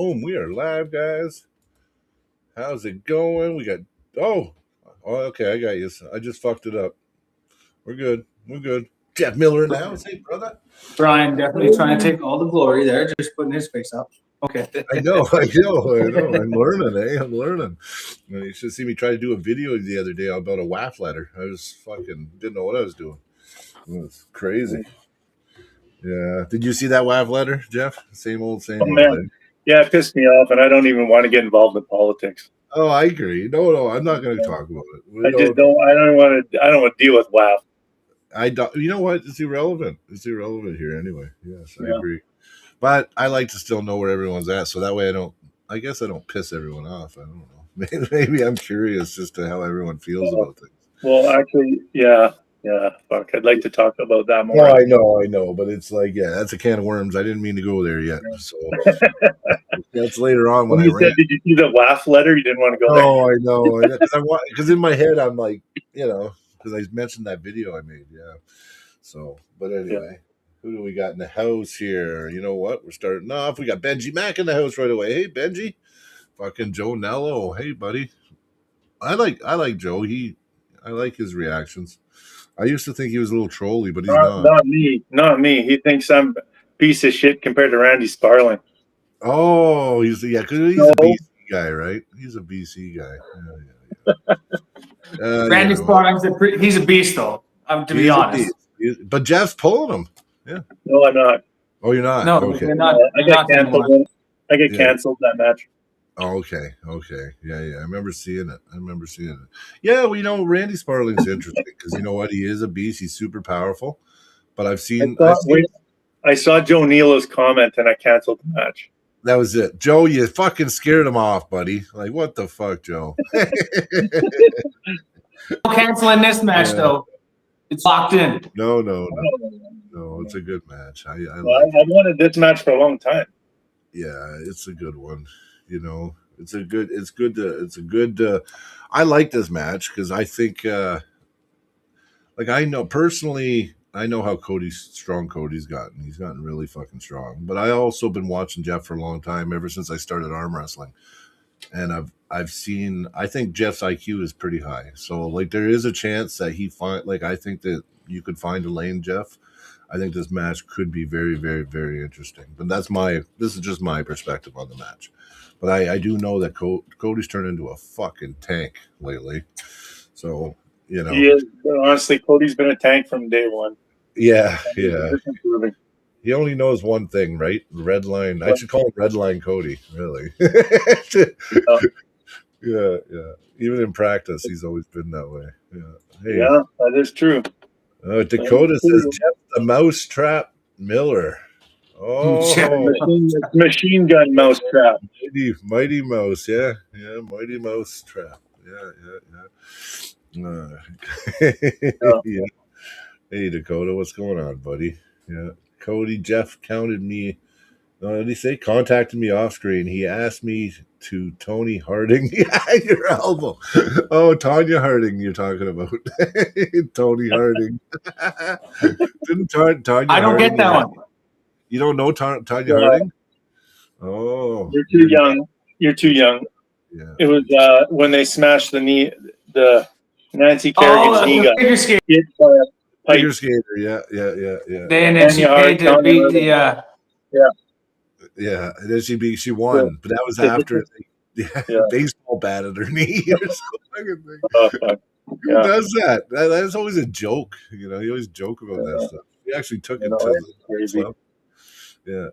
Boom, we are live, guys. How's it going? We got okay, I got you. I just fucked it up. We're good. We're good. Jeff Miller in the house. Hey, brother. Brian definitely trying to take all the glory there, just putting his face up. Okay. I know. I'm learning, I'm learning. You should see me try to do a video the other day about a WAF letter. I was fucking didn't know what I was doing. It was crazy. Yeah. Did you see that WAF letter, Jeff? Same old. Man. Yeah, it pissed me off, and I don't even want to get involved in politics. Oh, I agree. No, I'm not going to talk about it. I don't want to deal with WAF. I don't. You know what? It's irrelevant. It's irrelevant here anyway. Yes, I agree. But I like to still know where everyone's at, so that way I guess I don't piss everyone off. I don't know. Maybe I'm curious as to how everyone feels about things. Well, actually, yeah. Fuck, I'd like to talk about that more. Oh, I know, but it's like, that's a can of worms. I didn't mean to go there yet. So that's later on when you said, did you see the WAF letter? You didn't want to go there. Oh, I know. Because in my head, I'm like, because I mentioned that video I made. Yeah. So, but anyway, who do we got in the house here? You know what? We're starting off. We got Benji Mack in the house right away. Hey, Benji. Fucking Joe Nello. Hey, buddy. I like Joe. I like his reactions. I used to think he was a little trolly, but he's not. Not me. He thinks I'm a piece of shit compared to Randy Sparling. Oh, he's a BC guy, right? He's a BC guy. Yeah. Randy Sparling's he's a beast, though. To be honest. But Jeff's pulling him. Yeah. No, I'm not. Oh, you're not. No, okay. you're not. I got canceled. I get canceled that match. Oh, okay. Yeah. I remember seeing it. Yeah, Randy Sparling's interesting because you know what? He is a beast. He's super powerful. But I saw Joe Nealo's comment and I canceled the match. That was it. Joe, you fucking scared him off, buddy. Like, what the fuck, Joe? Canceling this match, though. It's locked in. No. It's a good match. I wanted this match for a long time. Yeah, it's a good one. I like this match because I think, I know personally, I know how strong Cody's gotten. He's gotten really fucking strong. But I also been watching Jeff for a long time, ever since I started arm wrestling. And I think Jeff's IQ is pretty high. So there is a chance that I think that you could find a lane, Jeff. I think this match could be very, very, very interesting. But this is just my perspective on the match. But I do know that Cody's turned into a fucking tank lately. So, He is. Honestly, Cody's been a tank from day one. Yeah. He only knows one thing, right? Red line. I should call him Red Line Cody, really. Yeah. Even in practice, he's always been that way. Yeah. Hey. Yeah, that is true. Dakota says Jeff the Mousetrap Miller. Oh, machine gun mousetrap. Mighty Mouse, yeah, Mighty Mousetrap, yeah. Yeah. Hey, Dakota, what's going on, buddy? Yeah, Cody, Jeff counted me. Did he say contacted me off screen? He asked me to Tony Harding. Yeah, your elbow. Oh, Tanya Harding, you're talking about. Tony Harding. Didn't Tanya? I don't get that one. You don't know Tanya Harding? Oh, you're too young. You're too young. Yeah. It was when they smashed the Nancy Kerrigan's knee gun. Figure skater. Figure skater. Yeah. Then she paid to beat the. Yeah, and then she won, but that was after the baseball bat at her knee or something. Who does that? That's always a joke. You always joke about that stuff. He actually took it to the club. Yeah.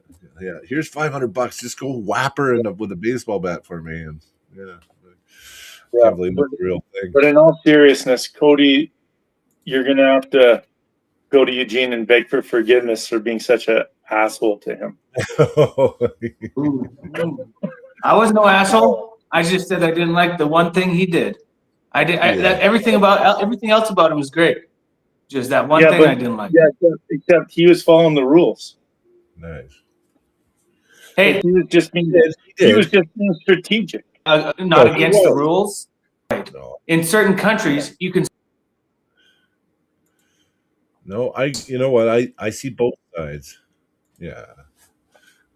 Here's $500. Just go whap her with a baseball bat for me, and I can't believe it's a real thing. But in all seriousness, Cody, you're gonna have to go to Eugene and beg for forgiveness for being such an asshole to him. I was no asshole. I just said I didn't like the one thing he did. Everything else about him was great. Just that one thing I didn't like. Yeah, except he was following the rules. Nice. Hey, he was just being strategic. Not against the rules. Right. No. In certain countries, you can. No, you know what? I see both sides. Yeah.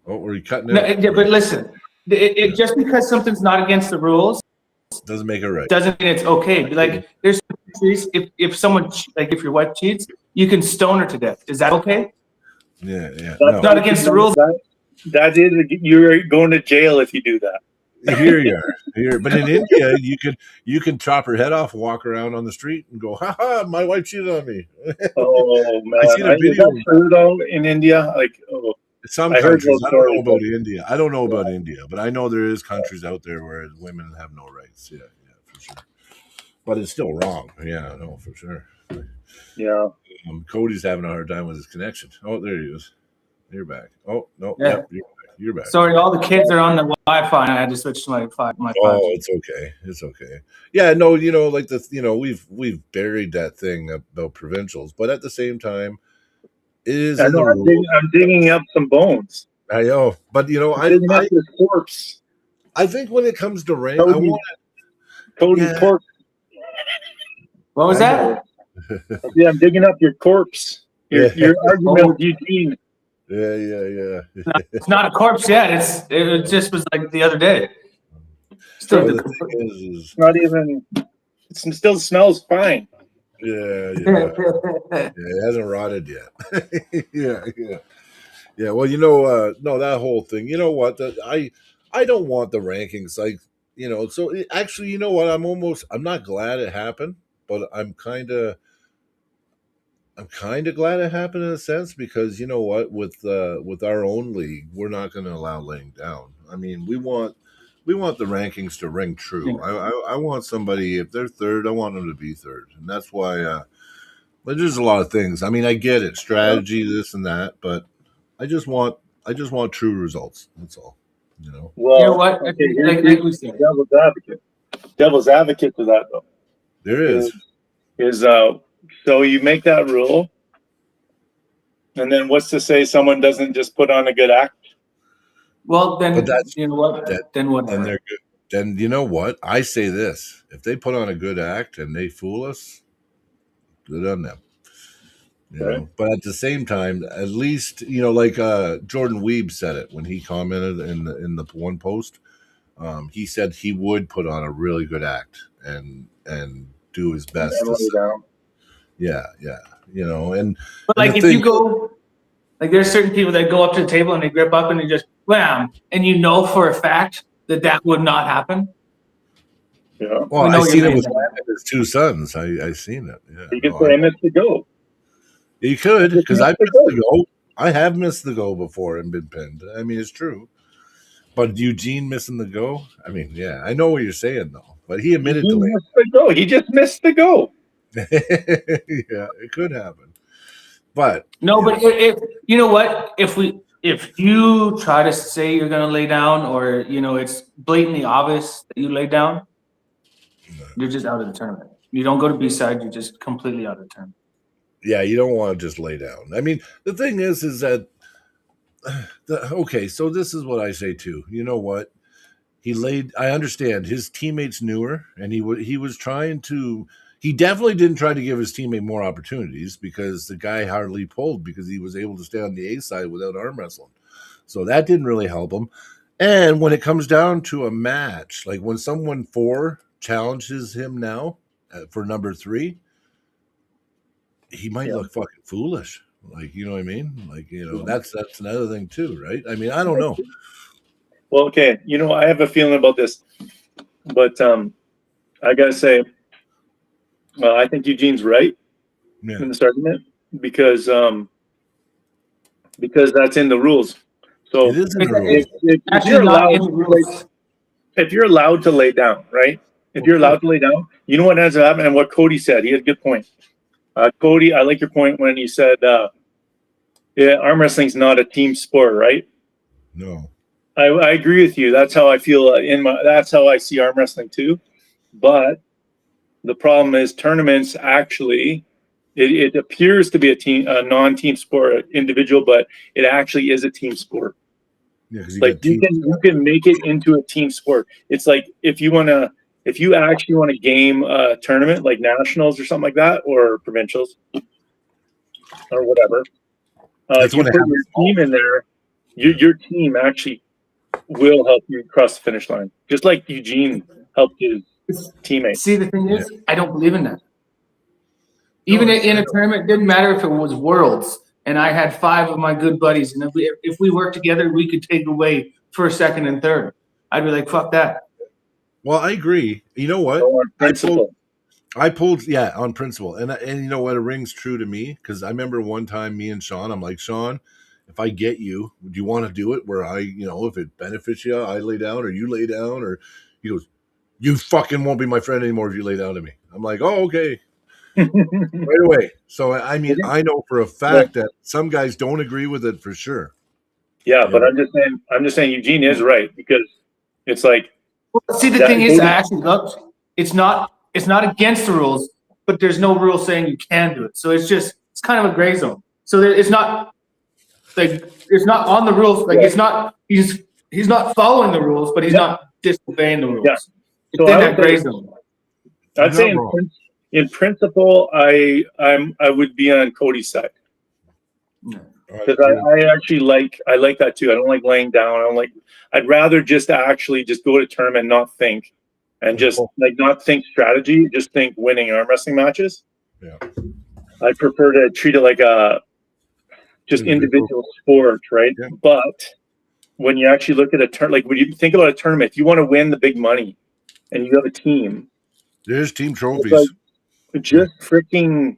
Oh, were you cutting it? No, yeah, but listen, it just because something's not against the rules Doesn't make it right. doesn't mean it's okay. Like there's countries, if someone like if your wife cheats, you can stone her to death. Is that okay? Yeah. That's No. Not against the rules. That is, you're going to jail if you do that. Here you are. Here, but in India, you can chop her head off, walk around on the street, and go, "Ha ha! My wife cheated on me." Oh man, I seen a is video. that true though in India? Like, oh, Some I heard countries, those I don't know stories, about India. I don't know about India, but I know there is countries out there where women have no rights. Yeah, for sure. But it's still wrong. Yeah, no, for sure. yeah. Cody's having a hard time with his connection. Oh, there he is. You're back. Oh no, Yeah. yep, you're back. Sorry, all the kids are on the Wi-Fi, and I had to switch to my 5. Oh, it's okay. It's okay. Yeah, no, like we've buried that thing about provincials, but at the same time, it is I in the know. rules. I'm digging up some bones. I know, but I'm digging up this corpse. I think when it comes to rank, Cody, Cody's Yeah. corpse. What was that? Yeah, I'm digging up your corpse. Your argument with Eugene. Yeah. It's not a corpse yet. It just was like the other day. So Still, the thing is It's not even. It still smells fine. yeah, it hasn't rotted yet. Yeah. Well, no, that whole thing. You know what? I don't want the rankings. Like, so actually, you know what? I'm not glad it happened, but I'm kind of glad it happened in a sense because you know what? With our own league, we're not going to allow laying down. I mean, we want the rankings to ring true. Yeah. I want somebody, if they're third, I want them to be third, and that's why. But there's a lot of things. I mean, I get it, strategy, this and that, but I just want true results. That's all. Well, you know what? okay, Like here's we said. devil's advocate. Devil's advocate to that though There is. So you make that rule, and then what's to say someone doesn't just put on a good act? Well, then But that's- you know what? Then what? Then they're good. Then you know what? I say this: if they put on a good act and they fool us, good on them. But at the same time, at least like Jordan Weeb said it when he commented in the one post. He said he would put on a really good act and do his best. Yeah. And But like if you go, like there's certain people that go up to the table and they grip up and they just wham, and you know for a fact that would not happen. Yeah. Well, I seen it with his two sons. I seen it. Yeah. You can say I missed the go. You could, because I missed the goal. I have missed the goal before and been pinned. I mean, it's true. But Eugene missing the goal? I mean, yeah, I know what you're saying though. But he admitted to it. He just missed the goal. Yeah, it could happen. But no, but if you know what, if you try to say you're gonna lay down, or it's blatantly obvious that you lay down, you're just out of the tournament. You don't go to B-side, you're just completely out of the tournament. Yeah, you don't want to just lay down. I mean, the thing is that okay, so this is what I say too. You know what? I understand his teammates knew her, and he was trying to. He definitely didn't try to give his teammate more opportunities because the guy hardly pulled because he was able to stay on the A side without arm wrestling. So that didn't really help him. And when it comes down to a match, like when someone 4 challenges him now for number 3, he might look fucking foolish. Like, you know what I mean? Like, that's another thing too, right? I mean, I don't know. Well, okay. I have a feeling about this, but I gotta say, I think Eugene's right in this argument because that's in the rules. So it is in the rules. If you're allowed to lay down, right? If you're allowed to lay down, you know what ends up happening. And what Cody said, he had a good point. Cody, I like your point when you said, arm wrestling's not a team sport, right? No. I agree with you. That's how I feel that's how I see arm wrestling too. But the problem is tournaments actually, it appears to be a non-team sport, individual, but it actually is a team sport. Yeah, like you can make it into a team sport. It's like if you actually want to game a tournament like nationals or something like that, or provincials or whatever, you put your team in there. Your team actually will help you cross the finish line, just like Eugene helped his teammates. See, the thing is, I don't believe in that. Even in a tournament, it didn't matter if it was Worlds, and I had 5 of my good buddies, and if we worked together, we could take away first, second, and third. I'd be like, fuck that. Well, I agree. You know what? So on principle. I pulled, yeah, on principle, and you know what? It rings true to me because I remember one time me and Sean. I'm like, Sean, if I get you, do you want to do it? Where if it benefits you, I lay down or you lay down, or he goes, you fucking won't be my friend anymore if you lay down to me. I'm like, oh, okay, right away. So I mean, I know for a fact that some guys don't agree with it for sure. Yeah, but I'm just saying Eugene is right because it's like. Well, see, the thing is, I actually looked. It's not against the rules, but there's no rule saying you can do it. So it's kind of a gray zone. So it's not like it's not on the rules. Like it's not he's not following the rules, but he's not disobeying the rules. Yeah. It's in that gray zone. I'd say in principle, I would be on Cody's side because I actually like that too. I don't like laying down. I'd rather just actually just go to tournament and not think, and just not think strategy, just think winning arm wrestling matches. Yeah, I prefer to treat it like a just individual sport, right? Yeah. But when you actually look at when you think about a tournament, if you want to win the big money, and you have a team, there's team trophies. Just freaking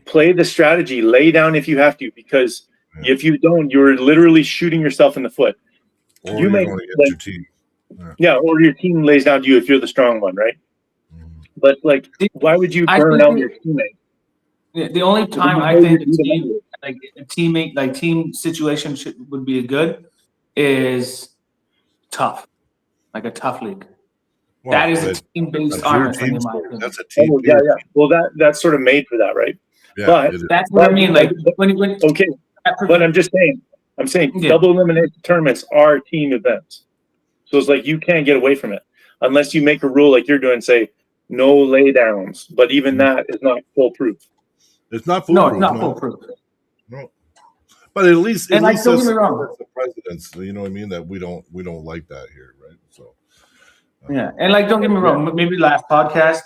play the strategy, lay down if you have to, because if you don't, you're literally shooting yourself in the foot. Or you may your team. Or your team lays down to you if you're the strong one, right? But why would you burn out your teammate? The only time I think a team situation would be good is tough, like a tough league. Well, that is a team-based arm wrestling, in my opinion. That's a team. Oh, yeah. Well, that's sort of made for that, right? Yeah, but that's what I mean. Okay, but I'm just saying. I'm saying double elimination tournaments are team events. So it's like you can't get away from it unless you make a rule like you're doing, say no lay downs. But even that is not foolproof. It's not foolproof. No, it's not foolproof. No. But at least don't get me wrong. That's the president's, you know what I mean? That we don't like that here, right? So yeah, and don't get me wrong. Maybe last podcast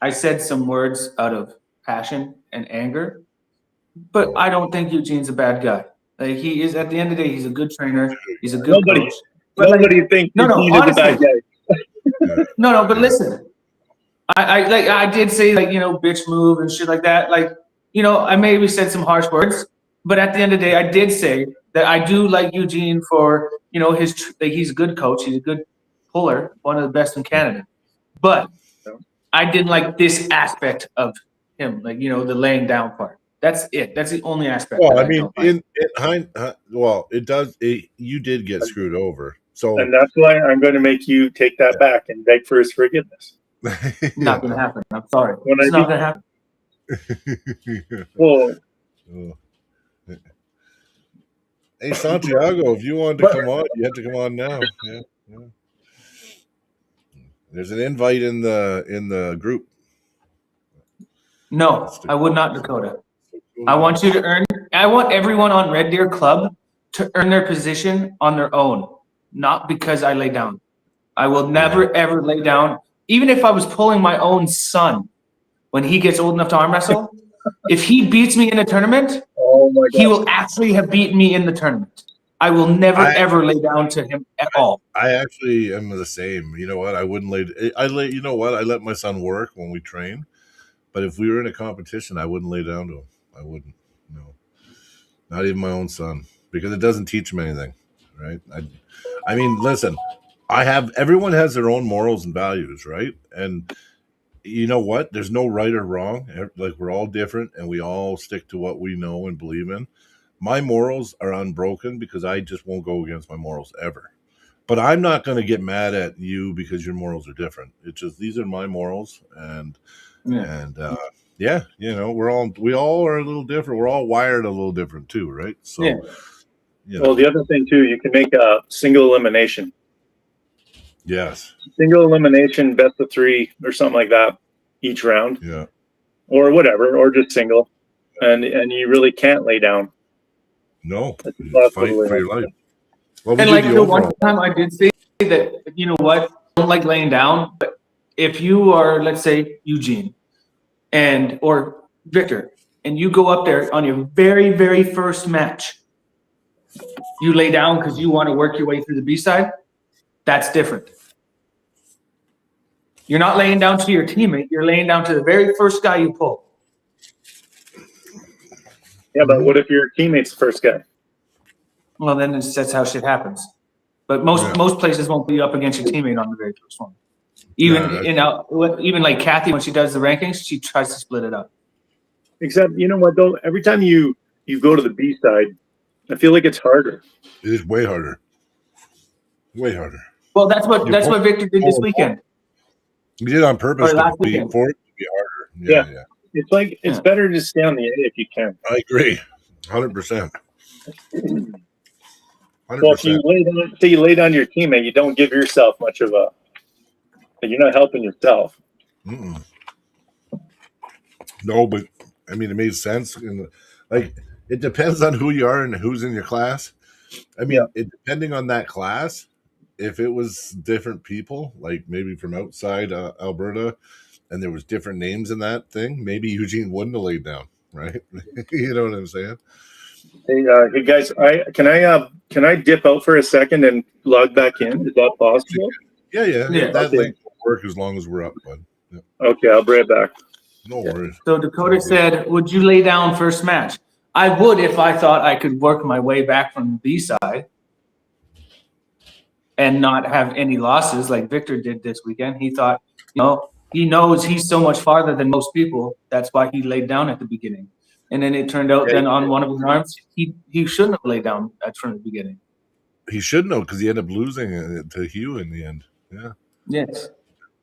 I said some words out of passion and anger, but I don't think Eugene's a bad guy. He is, at the end of the day, he's a good trainer. He's a good coach. Nobody thinks Eugene is a bad guy. No, but listen, I did say bitch move and shit like that. I maybe said some harsh words, but at the end of the day, I did say that I do like Eugene for he's a good coach. He's a good puller, one of the best in Canada. But I didn't like this aspect of him, the laying down part. That's it. That's the only aspect. Well, I mean, it does. You did get screwed over, so and that's why I'm going to make you take that back and beg for his forgiveness. Not going to happen. I'm sorry. It's not going to happen. Well, hey Santiago, if you wanted to come on, you have to come on now. Yeah. There's an invite in the group. No, I would not, Dakota. I want you to earn. I want everyone on Red Deer Club to earn their position on their own, not because I lay down. I will never ever lay down, even if I was pulling my own son when he gets old enough to arm wrestle. If he beats me in a tournament, he will actually have beaten me in the tournament. I will never ever lay down to him at all. I actually am the same. You know what? I wouldn't lay. You know what? I let my son work when we train, but if we were in a competition, I wouldn't lay down to him. I wouldn't. No, not even my own son, because it doesn't teach him anything, right? I mean, listen. Everyone has their own morals and values, right? And you know what? There's no right or wrong. We're all different, and we all stick to what we know and believe in. My morals are unbroken because I just won't go against my morals ever. But I'm not going to get mad at you because your morals are different. It's just these are my morals, and we all are a little different. We're all wired a little different too, right? So, Well, the other thing too, you can make a single elimination. Yes. Single elimination, best of 3 or something like that each round. Yeah. Or whatever, or just single, and you really can't lay down. No, fight for your life. Well, we And did like the the one overall. time I did say that, you know what, I don't like laying down, but if you are, let's say, Eugene or Victor, and you go up there on your very, very first match, you lay down because you want to work your way through the B-side, that's different. You're not laying down to your teammate, you're laying down to the very first guy you pull. Yeah, but what if your teammate's the first guy? Well, then that's how shit happens. But most places won't put you up against your teammate on the very first one. Even like Kathy, when she does the rankings, she tries to split it up. Except, you know what, though? Every time you go to the B side, I feel like it's harder. It is way harder. Way harder. Well, that's what Victor did this weekend. He did it on purpose Or last for it weekend. to be harder. Yeah. It's like it's better to stay on the A if you can. I agree. 100%. 100%. Well, if you lay down your teammate, you don't give yourself much of you're not helping yourself. Mm-mm. No, but I mean, it made sense. Like, it depends on who you are and who's in your class. I mean, depending on that class, if it was different people, like maybe from outside Alberta, and there was different names in that thing, maybe Eugene wouldn't have laid down, right? You know what I'm saying? Hey guys, can I dip out for a second and log back in? Is that possible? Yeah. That okay. link will work as long as we're up, bud. Yeah. Okay, I'll bring it back. No worries. So Dakota said, would you lay down first match? I would if I thought I could work my way back from the B side and not have any losses like Victor did this weekend. He thought, he knows he's so much farther than most people. That's why he laid down at the beginning. And then it turned out then on one of his arms, he shouldn't have laid down from the beginning. He should know because he ended up losing to Hugh in the end. Yeah. Yes.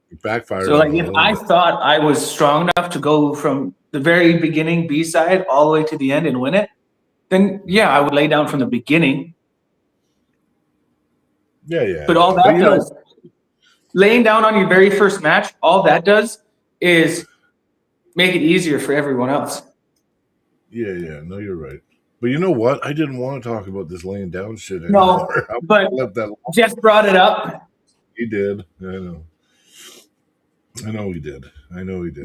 It backfired. So like if I thought I was strong enough to go from the very beginning B side all the way to the end and win it, then yeah, I would lay down from the beginning. Yeah. But all that does, laying down on your very first match, all that does is make it easier for everyone else. Yeah. No, you're right. But you know what? I didn't want to talk about this laying down shit anymore. No, but Jeff brought it up. He did. I know he did.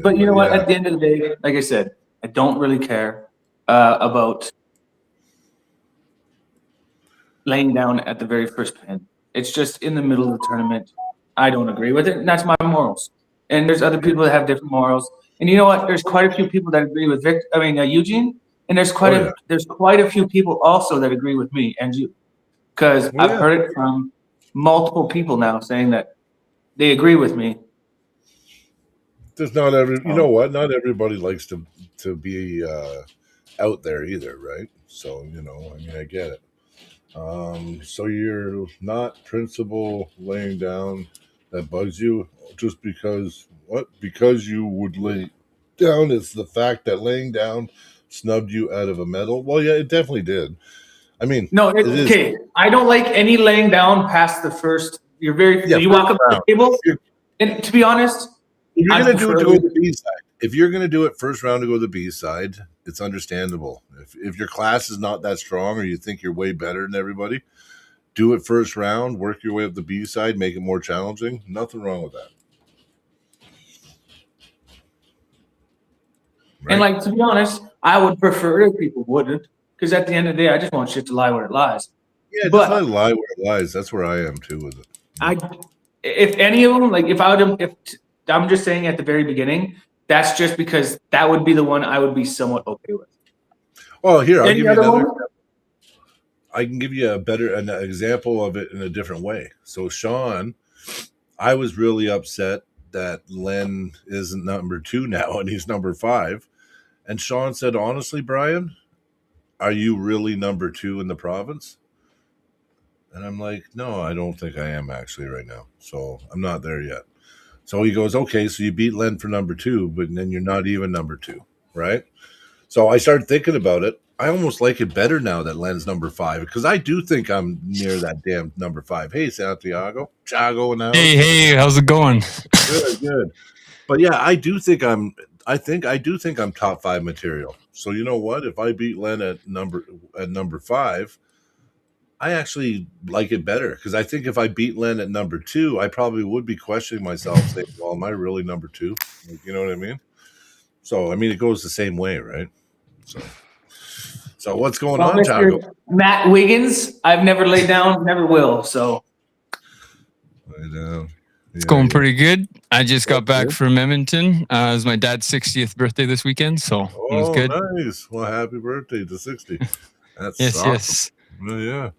But you know what? At the end of the day, like I said, I don't really care about laying down at the very first pin. It's just in the middle of the tournament. I don't agree with it, and that's my morals. And there's other people that have different morals. And you know what? There's quite a few people that agree with Eugene, and there's quite a few people also that agree with me and you, because I've heard it from multiple people now saying that they agree with me. There's not you know what? Not everybody likes to be out there either, right? So I mean, I get it. So you're not principal laying down that bugs you just because what? Because you would lay down. It's the fact that laying down snubbed you out of a medal. Well, yeah, it definitely did. I mean, no, okay. I don't like any laying down past the first. You walk up to the table, and to be honest, if you're going to do it to go to the B side, if you're going to do it first round to go to the B side, it's understandable. If your class is not that strong or you think you're way better than everybody, do it first round, work your way up the B side, make it more challenging. Nothing wrong with that. Right? And like, to be honest, I would prefer if people wouldn't, because at the end of the day, I just want shit to lie where it lies. Yeah, just let it lie where it lies. That's where I am too with it. If any of them, like if I'm just saying at the very beginning, that's just because that would be the one I would be somewhat okay with. Well, here, I'll give you another. I can give you an example of it in a different way. So Sean, I was really upset that Len isn't number 2 now and he's number 5. And Sean said, honestly, Brian, are you really number 2 in the province? And I'm like, no, I don't think I am actually right now. So I'm not there yet. So he goes, okay, so you beat Len for number 2, but then you're not even number 2, right? So I started thinking about it. I almost like it better now that Len's number 5 because I do think I'm near that damn number 5. Hey, Santiago, Chago, now. Hey, how's it going? Good. But yeah, I do think I'm top 5 material. So you know what? If I beat Len at number 5, I actually like it better because I think if I beat Len at number 2, I probably would be questioning myself, saying, "Well, am I really number 2?" Like, you know what I mean? So, I mean, it goes the same way, right? So what's going on, Taco? Matt Wiggins, I've never laid down, never will. So It's going pretty good. I just got back from Edmonton. It was my dad's 60th birthday this weekend, so it was good. Nice. Well, happy birthday to 60. That's Yes, awesome. yes.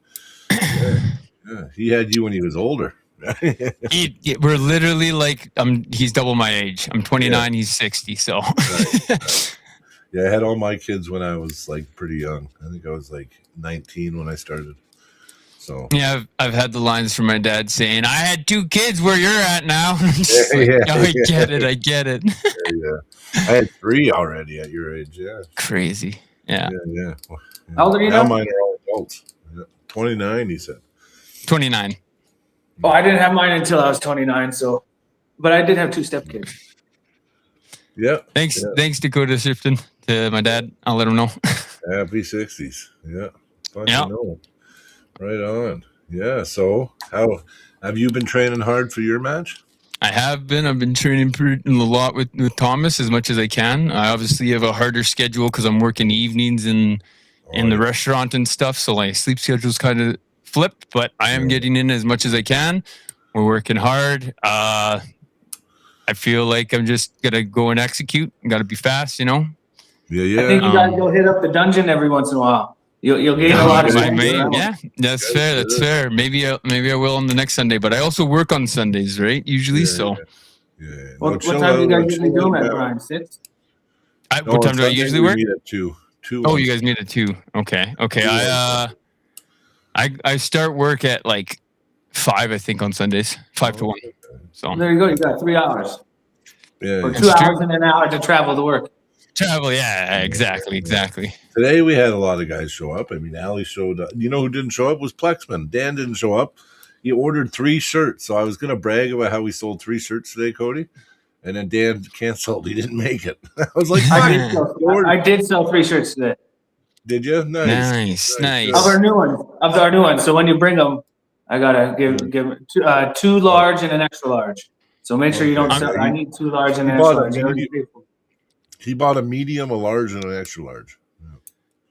Yeah. He had you when he was older. We're literally like, he's double my age. I'm 29, he's 60, so. Right. Yeah, I had all my kids when I was like pretty young. I think I was like 19 when I started. So yeah, I've had the lines from my dad saying, "I had 2 kids where you're at now." I get it. Yeah. I had 3 already at your age. Yeah. Crazy. Yeah. Yeah. How old are you now? now? Mine are all adults. Yeah. 29, he said. 29. Oh, I didn't have mine until I was 29. So, but I did have 2 stepkids. Yeah. Thanks, Dakota Shifton, to my dad. I'll let him know. Happy 60s. Yeah. Yeah. Know. Right on. Yeah. So, how have you been training hard for your match? I have been. I've been training a lot with Thomas as much as I can. I obviously have a harder schedule because I'm working evenings in the restaurant and stuff. So my sleep schedule's kind of flipped, but I am getting in as much as I can. We're working hard. I feel like I'm just gonna go and execute. Got to be fast, you know. Yeah. I think you guys go hit up the dungeon every once in a while. You'll gain a lot of strength. Yeah, that's fair. That's fair. Maybe I will on the next Sunday, but I also work on Sundays, right? Usually, so. Yeah. What time do you guys usually do at Brian? 6? What time do I usually work? We meet at 2. Oh, you guys meet at 2. Okay. I start work at like 5, I think, on Sundays. 5 to 1. So there you go. You got 3 hours. Yeah. Or 2 hours and an hour to travel to work. Travel, yeah, exactly. Today we had a lot of guys show up. I mean, Ali showed up. You know who didn't show up was Plexman. Dan didn't show up. He ordered 3 shirts. So I was going to brag about how we sold 3 shirts today, Cody. And then Dan canceled. He didn't make it. I was like, I did sell 3 shirts today. Did you? Nice. Of our new ones. So when you bring them, I gotta give 2 large and an extra large. So make sure you don't sell. I need 2 large and an extra large. He bought a medium, a large, and an extra large. Yeah.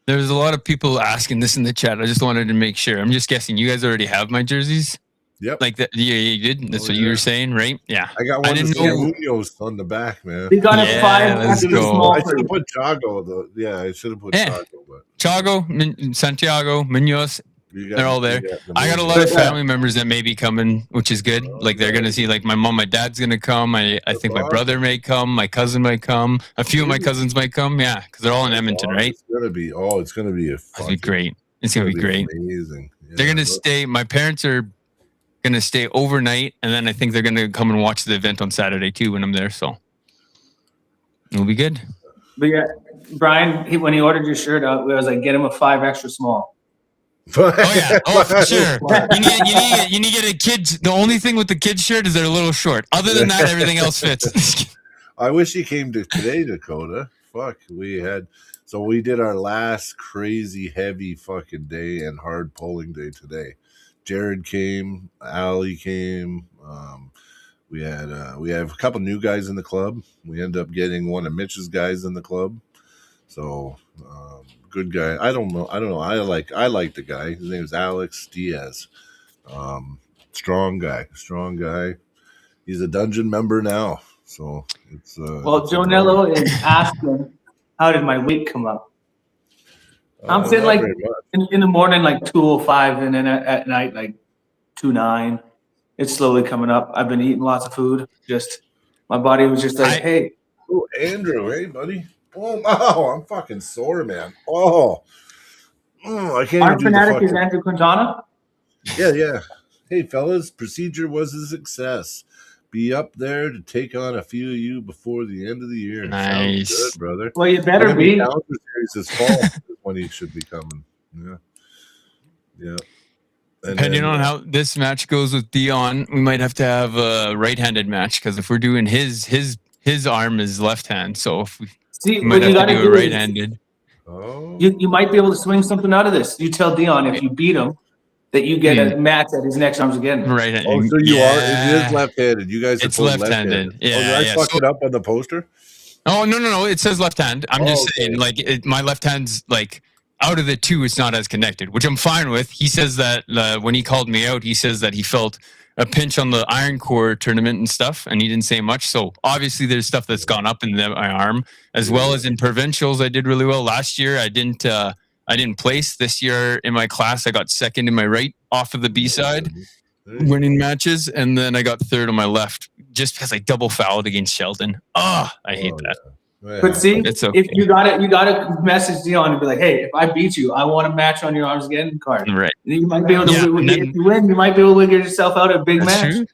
There's a lot of people asking this in the chat. I just wanted to make sure. I'm just guessing you guys already have my jerseys. Yep. Like that. Yeah, you did. That's what you were saying, right? Yeah. I got one. I didn't know Munoz on the back, man. We got a 5. Let's go. I should have put Chago though. Yeah, I should have put Chago. But Chago, Santiago, Munoz. They're all there. I got a lot of family members that may be coming, which is good. Like they're gonna see. Like my mom, my dad's gonna come. I think my brother may come. My cousin might come. A few of my cousins might come. Yeah, because they're all in Edmonton, right? It's gonna be. It's gonna be a. It's gonna be great. It's gonna be great. Amazing. Yeah, they're gonna stay. My parents are gonna stay overnight, and then I think they're gonna come and watch the event on Saturday too when I'm there. So it'll be good. But yeah, Brian, when he ordered your shirt out, I was like, get him a 5 extra small. Oh yeah, for sure. You need to get a kid's. The only thing with the kids shirt is they're a little short. Other than that, everything else fits. I wish he came to today, Dakota. Fuck, we did our last crazy heavy fucking day and hard pulling day today. Jared came, Ali came. We have a couple new guys in the club. We ended up getting one of Mitch's guys in the club. So. Good guy. I don't know. I like the guy. His name is Alex Diaz. Strong guy. He's a dungeon member now. So it's Joe Nello is asking, how did my weight come up? I'm sitting like in the morning like 205 and then at night like 29. It's slowly coming up. I've been eating lots of food. Just my body was just like, hey. Oh, Andrew, hey buddy. Oh, wow, I'm fucking sore, man. Oh, I can't. Our fanatic is Andrew Quintana. Yeah. Hey, fellas, procedure was a success. Be up there to take on a few of you before the end of the year. Nice, sounds good, brother. Well, you better be. Series this fall is when he should be coming. Yeah. Depending on how this match goes with Dion, we might have to have a right-handed match because if we're doing his arm is left hand, so if we might have to do a right-handed. You might be able to swing something out of this. You tell Dion if you beat him, that you get a match at his next Armageddon. Right. Oh, so you are. It is left-handed. You guys are It's both left-handed. Yeah, Oh, did I yeah. fuck it up on the poster? Oh, no. It says left hand. I'm just okay. saying, like, my left hand's like out of the two, it's not as connected, which I'm fine with. He says that when he called me out, he says that he felt a pinch on the Iron Core tournament and stuff, and he didn't say much. So obviously, there's stuff that's gone up in my arm, as well as in provincials. I did really well last year. I didn't place this year in my class. I got second in my right off of the B side, winning matches, and then I got third on my left just because I double fouled against Sheldon. I hate that. Yeah. But see, It's okay. if you got to message Dion and be like, "Hey, if I beat you, I want a match on your Armageddon card." Right. You might be able to. Yeah, win. and then- If you win, you might be able to get yourself out a big That's match. true.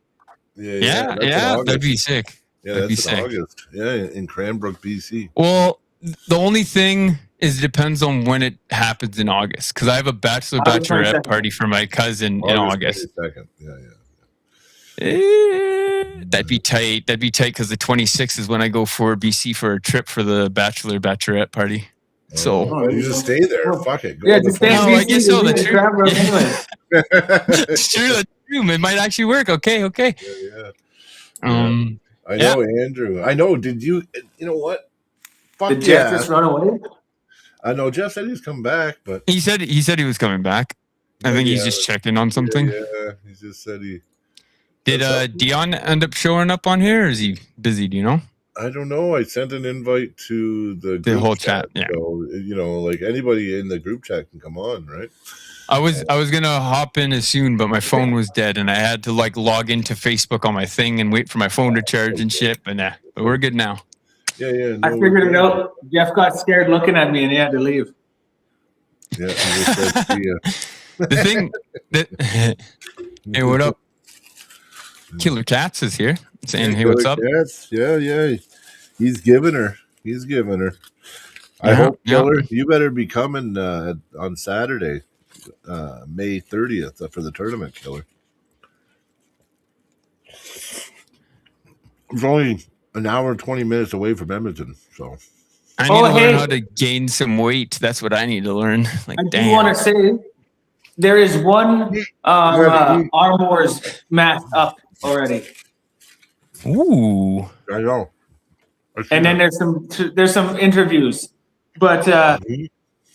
Yeah, that's in Yeah, August. that'd be sick. Yeah, that'd be that's in sick. August. Yeah, in Cranbrook, BC. Well, the only thing is it depends on when it happens in August, because I have a August bachelorette 22nd. party for my cousin in August. 22nd. Yeah. That'd be tight. That'd be tight because the 26th is when I go for BC for a trip for the bachelorette party. So Oh, you just stay there. Fuck it. Go Yeah, on the just stay in Oh, phone. I guess so, BC, that's you true. grab her Yeah. anyways. it's true. That's true. It might actually work. Okay. Yeah. I Yeah. know, Andrew. I know. Did you? You know what? Fuck Did Jeff yeah. just run away? I know. Jeff said he's come back, but He said he was coming back. I think he's Yeah. just checking on something. Yeah, he just said he. Did Dion end up showing up on here, or is he busy? Do you know? I don't know. I sent an invite to the group whole chat, yeah. So like anybody in the group chat can come on, right? I was gonna hop in as soon, but my phone was dead, and I had to like log into Facebook on my thing and wait for my phone to charge and shit. But but we're good now. Yeah. I figured it out. Jeff got scared looking at me and he had to leave. Yeah. He just said, "See ya." The thing that hey, what up? Killer Cats is here saying, "Hey, what's up?" Yes. Yeah. He's giving her. I Yeah, hope, yeah. Killer, you better be coming on Saturday, May 30th, for the tournament, Killer. It's only an hour and 20 minutes away from Edmonton, so. I need Oh, to learn hey. how to gain some weight. That's what I need to learn. Like, I do damn. want to say there is one Armors match up already, Ooh. I know. and then there's some interviews, but Mhm.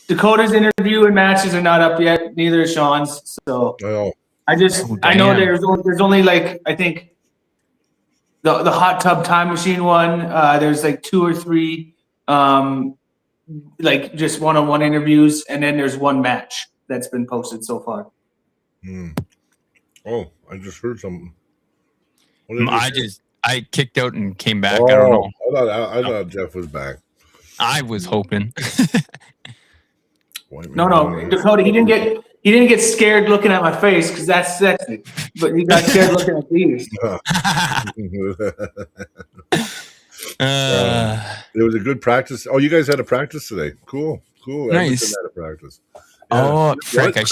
Dakota's interview and matches are not up yet. Neither is Sean's. So I know. I know damn. there's only like I think the hot tub time machine one. There's like 2 or 3 like just one-on-one interviews, and then there's one match that's been posted so far. Oh, I just heard something. What did you say? I kicked out and came back. I don't know. I thought Jeff was back. I was hoping. No, Dakota, he didn't get scared looking at my face because that's sexy, but he got scared looking at these. It was a good practice. Oh, you guys had a practice today. Cool. Nice. Edmonton had a practice. Oh, What? frick! I Chris,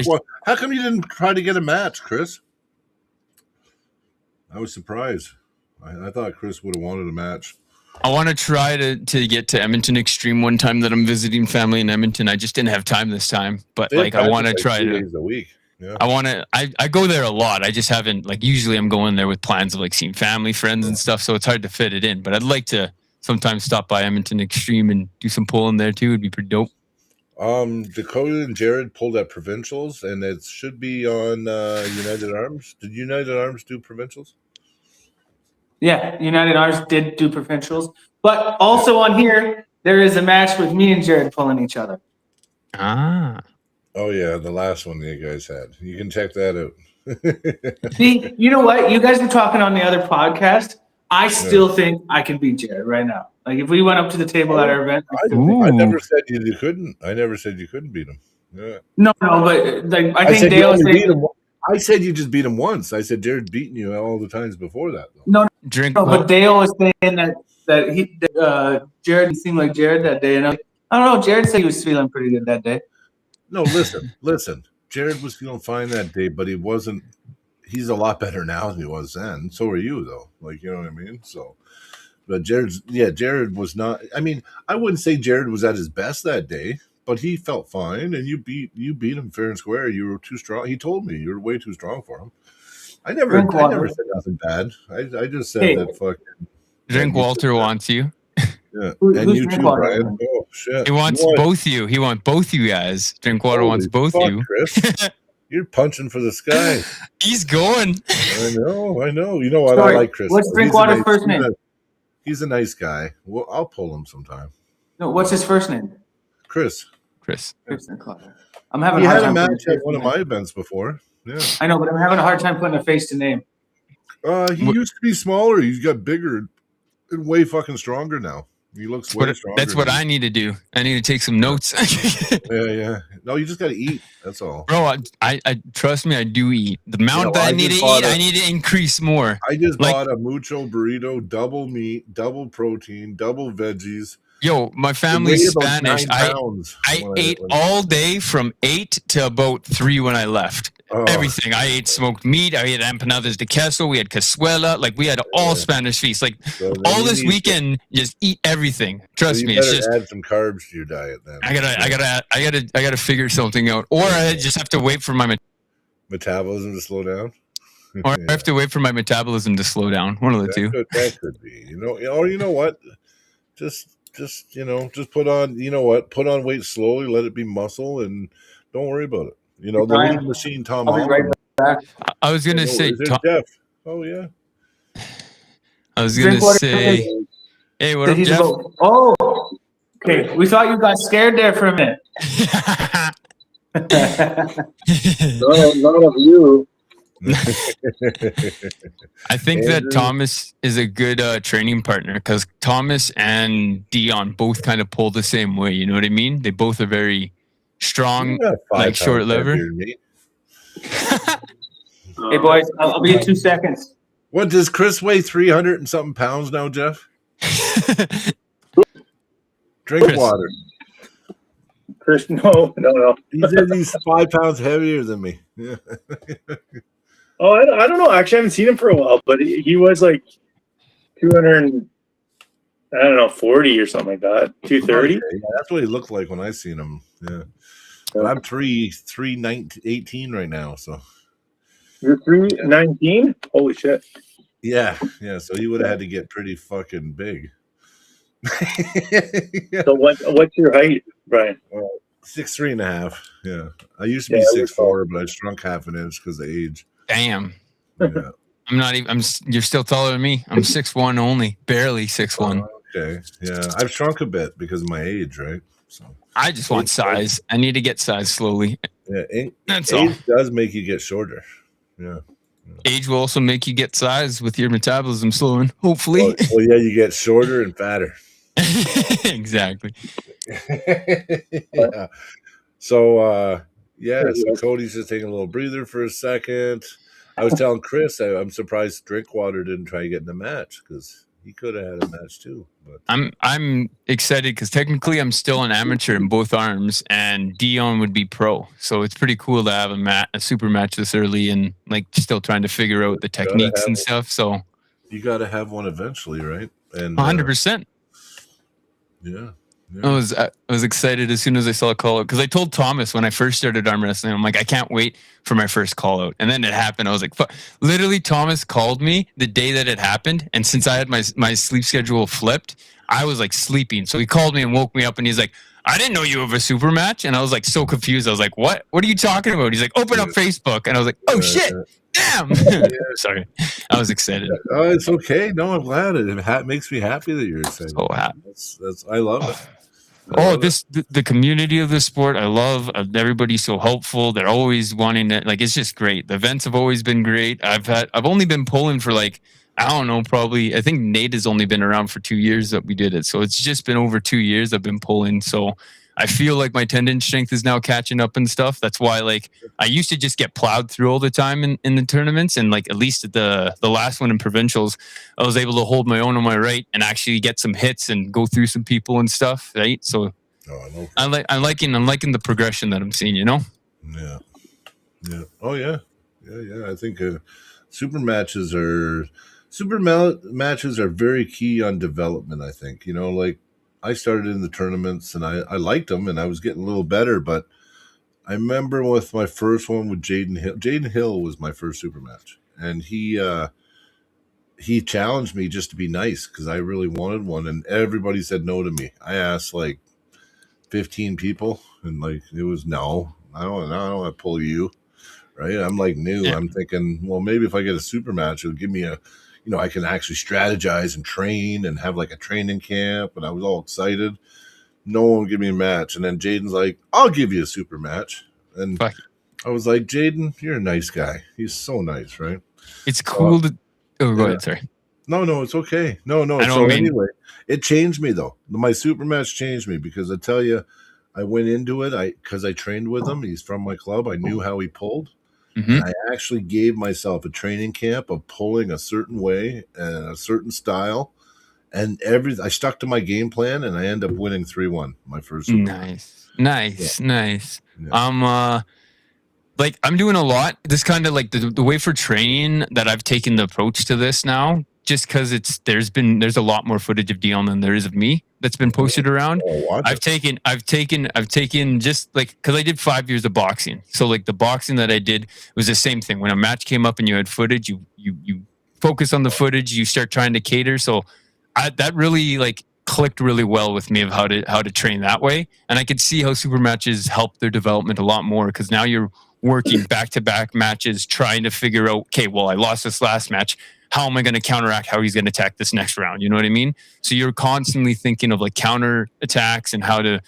should. how come you didn't try to get a match, Chris? I was surprised. I thought Chris would have wanted a match. I want to try to get to Edmonton Extreme one time that I'm visiting family in Edmonton. I just didn't have time this time, but They have like I want to practice, try 2 to. days a week. Yeah. I want to. I go there a lot. I just haven't like. Usually, I'm going there with plans of like seeing family, friends, and stuff. So it's hard to fit it in. But I'd like to sometimes stop by Edmonton Extreme and do some pulling there too. It'd be pretty dope. Dakota and Jared pulled at provincials, and it should be on United Arms. Did United Arms do provincials? Yeah, United Arms did do provincials, but also on here there is a match with me and Jared pulling each other. Ah. Oh yeah, the last one you guys had. You can check that out. See, you know what? You guys were talking on the other podcast. I still think I can beat Jared right now. Like if we went up to the table at our event, I never said you couldn't. I never said you couldn't beat him. Yeah. no, but like I think said you Dale only said, beat him. I said you just beat him once. I said Jared beaten you all the times before that. Though. no, Drink. but Dale was saying that Jared seemed like Jared that day, and I don't know. Jared said he was feeling pretty good that day. No, listen. Jared was feeling fine that day, but he wasn't. He's a lot better now than he was then. So are you, though. Like, you know what I mean? So, but Jared was not. I mean, I wouldn't say Jared was at his best that day, but he felt fine, and you beat him fair and square. You were too strong. He told me you were way too strong for him. I never said nothing bad. I just said that fucking. Drink Walter wants you. Yeah, Who's and you too, Drinkwater? Brian. Oh shit! He wants both you. He wants both you guys. Drinkwater wants both fuck, you. Chris. You're punching for the sky. He's going. I know. You know what? Sorry, I like Chris. what's Drinkwater's first name? He's a nice guy. Well, I'll pull him sometime. No, what's his first name? Chris. Chris. Drinkwater. I'm having He a hard had a time. match at one of my events before. Yeah. I know, but I'm having a hard time putting a face to name. He used to be smaller. He's got bigger and way fucking stronger now. He looks way stronger. That's what I need to do. I need to take some notes. Yeah. No, you just got to eat. That's all. Bro, I trust me, I do eat. The amount that I need to eat, I need to increase more. I just bought a mucho burrito, double meat, double protein, double veggies. Yo, my family's Spanish. I ate when all day from 8 to about 3 when I left. Everything. I ate smoked meat. I ate empanadas de queso. We had cazuela. Like we had all Spanish feasts. Like all this weekend, just eat everything. Trust me. It's just add some carbs to your diet. Then I gotta figure something out, or I just have to wait for my metabolism to slow down. Or I have to wait for my metabolism to slow down. One of the two. That could be. Or you know what? Just put on. You know what? Put on weight slowly. Let it be muscle, and don't worry about it. The lean machine, Tom. I'll be right back. I was gonna say, Jeff. Oh yeah. I was gonna say, hey, what up, Jeff? Okay. We thought you got scared there for a minute. None of you. I think that Thomas is a good training partner because Thomas and Dion both kind of pull the same way. You know what I mean? They both are very strong, like short lever. Hey boys, I'll be in 2 seconds. What does Chris weigh? 300 and something pounds now, Jeff? Drink water. Chris, no. He's 5 pounds heavier than me. Yeah. Oh, I don't know. Actually, I haven't seen him for a while, but he was like 200. I don't know, 40 or something like that. 230. Okay, yeah, that's what he looked like when I seen him. Yeah. But I'm 318 right now, so. You're 319? Holy shit. Yeah. So he would have had to get pretty fucking big. Yeah. So what's your height, Brian? 6'3.5". Yeah. I used to be 6'4", but I shrunk half an inch because of age. Damn. Yeah. I'm not even. You're still taller than me. I'm 6'1" only, barely 6'1". Okay. Yeah, I've shrunk a bit because of my age, right? So I just want size. I need to get size slowly. Yeah, That's age all. does make you get shorter. Yeah. Age will also make you get size with your metabolism slowing. Hopefully. Well, yeah, you get shorter and fatter. Exactly. Yeah. So Cody's just taking a little breather for a second. I was telling Chris I'm surprised Drinkwater didn't try to get in the match because he could have had a match too. But I'm excited because technically I'm still an amateur in both arms, and Dion would be pro. So it's pretty cool to have a super match this early and like still trying to figure out the techniques and stuff. So you got to have one eventually, right? And 100%. Yeah. I was excited as soon as I saw a call out because I told Thomas when I first started arm wrestling, I'm like, I can't wait for my first call out. And then it happened. I was like, fuck. Literally, Thomas called me the day that it happened. And since I had my sleep schedule flipped, I was like sleeping. So he called me and woke me up and he's like, I didn't know you have a super match. And I was like so confused. I was like, what? What are you talking about? He's like, open up Facebook. And I was like, oh shit. Damn. Sorry. I was excited. Oh, it's okay. No, I'm glad. It makes me happy that you're excited. So happy. I love it. The community of this sport, I love. Everybody's so helpful. They're always wanting to, like, it's just great. The events have always been great. I've only been pulling for like, I don't know, probably, I think Nate has only been around for 2 years that we did it. So it's just been over 2 years I've been pulling. So I feel like my tendon strength is now catching up and stuff. That's why, like, I used to just get plowed through all the time in the tournaments. And like, at least at the last one in provincials, I was able to hold my own on my right and actually get some hits and go through some people and stuff. Right. So I'm liking the progression that I'm seeing, you know? Yeah. Oh yeah. I think super matches are very key on development. I think, like, I started in the tournaments and I liked them and I was getting a little better, but I remember with my first one with Jaden Hill. Jaden Hill was my first super match, and he challenged me just to be nice because I really wanted one, and everybody said no to me. I asked like 15 people, and like it was no. I don't want to pull you, right? I'm like new. Yeah. I'm thinking, well, maybe if I get a super match, it'll give me a, I can actually strategize and train and have like a training camp. And I was all excited. No one would give me a match, and then Jaden's like, "I'll give you a super match," and Fuck. I was like, "Jaden, you're a nice guy. He's so nice, right?" It's cool to. Oh, go yeah. ahead. Sorry. No, it's okay. No. I So don't mean- anyway, it changed me though. My super match changed me because I tell you, I went into it because I trained with him. He's from my club. I knew how he pulled. Mm-hmm. And I actually gave myself a training camp of pulling a certain way and a certain style. And I stuck to my game plan, and I end up winning 3-1 my first super match. Nice. Yeah. I'm doing a lot. This kind of like the way for training that I've taken the approach to this now, just because there's a lot more footage of Dion than there is of me that's been posted around. Oh, watch I've it. taken just like, because I did 5 years of boxing. So like the boxing that I did was the same thing. When a match came up and you had footage, you focus on the footage, you start trying to cater. So that really like clicked really well with me of how to train that way. And I could see how super matches help their development a lot more, because now you're working back-to-back matches trying to figure out, okay, well, I lost this last match. How am I going to counteract how he's going to attack this next round? You know what I mean? So you're constantly thinking of like counter attacks and how to,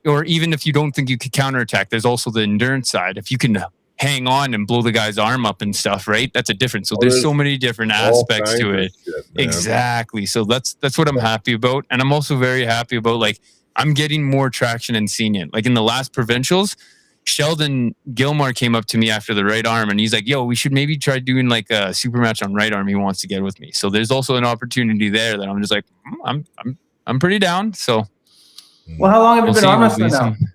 or even if you don't think you could counterattack, there's also the endurance side. If you can hang on and blow the guy's arm up and stuff, right? That's a difference. So there's so many different aspects to it. Shit, Exactly. So that's what I'm happy about. And I'm also very happy about, like, I'm getting more traction and seeing it. Like in the last provincials, Sheldon Gilmore came up to me after the right arm and he's like, yo, we should maybe try doing like a super match on right arm. He wants to get with me. So there's also an opportunity there that I'm just like, I'm pretty down. So Well, how long have you we'll been see. arm We'll wrestling see now? some-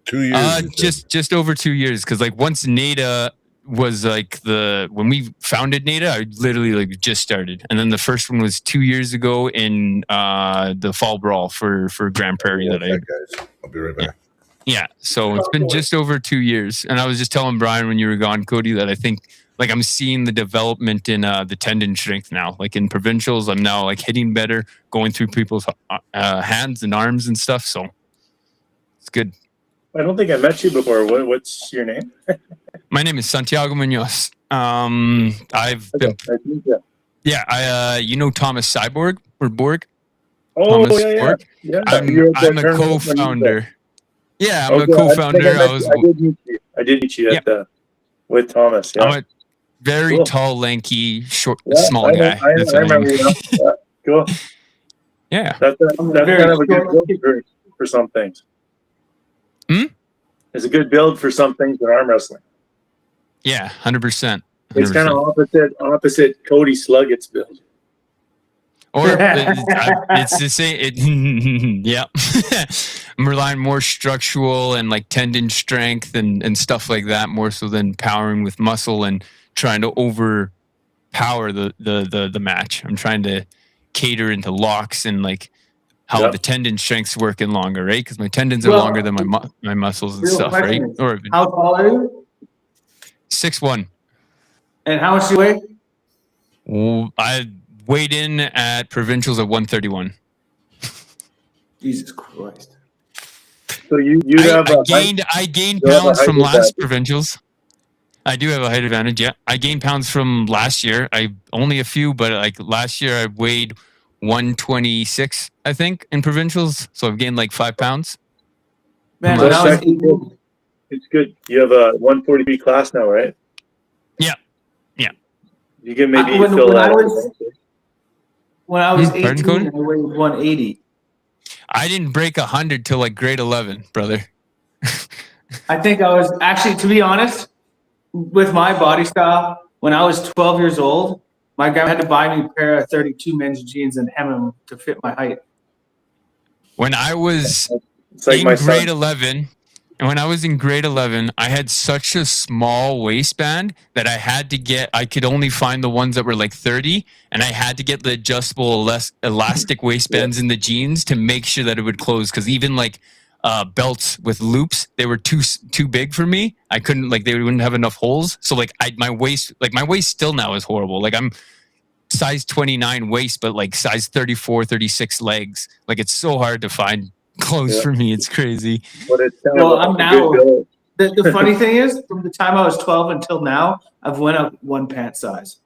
2 years. just over 2 years. Cause like once NADA was like when we founded NADA, I literally like just started. And then the first one was 2 years ago in the Fall Brawl for Grand Prairie that I guys. I'll be right back. Yeah, so it's been just over 2 years, and I was just telling Brian when you were gone, Cody, that I think like I'm seeing the development in the tendon strength now. Like in provincials, I'm now like hitting better, going through people's hands and arms and stuff. So it's good. I don't think I met you before. What's your name? My name is Santiago Munoz. I've been you know Thomas Cyborg or Borg? Oh Thomas yeah. Borg? Yeah. I'm a co-founder. Yeah, I'm a Okay, co-founder. I did meet you at with Thomas. Yeah. I'm a very Cool. tall, lanky, short, Yeah, small I know- guy. I That's what I remember mean. you. Yeah, cool. Yeah. That's kind of a good build for some things. It's a good build for some things in arm wrestling. Yeah, 100%. It's kind of opposite Cody Sluggett's build. Or it's the same. Yeah. I'm relying more structural and like tendon strength and stuff like that, more so than powering with muscle and trying to overpower the match. I'm trying to cater into locks and like how the tendon strength's working longer, right? Because my tendons are longer than my muscles and stuff, right? Or How tall are you? 6'1". And how much do you weigh? Well, I weighed in at provincials at 131. Jesus Christ. So you have I gained you have a pounds height from last advantage. provincials. I do have a height advantage. Yeah, I gained pounds from last year. I only a few, but like last year I weighed 126, I think, in provincials. So I've gained like 5 pounds. Man, Well, when I was that's 18, It's good. You have a 140 class now, right? Yeah. You can maybe when fill I that. was- when I was Pardon, 18, Cody? I weighed 180. I didn't break 100 till like grade 11, brother. I think I was actually, to be honest, with my body style, when I was 12 years old, my grandma had to buy me a pair of 32 men's jeans and hem them to fit my height. When I was It's like in my grade son. 11, And when I was in grade 11, I had such a small waistband that I could only find the ones that were like 30, and I had to get the adjustable elastic waistbands in the jeans to make sure that it would close. Because even like belts with loops, they were too big for me. I couldn't, like, they wouldn't have enough holes. So like my waist still now is horrible. Like I'm size 29 waist, but like size 34, 36 legs. Like it's so hard to find clothes for me. It's crazy. But it's kind Well, of I'm a now. good build. The funny thing is, from the time I was 12 until now, I've went up one pant size.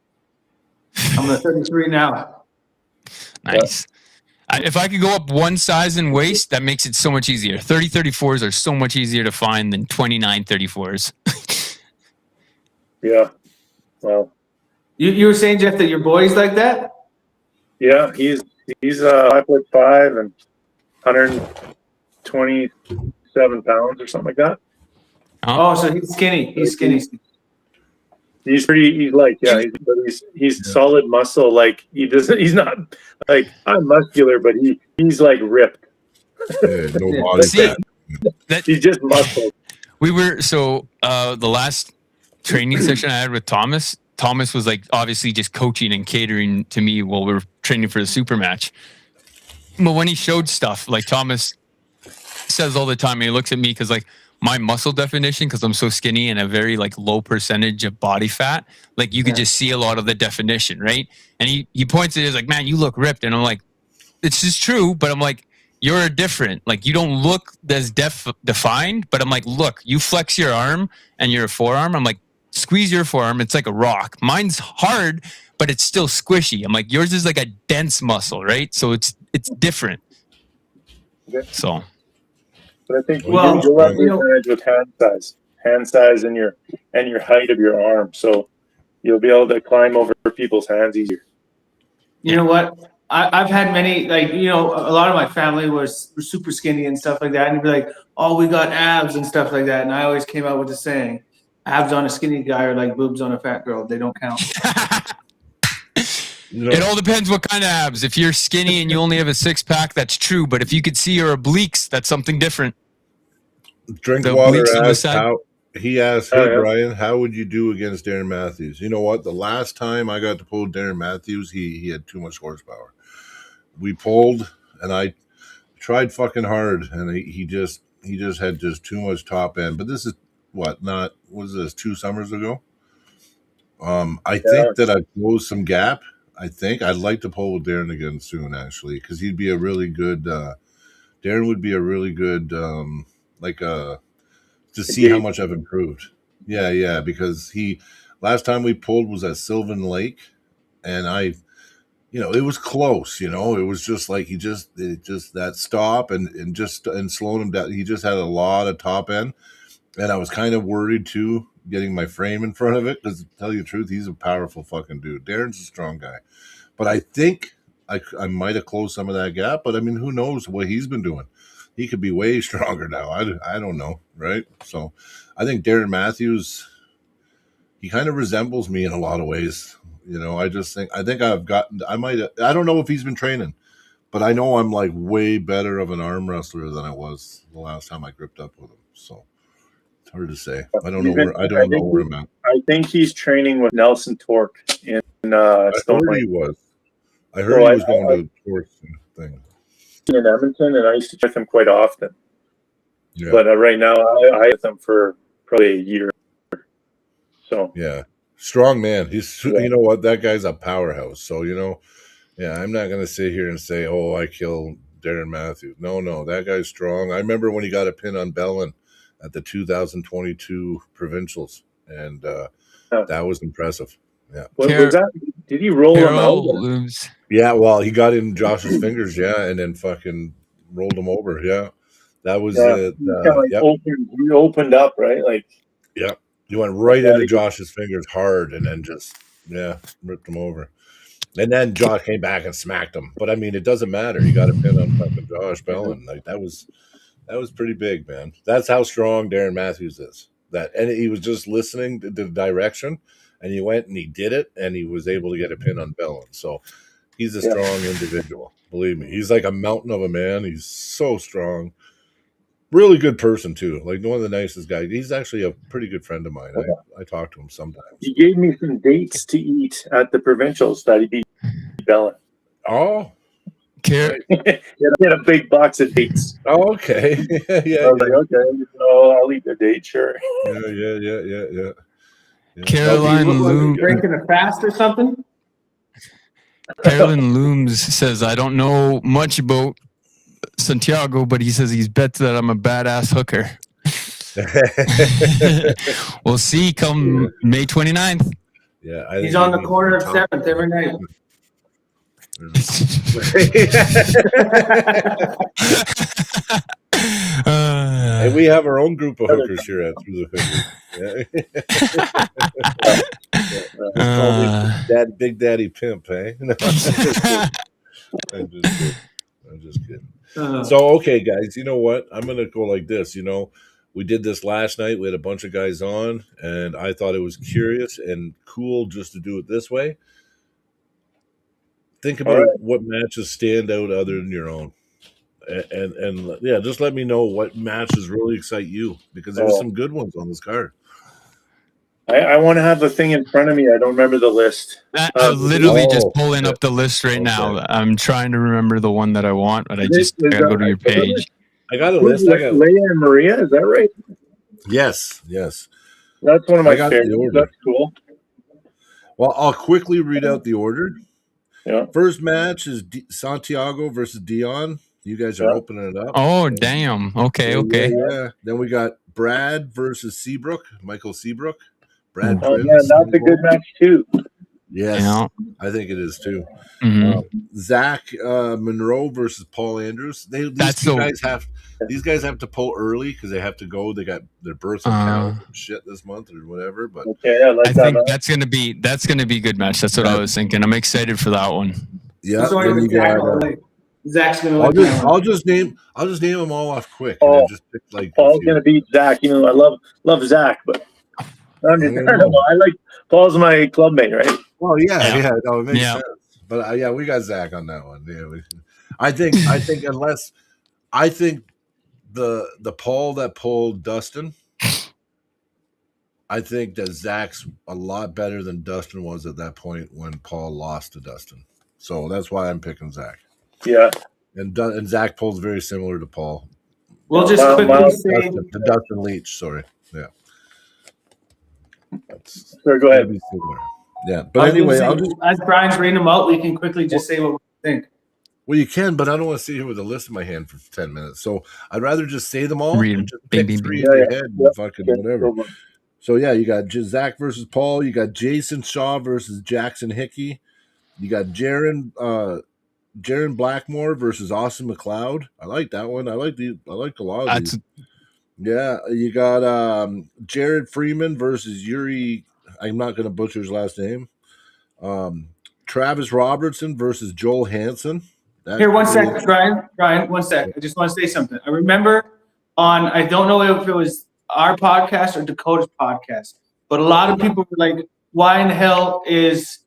I'm a 33 now. Nice. If I could go up one size in waist, that makes it so much easier. 30 34s are so much easier to find than 29 34s. Yeah. Well, You were saying, Jeff, that your boy's like that? yeah, he's 5'5" and 127 pounds or something like that. Oh, so he's skinny. He's skinny. He's solid muscle. Like he's not like, I'm muscular, but he's like ripped. Yeah, no body See, fat. He's just muscle. We were the last training session I had with Thomas was like obviously just coaching and catering to me while we were training for the super match. But when he showed stuff, like Thomas says all the time, and he looks at me because like my muscle definition, because I'm so skinny and a very like low percentage of body fat, like you could just see a lot of the definition, right? And he points at it, he's like, man, you look ripped. And I'm like, it's just true, but I'm like, you're different. Like you don't look as defined, but I'm like, look, you flex your arm and your forearm. I'm like, squeeze your forearm. It's like a rock. Mine's hard, but it's still squishy. I'm like, yours is like a dense muscle, right? So it's different. Okay. So, but I think Well, you'll have the advantage with hand size, and your height of your arm. So you'll be able to climb over people's hands easier. You know what? I've had many, like, you know, a lot of my family were super skinny and stuff like that. And you'd be like, oh, we got abs and stuff like that. And I always came out with the saying, abs on a skinny guy are like boobs on a fat girl. They don't count. it all depends what kind of abs. If you're skinny and you only have a 6-pack, that's true. But if you could see your obliques, that's something different. Drinkwater asked he asked, hey, Brian, how would you do against Darren Matthews? You know what? The last time I got to pull Darren Matthews, he had too much horsepower. We pulled, and I tried fucking hard, and he just had just too much top end. But this is was this 2 summers ago? I think that I closed some gap. I think I'd like to pull with Darren again soon, actually, because he'd be a really good. Darren would be a really good, to see how much I've improved. Yeah, because last time we pulled was at Sylvan Lake, and it was close. It was just like just that stop and slowing him down. He just had a lot of top end, and I was kind of worried too, getting my frame in front of it, because to tell you the truth, he's a powerful fucking dude. Darren's a strong guy, but I think I might have closed some of that gap. But I mean, who knows what he's been doing? He could be way stronger now. I don't know, right? So I think Darren Matthews, he kind of resembles me in a lot of ways. I think I've gotten, I don't know if he's been training, but I know I'm like way better of an arm wrestler than I was the last time I gripped up with him. So it's hard to say. I don't know where I'm at. I think he's training with Nelson Torque in I heard he was going to Torque thing in Edmonton, and I used to check him quite often. Yeah. But right now, I have him for probably a year. So yeah, strong man. He's you know what, that guy's a powerhouse. So I'm not gonna sit here and say, oh, I killed Darren Matthews. No, that guy's strong. I remember when he got a pin on Bellin at the 2022 provincials, and that was impressive. Yeah. What was that? Did he roll him out? Yeah, well, he got in Josh's fingers, and then fucking rolled him over. Yeah, that was it. He opened up, right? Like, yeah, he went right into Josh's fingers hard, and then just ripped him over. And then Josh came back and smacked him. But I mean, it doesn't matter. He got a pin on fucking Josh Bellin. Like that was pretty big, man. That's how strong Darren Matthews is. And he was just listening to the direction, and he went and he did it, and he was able to get a pin on Bellin. So he's a strong individual. Believe me, he's like a mountain of a man. He's so strong. Really good person too. Like one of the nicest guys. He's actually a pretty good friend of mine. I talk to him sometimes. He gave me some dates to eat at the provincials that he beat Bellin. Oh, Car- He had a big box of dates. oh, okay. I yeah, was like, okay, so I'll eat the date, sure. yeah. Caroline You look like you're Loom- drinking a fast or something. Carolyn Looms says, I don't know much about Santiago, but he says he's bet that I'm a badass hooker. We'll see come May 29th. Yeah, I think He's on the he- corner of 7th every night. And we have our own group of hookers here at Through the Fingers. Yeah. Big Daddy Pimp, eh? No, I'm just kidding. So, okay, guys, you know what? I'm going to go like this. We did this last night. We had a bunch of guys on, and I thought it was curious and cool just to do it this way. Think about what matches stand out other than your own. And yeah, just let me know what matches really excite you, because there's some good ones on this card. I want to have the thing in front of me. I don't remember the list. I'm literally just pulling yeah. up the list right Okay. now. I'm trying to remember the one that I want, but I just gotta go to your page. I got a list. I got Leia and Maria, is that right? yes. That's one of I my got the favorites. order. That's cool. Well, I'll quickly read out the order. Yeah. First match is Santiago versus Dion. You guys are opening it up. Oh, damn. Okay. Yeah. Then we got Brad versus Seabrook, Michael Seabrook. Brad Oh, Prince. yeah, that's a good match, too. Yes, Yeah. I think it is too. Mhm. Zach Monroe versus Paul Andrews. These guys have to pull early because they have to go. They got their birth account and shit this month or whatever. But Okay, I like I that. think that's gonna be a good match. That's what I was thinking. I'm excited for that one. yeah, Just don't then even you got, tackle Zach's gonna I'll let just down. I'll just name them all off quick. Oh, And then just pick, like, a Paul's few. going to beat Zach. I love Zach, but I don't know. I like Paul's my clubmate, right? Well, Yeah. yeah, no, it makes Yeah. sense. But yeah, we got Zach on that one. Yeah, I think unless I think the Paul that pulled Dustin, I think that Zach's a lot better than Dustin was at that point when Paul lost to Dustin. So that's why I'm picking Zach. Yeah. And Zach pulls very similar to Paul. We'll just quickly say, Dustin Leach, sorry. Yeah. Sure, go ahead. Maybe similar. Yeah. But anyway, as Brian's reading them out, we can quickly just say what we think. well, you can, but I don't want to sit here with a list in my hand for 10 minutes. So I'd rather just say them all Read and them. just Bing, pick bing, three bing. in your Yeah, head yeah. and fucking whatever. So yeah, you got Zach versus Paul. You got Jason Shaw versus Jackson Hickey. You got Jaron Blackmore versus Austin McLeod. I like that one. I like a lot of these. Yeah, you got Jared Freeman versus Yuri. I'm not going to butcher his last name. Travis Robertson versus Joel Hansen. Here, one sec, Brian, 1 sec. I just want to say something. I remember I don't know if it was our podcast or Dakota's podcast, but a lot of people were like, why in the hell is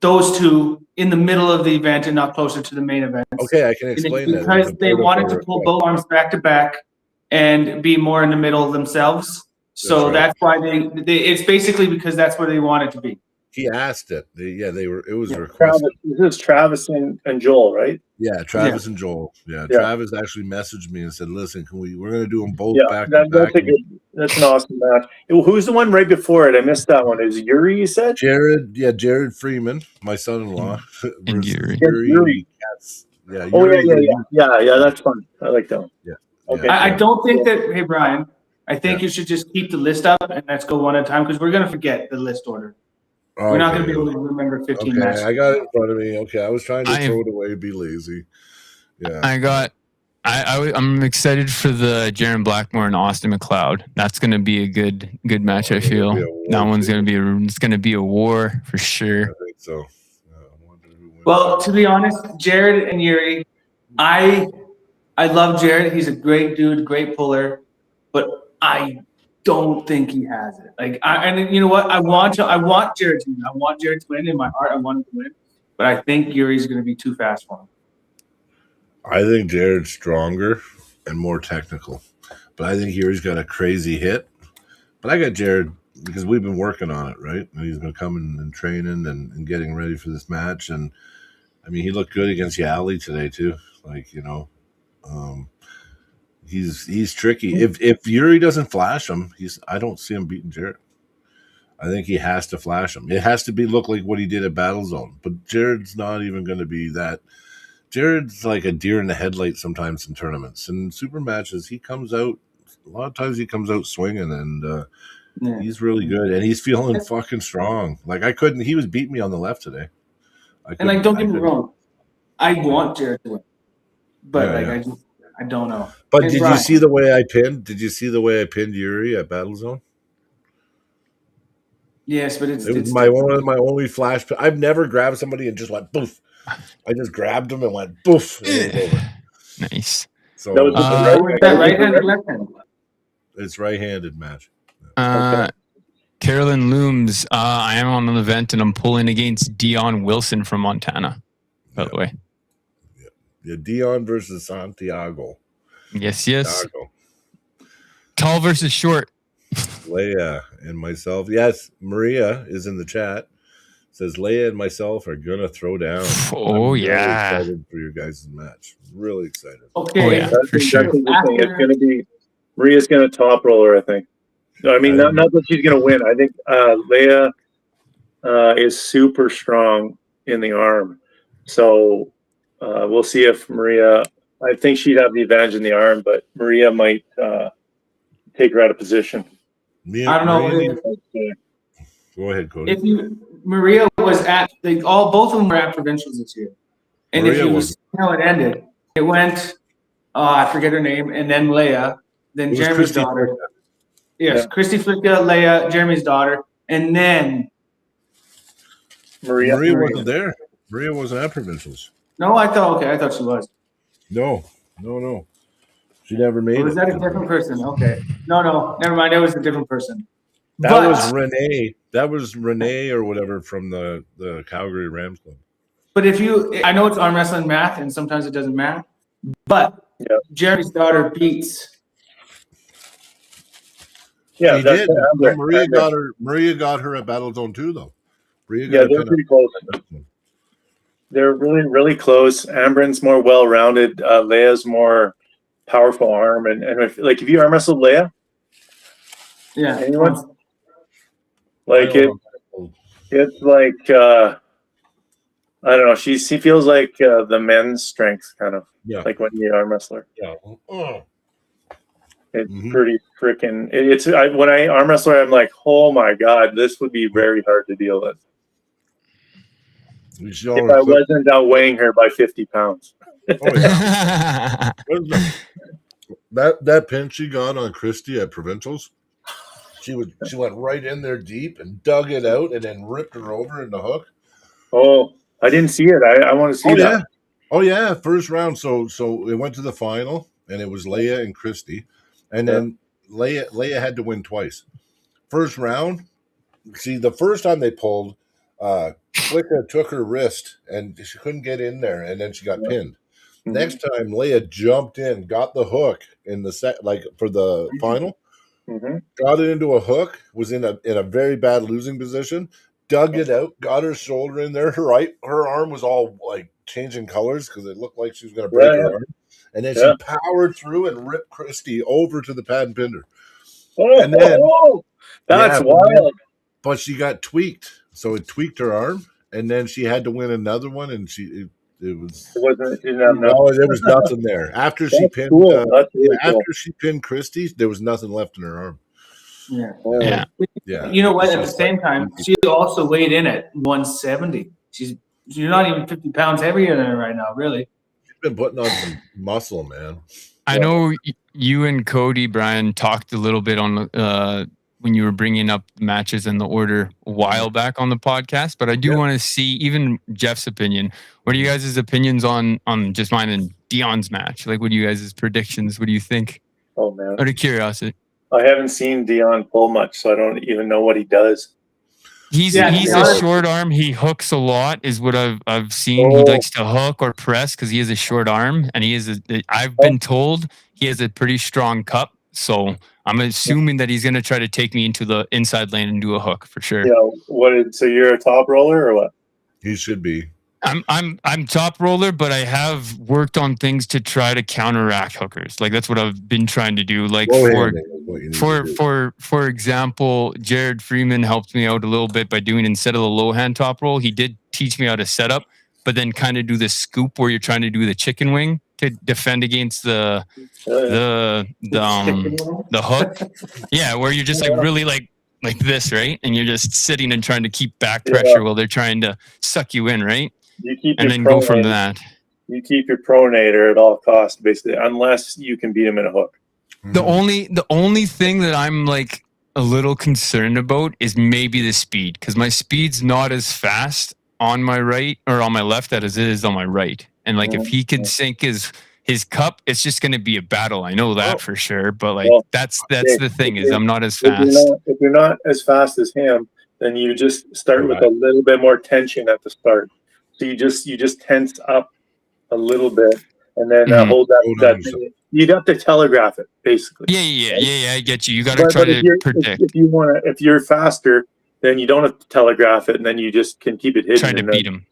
those two in the middle of the event and not closer to the main event? Okay, I can explain that. Because they wanted to pull both arms back to back and be more in the middle themselves. So that's why they it's basically because that's where they wanted to be. He asked it. It was requested. Travis, this is Travis and Joel, right? Yeah, Travis and Joel. Yeah, Travis actually messaged me and said, "Listen, we're going to do them both back to back." That's an awesome match. Who's the one right before it? I missed that one. Is it Yuri? You said Jared Freeman, my son-in-law, And Yuri. Yuri. Yeah. Oh yeah. That's fun. I like that one. Yeah. Okay. I don't think that. Hey, Brian, I think you should just keep the list up and let's go one at a time because we're going to forget the list order. We're not going to be able to remember 15 matches. I got it in front of me. Okay, I was trying to throw it away, be lazy. Yeah. I'm excited for the Jaron Blackmore and Austin McLeod. That's going to be a good match. I feel that one's going to be a war for sure. I think so. Well, to be honest, Jared and Yuri, I love Jared. He's a great dude, great puller, but I don't think he has it. And you know what? I want Jared to win. I want Jared to win in my heart. I want him to win, but I think Yuri's going to be too fast for him. I think Jared's stronger and more technical, but I think Yuri's got a crazy hit. But I got Jared because we've been working on it, right? And he's been coming and training and getting ready for this match. And I mean, he looked good against Yali today too. Like, he's tricky. If Yuri doesn't flash him, I don't see him beating Jared. I think he has to flash him. It has to look like what he did at Battlezone. But Jared's not even going to be that. Jared's like a deer in the headlight sometimes in tournaments. In super matches, he comes out. A lot of times he comes out swinging, and he's really good. And he's feeling fucking strong. Like he was beating me on the left today. And don't get me wrong, I want Jared to win, but I don't know. But did you see the way I pinned? Did you see the way I pinned Yuri at Battlezone? Yes, but it was one of my only flash. I've never grabbed somebody and just went boof. I just grabbed him and went boof. And it was over. Nice. So that was right-handed or left-handed? It's right-handed match. Carolyn Looms. I am on an event and I'm pulling against Dion Wilson from Montana. By the way. Yeah, Dion versus Santiago. Yes. Santiago. Tall versus short. Leia and myself. Yes, Maria is in the chat. Says Leia and myself are gonna throw down. Oh, I'm yeah. really excited for your guys' match. Really excited. Okay. Oh, yeah, for sure. It's gonna be Maria's gonna top roller, I think. I mean, not that she's gonna win. I think Leia is super strong in the arm. So we'll see if Maria. I think she'd have the advantage in the arm, but Maria might take her out of position. I don't know. Go ahead, Cody. Maria was at both of them were at provincials this year, and Maria if you see how it ended, it went. I forget her name, and then Leia, then Jeremy's daughter. Yes, Christy Flicka, Leia, Jeremy's daughter, and then Maria wasn't there. Maria wasn't at provincials. No, I thought she was. No. She never made it. Was that a different person? Okay. No, never mind. That was a different person. That was Renee. That was Renee or whatever from the Calgary Rams Club. But I know it's arm wrestling math, and sometimes it doesn't matter. But Jeremy's daughter beats. Yeah, she did. Maria got her at Battlezone 2, though. They're pretty close. They're really, really close. Ambrin's more well-rounded. Leia's more powerful arm, and if you arm wrestle Leia, anyone? It's like I don't know. She feels like the men's strength, kind of like when you arm wrestler. Yeah, it's pretty freaking. When I arm wrestler, I'm like, oh my god, this would be very hard to deal with. If I wasn't outweighing her by 50 pounds. That pin she got on Christy at provincials, she went right in there deep and dug it out and then ripped her over in the hook. Oh, I didn't see it. I want to see that. Oh yeah, first round. So it went to the final and it was Leia and Christy, and then Leia had to win twice. First round, see the first time they pulled, Flicka took her wrist and she couldn't get in there, and then she got pinned. Mm-hmm. Next time, Leia jumped in, got the hook in the for the final, got it into a hook, was in a very bad losing position, dug it out, got her shoulder in there. Her arm was all like changing colors because it looked like she was going to break her arm, and then she powered through and ripped Christy over to the pad and pinned her. And then that's wild. But she got tweaked, so it tweaked her arm, and then she had to win another one, and there was nothing there after she pinned. After she pinned Christy, there was nothing left in her arm. Yeah. You know what? At the same time, she also weighed in at 170. You're not even 50 pounds heavier than her right now, really. She's been putting on some muscle, man. I know you and Cody, Brian, talked a little bit on when you were bringing up matches in the order a while back on the podcast, but I do want to see even Jeff's opinion. What are you guys' opinions on just mine and Dion's match? Like, what are you guys' predictions? What do you think? Oh, man. Out of curiosity. I haven't seen Dion pull much, so I don't even know what he does. He's Yeah, he's to be a honest- short arm. He hooks a lot, is what I've seen. He Oh. likes to hook or press because he has a short arm, and he is. I've been told he has a pretty strong cup. So I'm assuming that he's going to try to take me into the inside lane and do a hook for sure. Yeah. So you're a top roller or what? He should be. I'm top roller, but I have worked on things to try to counteract hookers. Like that's what I've been trying to do. Like Low for handing is what you need to do. for example, Jared Freeman helped me out a little bit by doing, instead of the low hand top roll, he did teach me how to set up, but then kind of do the scoop where you're trying to do the chicken wing to defend against the hook. Yeah, where you're just like really like this, right? And you're just sitting and trying to keep back pressure while they're trying to suck you in, right? You keep And your then go from pronator- that. You keep your pronator at all costs, basically, unless you can beat him in a hook. The only thing that I'm like a little concerned about is maybe the speed, because my speed's not as fast on my right or on my left as it is on my right. And like if he could sink his cup, it's just going to be a battle. I know that for sure. But like that's the thing, is I'm not as fast. If you're not as fast as him, then you just start with a little bit more tension at the start. So you just tense up a little bit and then hold that thing. You'd have to telegraph it, basically. Yeah. I get you. You got to try to predict. If you're faster, then you don't have to telegraph it, and then you just can keep it hidden. Trying to beat him.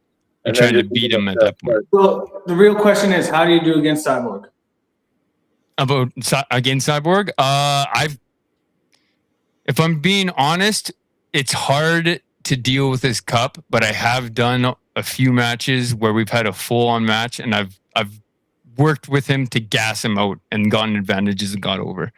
You're trying to beat him at that point. So the real question is, how do you do against Cyborg? Against Cyborg, if I'm being honest, it's hard to deal with his cup, but I have done a few matches where we've had a full-on match, and I've worked with him to gas him out and gotten advantages and got over.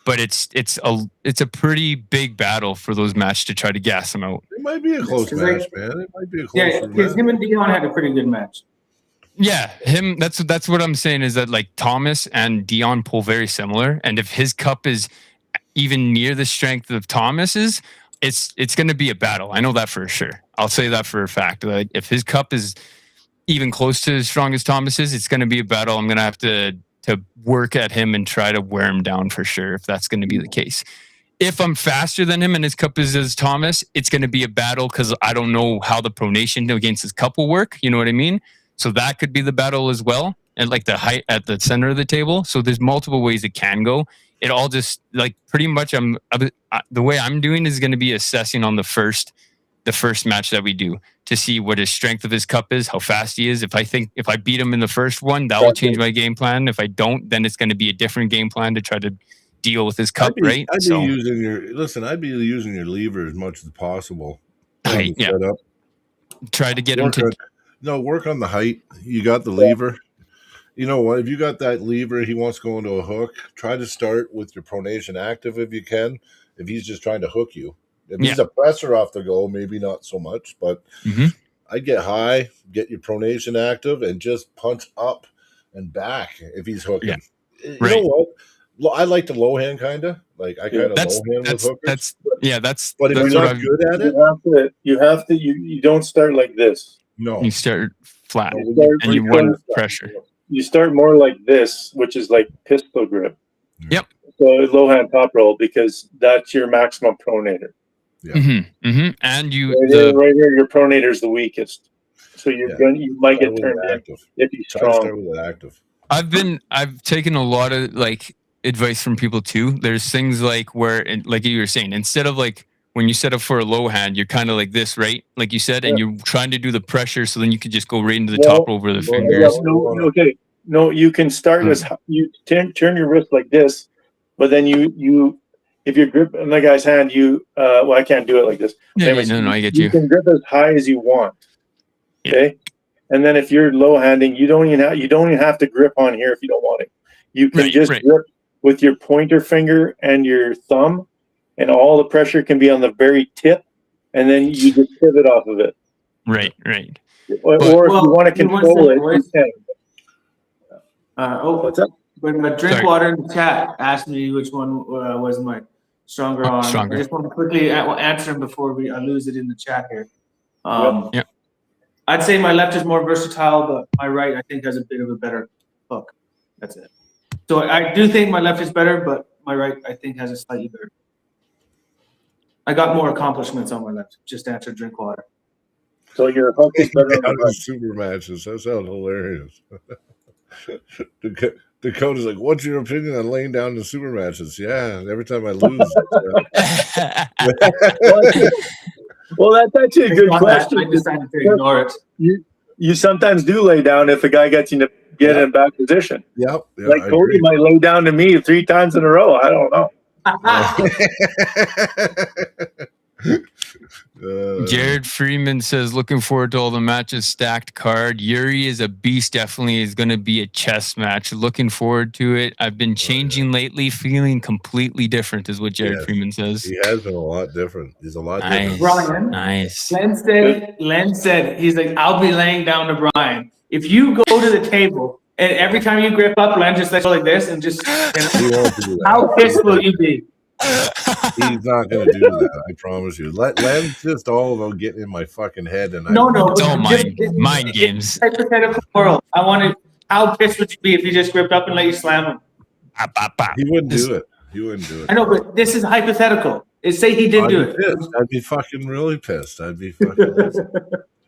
But it's a pretty big battle for those matches to try to gas him out. It might be a close match, man. It might be a close Yeah, because him and Dion had a pretty good match. Yeah, him. That's what I'm saying, is that like Thomas and Dion pull very similar, and if his cup is even near the strength of Thomas's, it's going to be a battle. I know that for sure. I'll say that for a fact. Like if his cup is even close to as strong as Thomas's, it's going to be a battle. I'm going to have to work at him and try to wear him down for sure, if that's going to be the case. If I'm faster than him and his cup is as Thomas, it's going to be a battle because I don't know how the pronation against his cup will work. You know what I mean? So that could be the battle as well. And like the height at the center of the table. So there's multiple ways it can go. It all just like pretty much the way I'm doing is going to be assessing on the first match that we do to see what his strength of his cup is, how fast he is. If I beat him in the first one, that will change my game plan. If I don't, then it's going to be a different game plan to try to deal with his cup, right? I'd be using your lever as much as possible. Height, yeah. Set up. Try to get him to work on the height. You got the lever. You know what? If you got that lever, he wants to go into a hook. Try to start with your pronation active if you can. If he's just trying to hook you. If he's a presser off the go, maybe not so much, but I'd get high, get your pronation active, and just punch up and back if he's hooking. Yeah. You know what? I like the low hand kind of. Like I kind of low hand with hookers. But if you're not good at it, you don't start like this. No, you start flat and you want pressure. You start more like this, which is like pistol grip. Yep. So low hand top roll, because that's your maximum pronator. Yeah. And right here, your pronator is the weakest. So you might get turned in if he's strong. Start with active. I've taken a lot of like advice from people too. There's things like where, like you were saying, instead of like when you set up for a low hand, you're kind of like this, right? Like you said, and you're trying to do the pressure, so then you could just go right into the top over the fingers. No, you can start as you turn your wrist like this, but then you if you grip in the guy's hand, I can't do it like this. Yeah, no, I get you. You can grip as high as you want. Okay, and then if you're low handing, you don't even have to grip on here if you don't want it. You can grip with your pointer finger and your thumb, and all the pressure can be on the very tip, and then you just pivot off of it. Right. Or if you want to control it, you can. What's up? But Drinkwater in the chat asked me which one was my stronger arm. I just want to quickly answer him before I lose it in the chat here. I'd say my left is more versatile, but my right I think has a bit of a better hook. That's it. So I do think my left is better, but my right I think has a slightly better. I got more accomplishments on my left. Just answer Drinkwater. So your hook is better on Out the right. of super matches. That sounds hilarious. Dakota's like, what's your opinion on laying down in super matches? Yeah, every time I lose. Well, that's actually a good question. I decided to ignore it. You sometimes do lay down if a guy gets you to get in back position. Yep. Yeah, Like I Cody agree. might lay down to me 3 times in a row. I don't know. Jared Freeman says, looking forward to all the matches, stacked card. Yuri is a beast, definitely is going to be a chess match. Looking forward to it. I've been changing lately, feeling completely different, is what Jared Yes. Freeman says. He has been a lot different. He's a lot Nice. different. Brian. Nice. Len said, he's like, I'll be laying down to Brian. If you go to the table and every time you grip up, Len just lets you like this and just, He won't do that. how pissed will you be? He's not going to do that. I promise you. Len's just all about getting in my fucking head. And No. It's all just- mind games. Hypothetical world. I wanted, how pissed would you be if he just gripped up and let you slam him? He wouldn't do it. He wouldn't do it. I know, but this is hypothetical. Say he did I'd do be it. pissed. I'd be fucking really pissed. I'd be fucking pissed.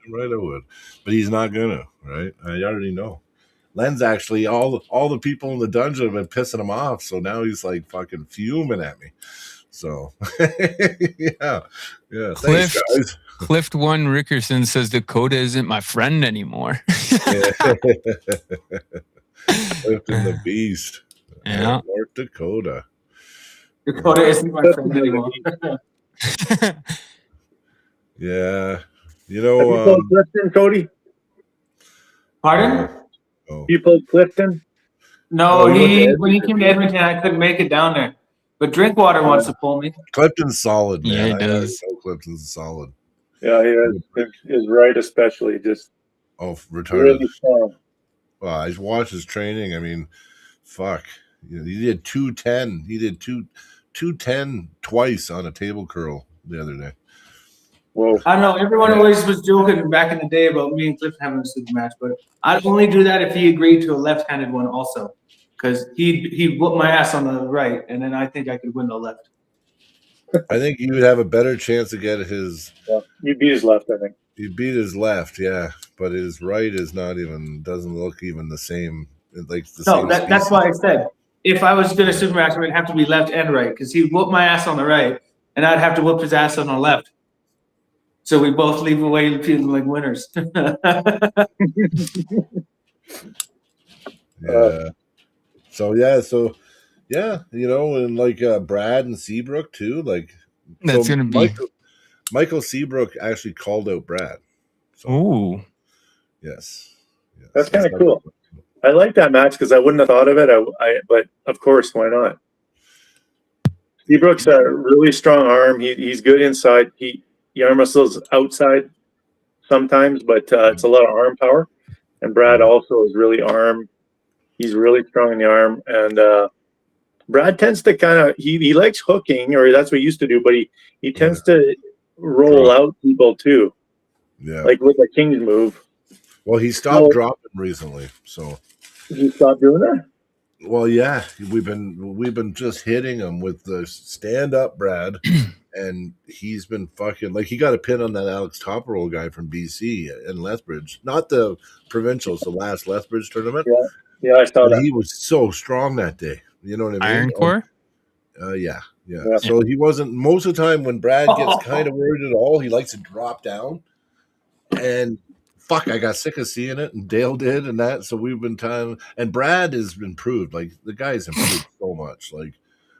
Right, I would. But he's not gonna, right? I already know. Len's actually all the people in the dungeon have been pissing him off, so now he's like fucking fuming at me. So yeah. Thanks, Cliff. guys. Clift One Rickerson says Dakota isn't my friend anymore. Lifting the beast. Yeah. North Dakota. Dakota isn't my friend anymore. Yeah. You Have you know, played Clifton, Cody? Pardon? oh, You played Clifton? No, Oh, you went to when he came to Edmonton, I couldn't make it down there. But Drinkwater wants to pull me. Clifton's solid, man. Yeah, he I does. know Clifton's solid. Yeah, he is. His right especially just Oh, retarded. really strong. Well, I watched his training. I mean, fuck. You know, he did 210. He did 210 twice on a table curl the other day. Whoa. I don't know. Everyone always was joking back in the day about me and Clifton having a super match, but I'd only do that if he agreed to a left-handed one also, because he'd whoop my ass on the right, and then I think I could win the left. I think you would have a better chance to get his. Yeah. You beat his left, I think. He beat his left, yeah, but his right is not even doesn't look even the same. Like the No, same. that's species. why I said if I was going to super match, it would have to be left and right, because he'd whoop my ass on the right, and I'd have to whoop his ass on the left. So we both leave away feeling like winners. Yeah. So yeah, you know, and like Brad and Seabrook too. Like That's gonna be. Michael Seabrook actually called out Brad. So Ooh. yes. That's kind of cool. I like that match because I wouldn't have thought of it. But of course, why not? Seabrook's a really strong arm. He's good inside. He arm wrestles outside sometimes, but it's a lot of arm power. And Brad also is really arm. He's really strong in the arm. And Brad tends to kind of he likes hooking, or that's what he used to do. But he tends to roll out people too, Yeah. like with a King's move. Well, he stopped dropping recently, so. Did you stop doing that? Well, yeah, we've been just hitting him with the stand up, Brad, and he's been fucking like he got a pin on that Alex Topperole guy from BC in Lethbridge, not the provincials, the last Lethbridge tournament. Yeah, I saw And that. he was so strong that day. You know what I mean? Iron Core? Yeah. Yeah. So he wasn't most of the time when Brad gets kind of worried at all, he likes to drop down. And fuck, I got sick of seeing it, and Dale did, and that. So we've been and Brad has improved. Like the guy's improved so much. Like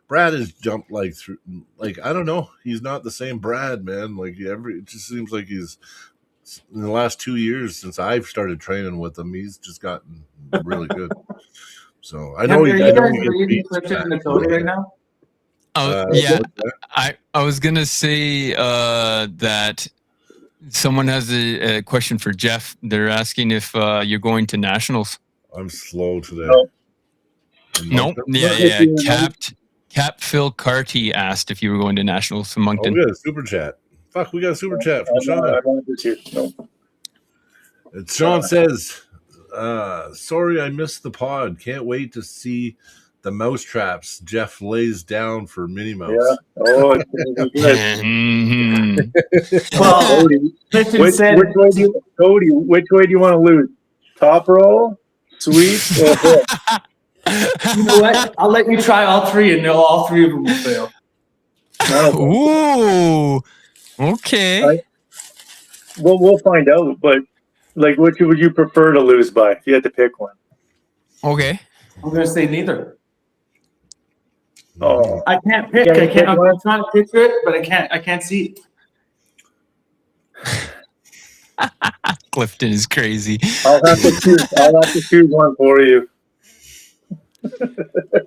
Brad has jumped like through. Like I don't know, he's not the same Brad, man. Like it just seems like he's in the last 2 years since I've started training with him, he's just gotten really good. So I know Are you I know guys he gets reading beat. Clifton and Dakota right now? Oh yeah, what's that? I was gonna say that someone has a question for Jeff. They're asking if you're going to nationals. I'm slow today. No. Nope. Yeah. Cap Phil Carty asked if you were going to nationals in Oh, Moncton. we got a super chat. Fuck, we got a super chat from I Sean. wanted this here. No. Sean says, sorry I missed the pod. Can't wait to see the mouse traps Jeff lays down for Minnie Mouse. Yeah. Oh, it's gonna be good. Mhm. Well, Cody, Christian which said, way do you, Cody? Which way do you want to lose? Top roll, sweep, or hook? you know what? I'll let you try all three, and all three of them will fail. Ooh. Okay. Right. Well, we'll find out. But like, which would you prefer to lose by if you had to pick one? Okay. I'm gonna say neither. Oh, I can't pick. Yeah, I can't. pick one. I'm trying to picture it, but I can't. I can't see it. Clifton is crazy. I'll have to choose one for you.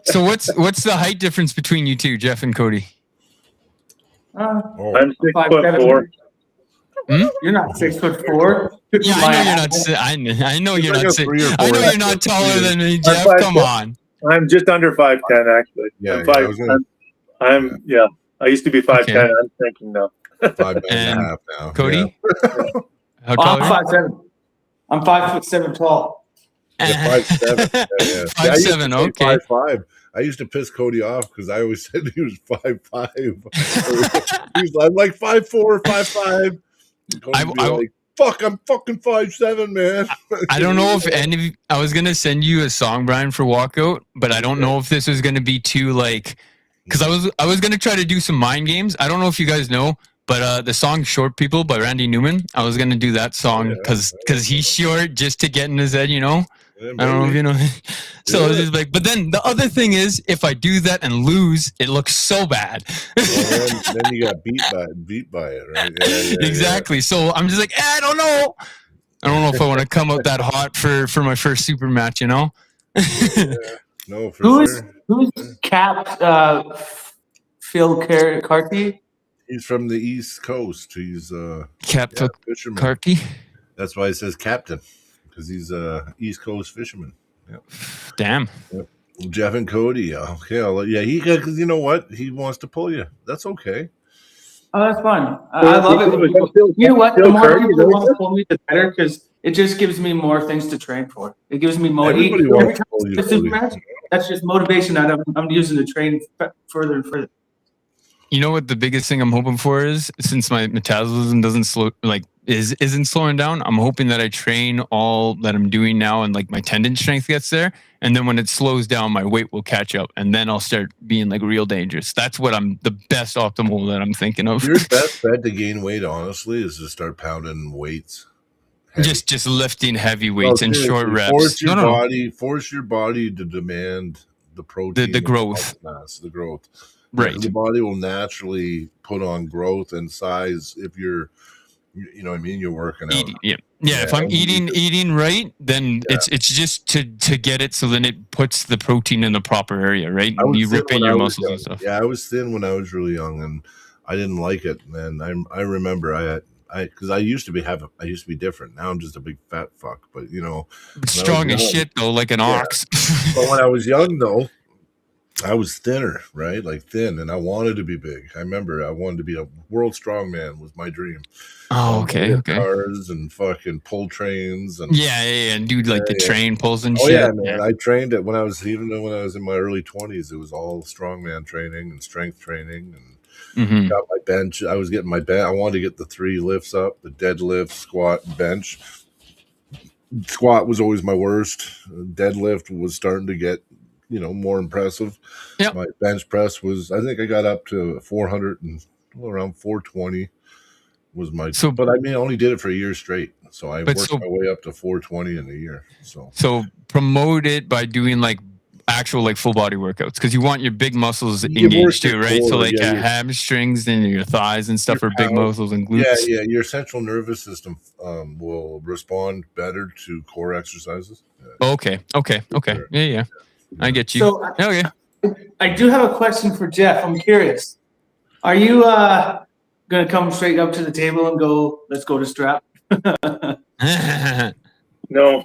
So what's the height difference between you two, Jeff and Cody? Oh, I'm 6'4". You're not 6'4". Yeah, I know you're not. I know you're like not. a 3 or 4. I know you're not taller than me, Jeff. five Come foot. on. I'm just under 5'10", actually. Yeah, I'm yeah, I five. was gonna- Yeah. I used to be 5'10". Okay. I'm thinking no. 5 and And a half now. Cody? How Oh, tall I'm are 5'7". I'm 5'7" tall. you? Yeah, 5'7". Yeah. I used to 5'7", say okay. 5'5". I used to piss Cody off because I always said he was 5'5". I'm like 5'4", 5'5". And Cody'd be like, fuck, I'm fucking 5'7", man. I don't know if any of I was gonna send you a song, Brian, for walkout, but I don't know if this was gonna be too like, because I was gonna try to do some mind games. I don't know if you guys know, but the song "Short People" by Randy Newman, I was gonna do that song because he's short, just to get in his head, you know. Yeah, I don't know if maybe. you know. So it's just like, but then the other thing is, if I do that and lose, it looks so bad. Well, then you got beat by it, right? Yeah, Exactly. So I'm just like, I don't know. I don't know if I want to come out that hot for my first super match, you know. Yeah. No, for Who's sure. who's capped? Phil Carty. He's from the East Coast. He's Captain fisherman. Karki. That's why it says captain, because he's a East Coast fisherman. Damn. Jeff and Cody. Okay, because you know what? He wants to pull you. That's okay. Oh, that's fun. I love it. When people, you know what? The Phil more Carty, people is want that to pull me, the better, because it just gives me more things to train for. It gives me more. Everybody Every wants to time pull you, I super Cody. match, that's just motivation that I'm using to train further and further. You know what the biggest thing I'm hoping for is, since my metabolism doesn't isn't slowing down, I'm hoping that I train all that I'm doing now and like my tendon strength gets there. And then when it slows down, my weight will catch up and then I'll start being like real dangerous. That's what the best optimal that I'm thinking of. Your best bet to gain weight, honestly, is to start pounding weights. Heavy. just lifting heavy weights and short reps. Force your body to demand the protein, The growth. the growth. Right. The body will naturally put on growth and size if you're, you know what I mean, you're working out. Eating, yeah. If I'm eating right, then it's just to get it so then it puts the protein in the proper area, right? You rip in your muscles and stuff. Yeah, I was thin when I was really young, and I didn't like it. And I remember because I used to be different. Now I'm just a big fat fuck. But you know, Strong as shit though, like an ox. But when I was young though, I was thinner, right? Like thin, and I wanted to be big. I remember I wanted to be a world strongman was my dream. Oh, okay. Cars and fucking pull trains and and do like the train pulls and oh shit. yeah, man. I trained it when I was in my early 20s. It was all strongman training and strength training and got my bench. I was getting my bench. I wanted to get the 3 lifts up, the deadlift, squat, and bench. Squat was always my worst. Deadlift was starting to get more impressive. Yep. My bench press was, I think I got up to 400 and around 420 was my, but I mean, I only did it for a year straight. So I worked my way up to 420 in a year. So promote it by doing like actual like full body workouts, because you want your big muscles engaged too, right? So like hamstrings and your thighs and stuff are big muscles and glutes. Yeah. Your central nervous system will respond better to core exercises. Okay. Sure. Yeah. I get you. So, okay. I do have a question for Jeff. I'm curious. Are you going to come straight up to the table and go, let's go to strap? No.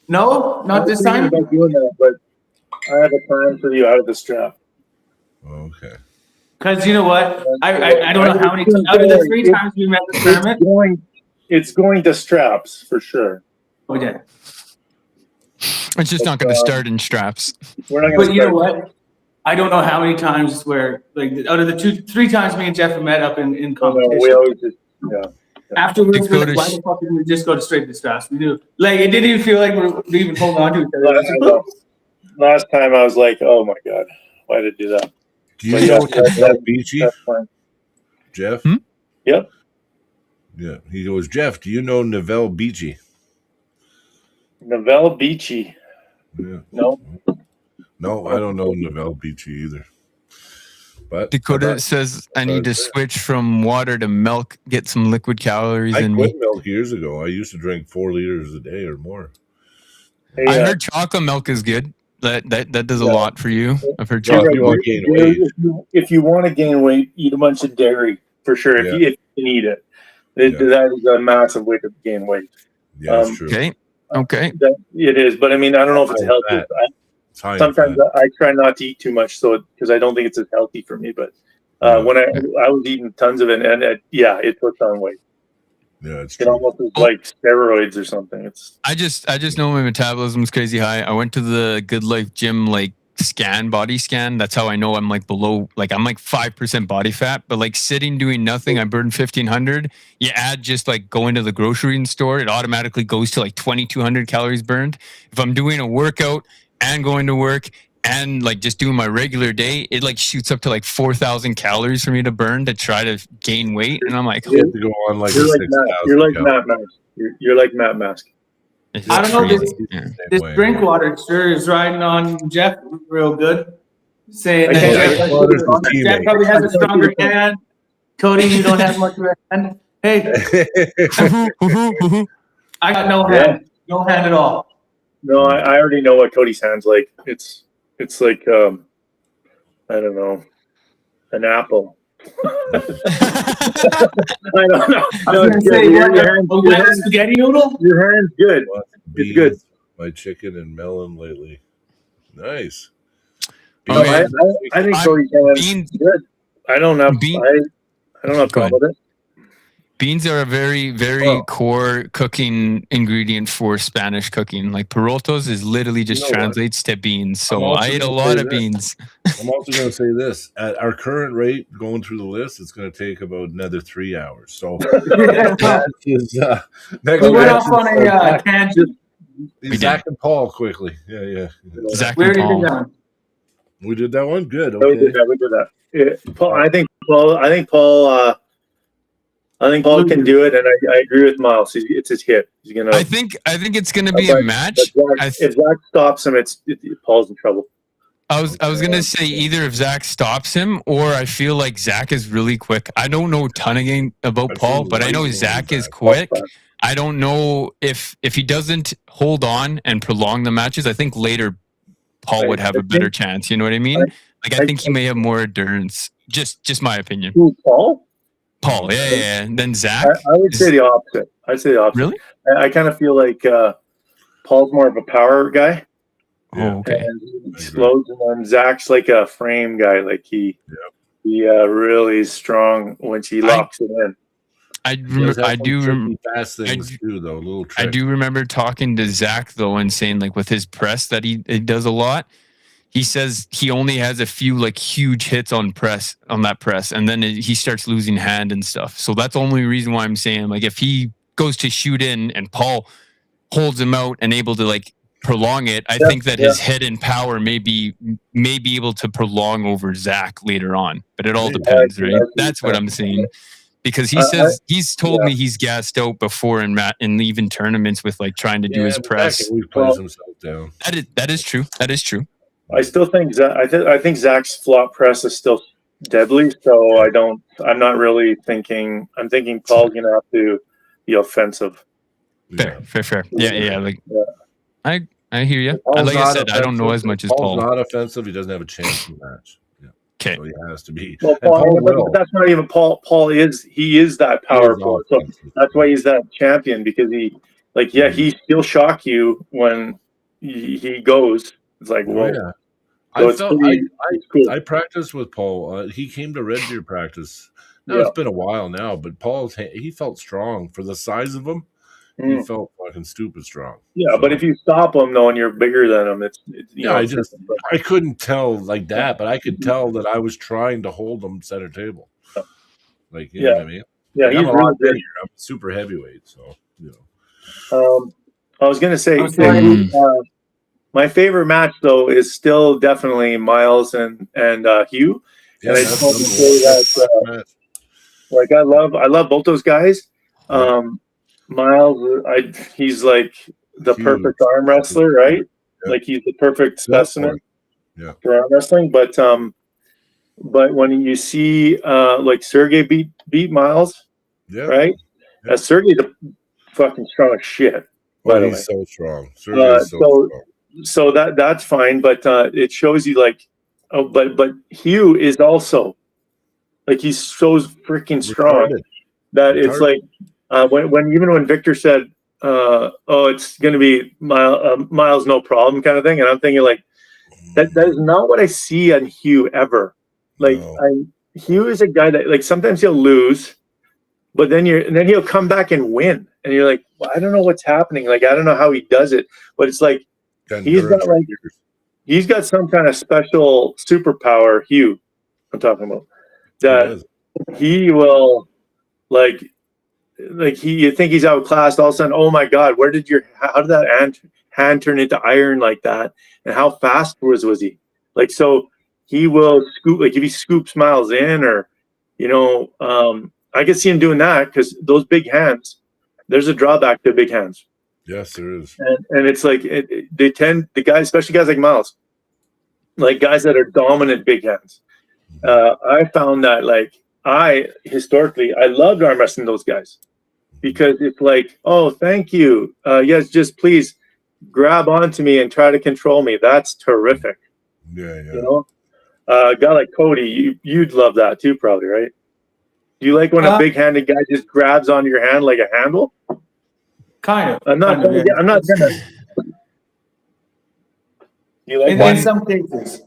No? Not this time? I'm not doing that, but I have a plan for you out of the strap. Okay. Because you know what? I don't know how many out of the 3 times we met the tournament. It's going to straps for sure. Okay. It's just not going to start in straps. We're not going But you know what? I don't know how many times where, like, out of the 3 times me and Jeff have met up in competition. We always just, yeah. Afterwards, we're like, Dakota why the fuck didn't we just go straight to the straps? We knew. Like, it didn't even feel like we even holding on to each other. Last time I was like, oh my God, why did I do that? Do you But know that's- Neville Beachy, That's fine. Jeff? Yep. Yeah. He goes, Jeff, do you know Neville Beachy? Novella Beachy. Yeah. No. No, I don't know Neville Beachy either. But Dakota says I need to switch from water to milk, get some liquid calories I in me. quit milk years ago. I used to drink 4 liters a day or more. Hey, I heard chocolate milk is good. That does a Yeah. lot for you. I've heard Yeah, chocolate if you milk. want to gain weight. If you want to gain weight, eat a bunch of dairy for sure. If you can eat it, that is a massive way to gain weight. Yeah, that's true. Okay. Okay. It is, but I mean, I don't know if it's High healthy. fat. It's high in Sometimes fat. I try not to eat too much, so because I don't think it's as healthy for me. But when I was eating tons of it, and it puts on weight. Yeah, it's It true. almost is like steroids or something. It's I just know my metabolism's crazy high. I went to the Good Life gym body scan. That's how I know I'm below, I'm 5% body fat, but sitting doing nothing, I burn 1,500. You add just going to the grocery store, it automatically goes to 2,200 calories burned. If I'm doing a workout and going to work and just doing my regular day, it shoots up to 4,000 calories for me to burn to try to gain weight. And I'm like, You have to go on you're like 6,000 Matt. You're like calories. Matt Mask. You're like Matt Mask. it's I don't know, crazy. Yeah. This Way. drink water sure is riding on Jeff real good. Saying Okay, that Drink water's his Jeff teammate. probably has a stronger hand. Cody, you don't have much of a hand. Hey, I got no hand. No hand at all. No, I already know what Cody sounds like. It's like I don't know, an apple. I don't know. I No, was it's gonna say, good. a wet spaghetti noodle? Your hand's good. It's good. My chicken and melon lately. Nice. Oh, No, yeah. I think I'm- Cody's hand's beans- good. I don't have Bean- I don't have Go ahead. problem with it. Beans are a very, very Oh. core cooking ingredient for Spanish cooking. Porotos is literally just You know what? translates to beans. I'm So also I ate a gonna lot say of this. beans. I'm also going to say this. At our current rate, going through the list, it's going to take about another 3 hours. So that is, next We went match off on a tangent. is Zach and Paul quickly. Yeah. Zach We and already Paul. did that one. We did that one? Good. We Okay. did that. Yeah, Paul, I think Paul can do it, and I agree with Miles. It's his hit. He's gonna. I think it's going to be a match. But if Zach stops him, Paul's in trouble. I was going to say either if Zach stops him or I feel like Zach is really quick. I don't know a ton about I've Paul, seen but I know lightning Zach with is Zach. quick. I don't know if he doesn't hold on and prolong the matches. I think later Paul would have a better chance. You know what I mean? I think he may have more endurance. Just my opinion. Who, Paul? Paul, yeah. And then Zach. I would say the opposite. I'd say the opposite. Really? I kind of feel like Paul's more of a power guy, Yeah. Oh, okay. and he slows, and then Zach's like a frame guy. Like he really is strong when she locks it in. I He does have I some do tricky fast things I- too, though. A little I trick. do remember talking to Zach though and saying with his press that he does a lot. He says he only has a few huge hits on that press, and then he starts losing hand and stuff. So that's the only reason why I'm saying if he goes to shoot in and Paul holds him out and able to prolong it, I think that his head and power may be able to prolong over Zach later on. But it all Maybe. depends, I right? agree. That's what I'm saying. Because he I- says he's told me he's gassed out before in even tournaments with trying to do his but Zach press. always plays himself down. That is true. That is true. I still think I think Zach's flop press is still deadly. So I'm not really thinking. I'm thinking Paul's gonna have to be offensive. Fair. Yeah. Yeah. I hear you. Paul's Like I not said, I don't know offensive. as much as Paul's Paul. not offensive. He doesn't have a chance in the match. Yeah. Okay. So he has to be. Well, And Paul but will. that's not even Paul. Paul is that He is powerful. So offensive. that's why he's that champion, because he'll shock you when he goes. It's like, Oh, whoa. yeah. So I it's felt pretty- it's cool. I practiced with Paul. He came to Red Deer practice. Now Yeah. it's been a while now, but he felt strong for the size of him. He Mm. felt fucking stupid strong. Yeah, So- but if you stop him though, and you're bigger than him, it's you Yeah, know, I it's just different, I couldn't tell like that, but I could tell that I was trying to hold him center table. Like, you know what I mean? yeah, Like, he's I'm a really lot good. bigger. I'm super heavyweight, so you know. I was gonna say I'm sorry. my favorite match though is still definitely Miles and Hugh. Yeah, And I that's just want to number say one. that Match. like I love both those guys. Yeah. Miles, he's like the Huge. perfect arm wrestler, right? Yeah. Like he's the perfect specimen Yeah. for arm wrestling. But when you see like Sergey beat Miles, Yeah. right? Yeah. Sergey's a fucking strong as shit. Oh, by the way. he's so strong. Sergey's so so- strong. So that's fine, but it shows you like, but Hugh is also like he's so freaking strong Retarded. that it's like when Victor said, "Oh, it's going to be Miles, no problem," kind of thing, and I'm thinking like that is not what I see on Hugh ever. Like No. Hugh is a guy that like sometimes he'll lose, but then he'll come back and win, and you're like, well, I don't know what's happening. Like I don't know how he does it, but it's like. He's got like he's got some kind of special superpower, Hugh. I'm talking about that he will like you think he's outclassed. All of a sudden, oh my God, how did that hand turn into iron like that? And how fast was he? Like so, he will scoop like if he scoops Miles in, or I can see him doing that because those big hands. There's a drawback to big hands. Yes, there is. And it's like the guys, especially guys like Miles, like guys that are dominant big hands. I found that like historically I loved arm wrestling those guys because it's like, oh, thank you. Yes, just please grab onto me and try to control me. That's terrific. Yeah, yeah. You know, a guy like Cody, you'd love that too, probably, right? Do you like when a big-handed guy just grabs onto your hand like a handle? Kind of. I'm not gonna. You like In some cases.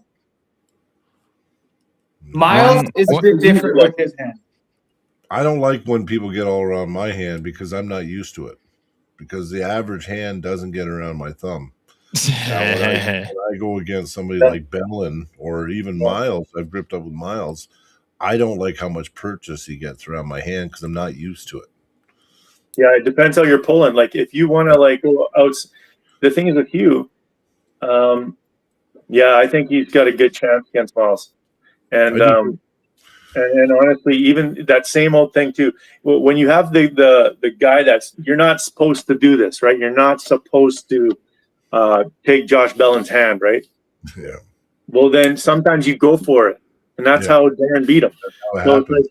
Miles is a bit different with his hand. I don't like when people get all around my hand because I'm not used to it. Because the average hand doesn't get around my thumb. Now, when I go against somebody like Bellin or even Miles, I've gripped up with Miles. I don't like how much purchase he gets around my hand because I'm not used to it. Yeah, it depends how you're pulling. Like if you want to like go out, the thing is with Hugh, yeah, I think he's got a good chance against Miles. And and honestly, even that same old thing too. When you have the guy you're not supposed to do this, right? You're not supposed to take Josh Bellin's hand, right? Yeah. Well, then sometimes you go for it, and that's how Darren beat him. So it's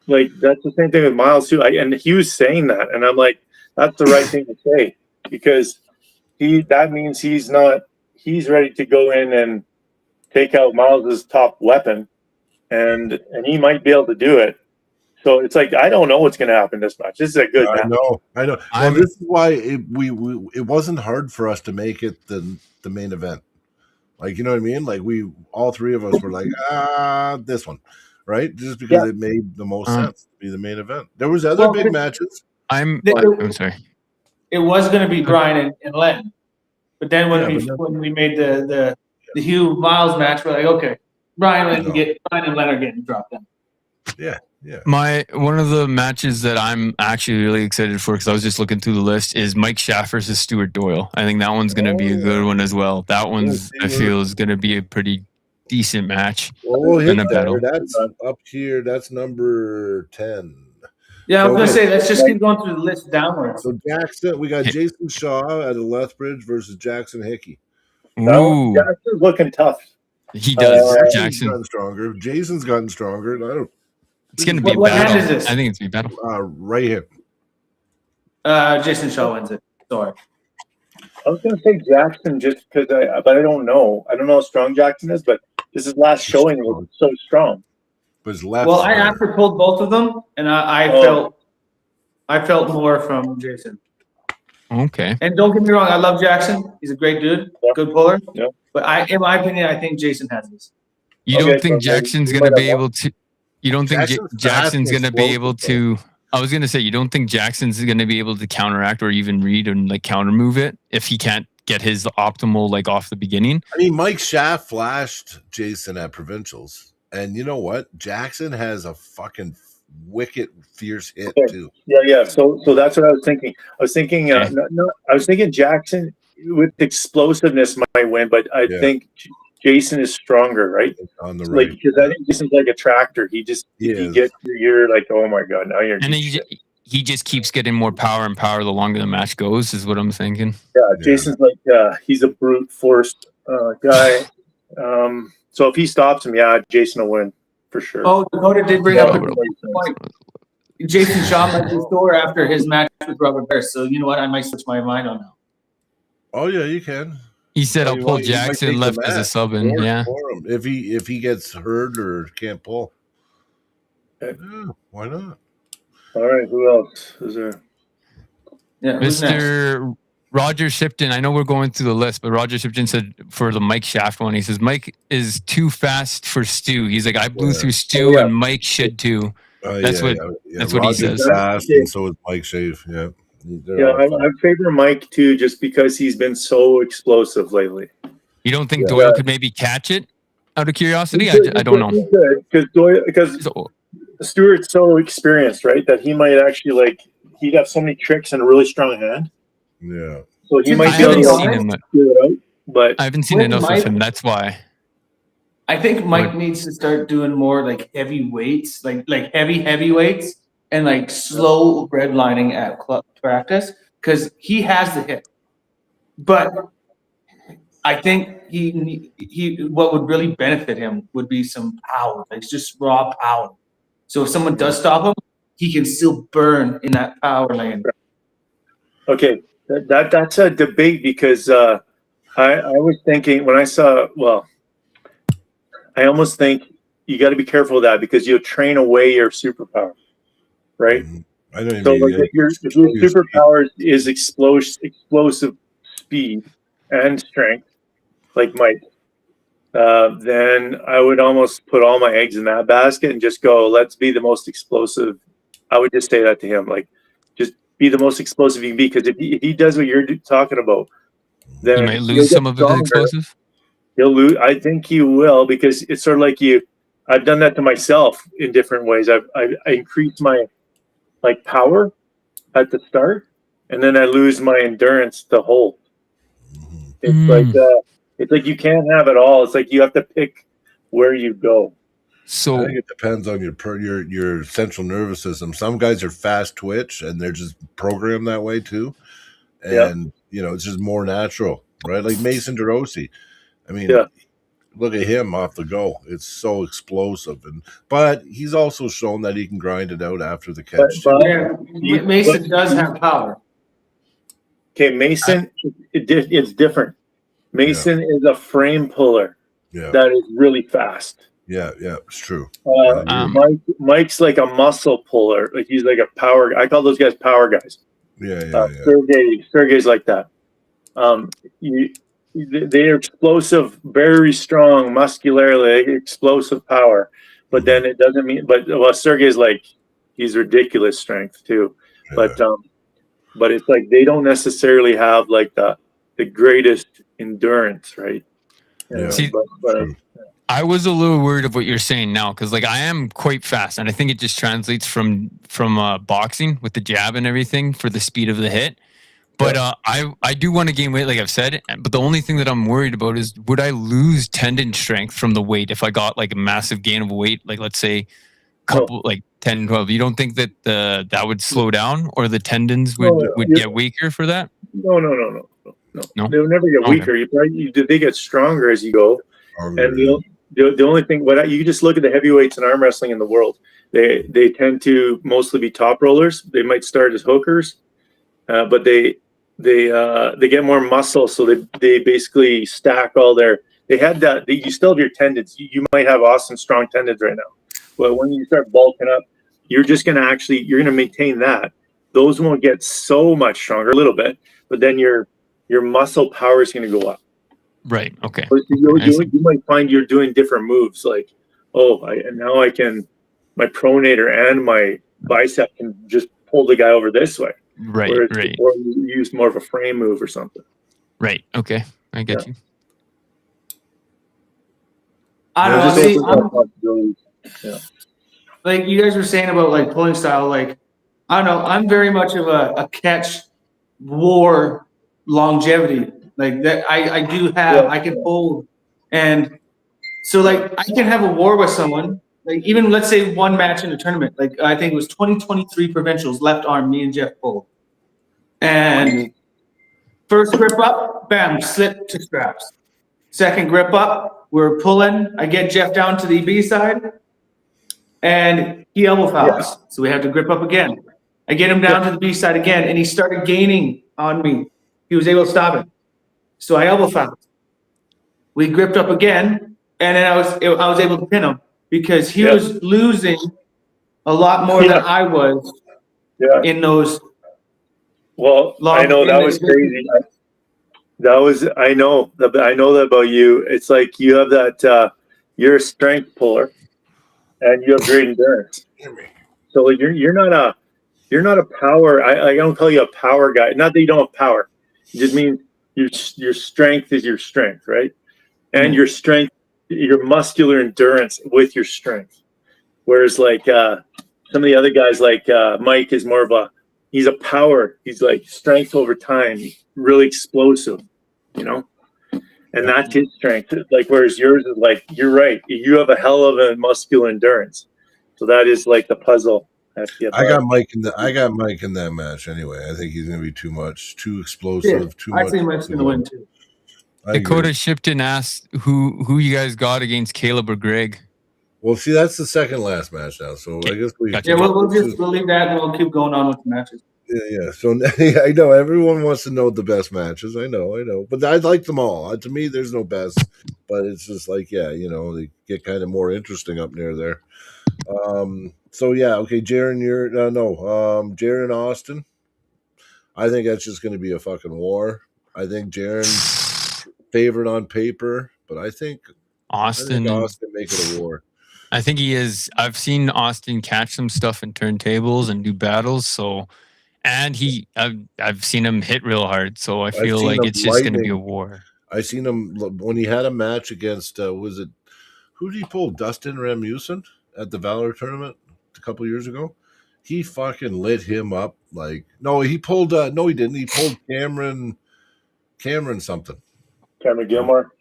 like that's the same thing with Miles too. And Hugh's saying that, and I'm like, that's the right thing to say because that means he's ready to go in and take out Miles's top weapon, and he might be able to do it. So it's like I don't know what's going to happen this match. This is a good match. I know. Well, this is why it wasn't hard for us to make it the main event. Like, you know what I mean? Like all three of us were like, this one, right? Just because it made the most sense to be the main event. There was other big matches. I'm sorry. It was going to be Brian and Len, but then when we made the Hugh Miles match, we're like, okay, Brian and Len are getting dropped down. Yeah. One of the matches that I'm actually really excited for because I was just looking through the list is Mike Schaff versus Stuart Doyle. I think that one's going to be a good one as well. That one's I feel is going to be a pretty decent match. Oh, that's up here. That's number 10. Yeah, I was gonna say let's just keep going through the list downwards. So Jackson, we got Jason Shaw out of Lethbridge versus Jackson Hickey. Ooh, Jackson's looking tough. He does. Jackson's gotten stronger. Jason's gotten stronger. And I don't. It's gonna be a what battle. hand is this? I think it's gonna be a battle. Right here. Jason Shaw wins it. Sorry. I was gonna say Jackson just because but I don't know. I don't know how strong Jackson is, but this is last showing was so strong. But his left. Well, I actually pulled both of them, and I felt more from Jason. Okay. And don't get me wrong, I love Jackson. He's a great dude, good puller. Yeah. But in my opinion, I think Jason has this. You don't think Jackson's gonna be able to? You don't think Jackson's gonna be able to I was gonna say, you don't think Jackson's gonna be able to counteract or even read and like counter move it if he can't get his optimal like off the beginning? I mean, Mike Schaff flashed Jason at provincials, and you know what? Jackson has a fucking wicked, fierce hit Okay. too. Yeah. So that's what I was thinking. I was thinking, Okay. I was thinking Jackson with explosiveness might win, but I Yeah. think Jason is stronger, right? On the Like, right. because I think Jason's like a tractor. He just, He if you is. get, you're like, oh my god, now you're. And then he just keeps getting more power and power the longer the match goes, is what I'm thinking. Yeah, Jason's like, he's a brute force guy. So if he stops him, yeah, Jason will win for sure. Oh, Dakota did bring Yeah, up a but- good point. Jason Shaw might be sore after his match with Robert Bear. So you know what? I might switch my mind on that. Oh yeah, you can. He said, Oh, "I'll you pull might- you might Jackson take the left as a match. sub in." For- Yeah. for him. If he gets hurt or can't pull. Okay. Yeah, why not? All right, who else is there? Yeah, who's next? Mr. Roger Shipton, I know we're going through the list, but Roger Shipton said for the Mike Shaft one, he says Mike is too fast for Stu. He's like, I blew Yeah. through Stu, Yeah. and Mike should too. That's what yeah. that's what he Roger's says. fast, and so is Mike Shave. Yeah. They're Yeah, all I favor Mike too, just because he's been so explosive lately. You don't think Yeah. Doyle could maybe catch it? Out of curiosity, I don't know. Because So, Stewart's so experienced, right? That he might actually he'd have so many tricks and a really strong hand. Yeah. So he I might I be able haven't to seen him. figure it out. But I haven't seen Well, enough Mike- of him. That's why. I think Mike needs to start doing more like heavy weights, like heavy weights, and like slow redlining at club practice because he has the hit. But I think he what would really benefit him would be some power, like just raw power. So if someone does stop him, he can still burn in that power lane. okay, that's a debate because I was thinking when I saw I almost think you got to be careful of that because you'll train away your superpower, right? Mhm. I know what you So mean. like if your superpower is explosive speed and strength, like Mike, then I would almost put all my eggs in that basket and just go, let's be the most explosive. I would just say that to him, like, just be the most explosive you can be. Because if he does what you're talking about, then He might he'll lose get some of his stronger. explosive. He'll lose. I think he will because it's sort of like I've done that to myself in different ways. I increase my power at the start, and then I lose my endurance to hold. Mhm. It's like you can't have it all. It's like you have to pick where you go. I So think it depends on your central nervous system. Some guys are fast twitch and they're just programmed that way too. And it's just more natural, right? Like Mason DeRossi. I mean, Yeah. look at him off the go. It's so explosive, but he's also shown that he can grind it out after the catch. But- too. Yeah, Mason does have power. Okay, Mason, it's different. Mason is a frame puller Yeah, that is really fast. yeah, it's true. Mike's like a muscle puller. Like he's like a power. I call those guys power guys. Yeah. Sergey's like that. They're explosive, very strong, muscularly explosive power. But then it doesn't mean. But Sergey's like he's ridiculous strength too. Yeah. But it's like they don't necessarily have like the greatest endurance, right? Yeah. See, True. I was a little worried of what you're saying now because like I am quite fast, and I think it just translates from boxing with the jab and everything for the speed of the hit. But I do want to gain weight, like I've said. But the only thing that I'm worried about is would I lose tendon strength from the weight if I got like a massive gain of weight, like let's say couple like 10, 12. You don't think that that would slow down or the tendons would get weaker for that? No. No? They'll never get Okay. weaker. They get stronger as you go. Stronger, And the only thing, you just look at the heavyweights in arm wrestling in the world. They tend to mostly be top rollers. They might start as hookers, but they get more muscle, so they basically stack all their. They had that. You still have your tendons. You might have awesome strong tendons right now, but when you start bulking up, you're gonna maintain that. Those won't get so much stronger, a little bit, but then your muscle power is going to go up. Right. Okay. But you might find you're doing different moves, like, now I can my pronator and my bicep can just pull the guy over this way. Right, Whereas right, before you used more of a frame move or something. right. Okay, I get you. I It don't know. just See, opens up possibilities. like you guys were saying about like pulling style, like I don't know. I'm very much of a catch war longevity. Like that, I do have. Yeah. I can hold, and so like I can have a war with someone. Like even let's say one match in a tournament. Like I think it was 2023 provincials. Left arm, me and Jeff pulled, and first grip up, bam, slip to straps. Second grip up, we're pulling. I get Jeff down to the B side, and he elbow fouls. So we have to grip up again. I get him down to the B side again, and he started gaining on me. He was able to stop it. So I elbow fouled. We gripped up again, and then I was able to pin him because he was losing a lot more than I was Yeah. in those. Well, I know that was crazy. I know that about you. It's like you have that. You're a strength puller, and you have great endurance. So like you're not a power. I don't call you a power guy. Not that you don't have power. It just means your strength is your strength, right? And your strength, your muscular endurance with your strength. Whereas like some of the other guys, like Mike, is more of he's a power. He's like strength over time, really explosive, you know. And that's his strength. Like whereas yours is like, you're right. You have a hell of a muscular endurance. So that is like the puzzle. I got Mike in that match anyway. I think he's going to be too much, too explosive, too much. I think Mike's going to win too. Dakota Shipton asked who you guys got against Caleb or Greg. Well, see, that's the second last match now, so I guess we. Yeah, we'll leave that and we'll keep going on with the matches. Yeah. So I know everyone wants to know the best matches. I know, but I like them all. To me, there's no best, but it's just like they get kind of more interesting up near there. So yeah, okay, Jaron, Jaron Austin. I think that's just going to be a fucking war. I think Jaron favorite on paper, but I think Austin make it a war. I think he is. I've seen Austin catch some stuff in turntables and do battles. So, and I've seen him hit real hard. So I feel like it's just going to be a war. I seen him when he had a match against who did he pull? Dustin Rasmussen at the Valor tournament a couple years ago. He fucking lit him up. Like he pulled. No, he didn't. He pulled Cameron something. Cameron Gilmore.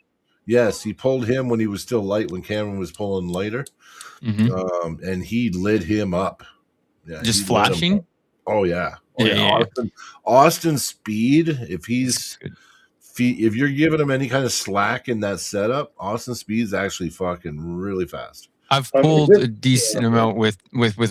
Yes, he pulled him when he was still light, when Cameron was pulling lighter. Mm-hmm. And he lit him up. Yeah, just flashing? Oh, yeah. Austin's speed, if you're giving him any kind of slack in that setup, Austin's speed is actually fucking really fast. I've pulled a decent amount with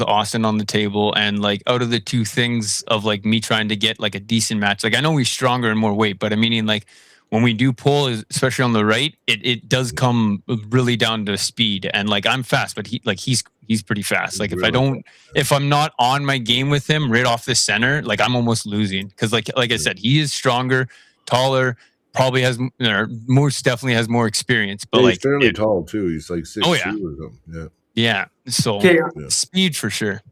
Austin on the table, and like out of the two things of like me trying to get like a decent match, like I know he's stronger and more weight, but I mean like when we do pull, especially on the right, it does come really down to speed. And like I'm fast, but he's pretty fast. Like if I'm not on my game with him right off the center, like I'm almost losing because like I said, he is stronger, taller, probably has most definitely has more experience. But he's fairly tall too. He's like 6'2" or something. Yeah. Yeah. So speed for sure.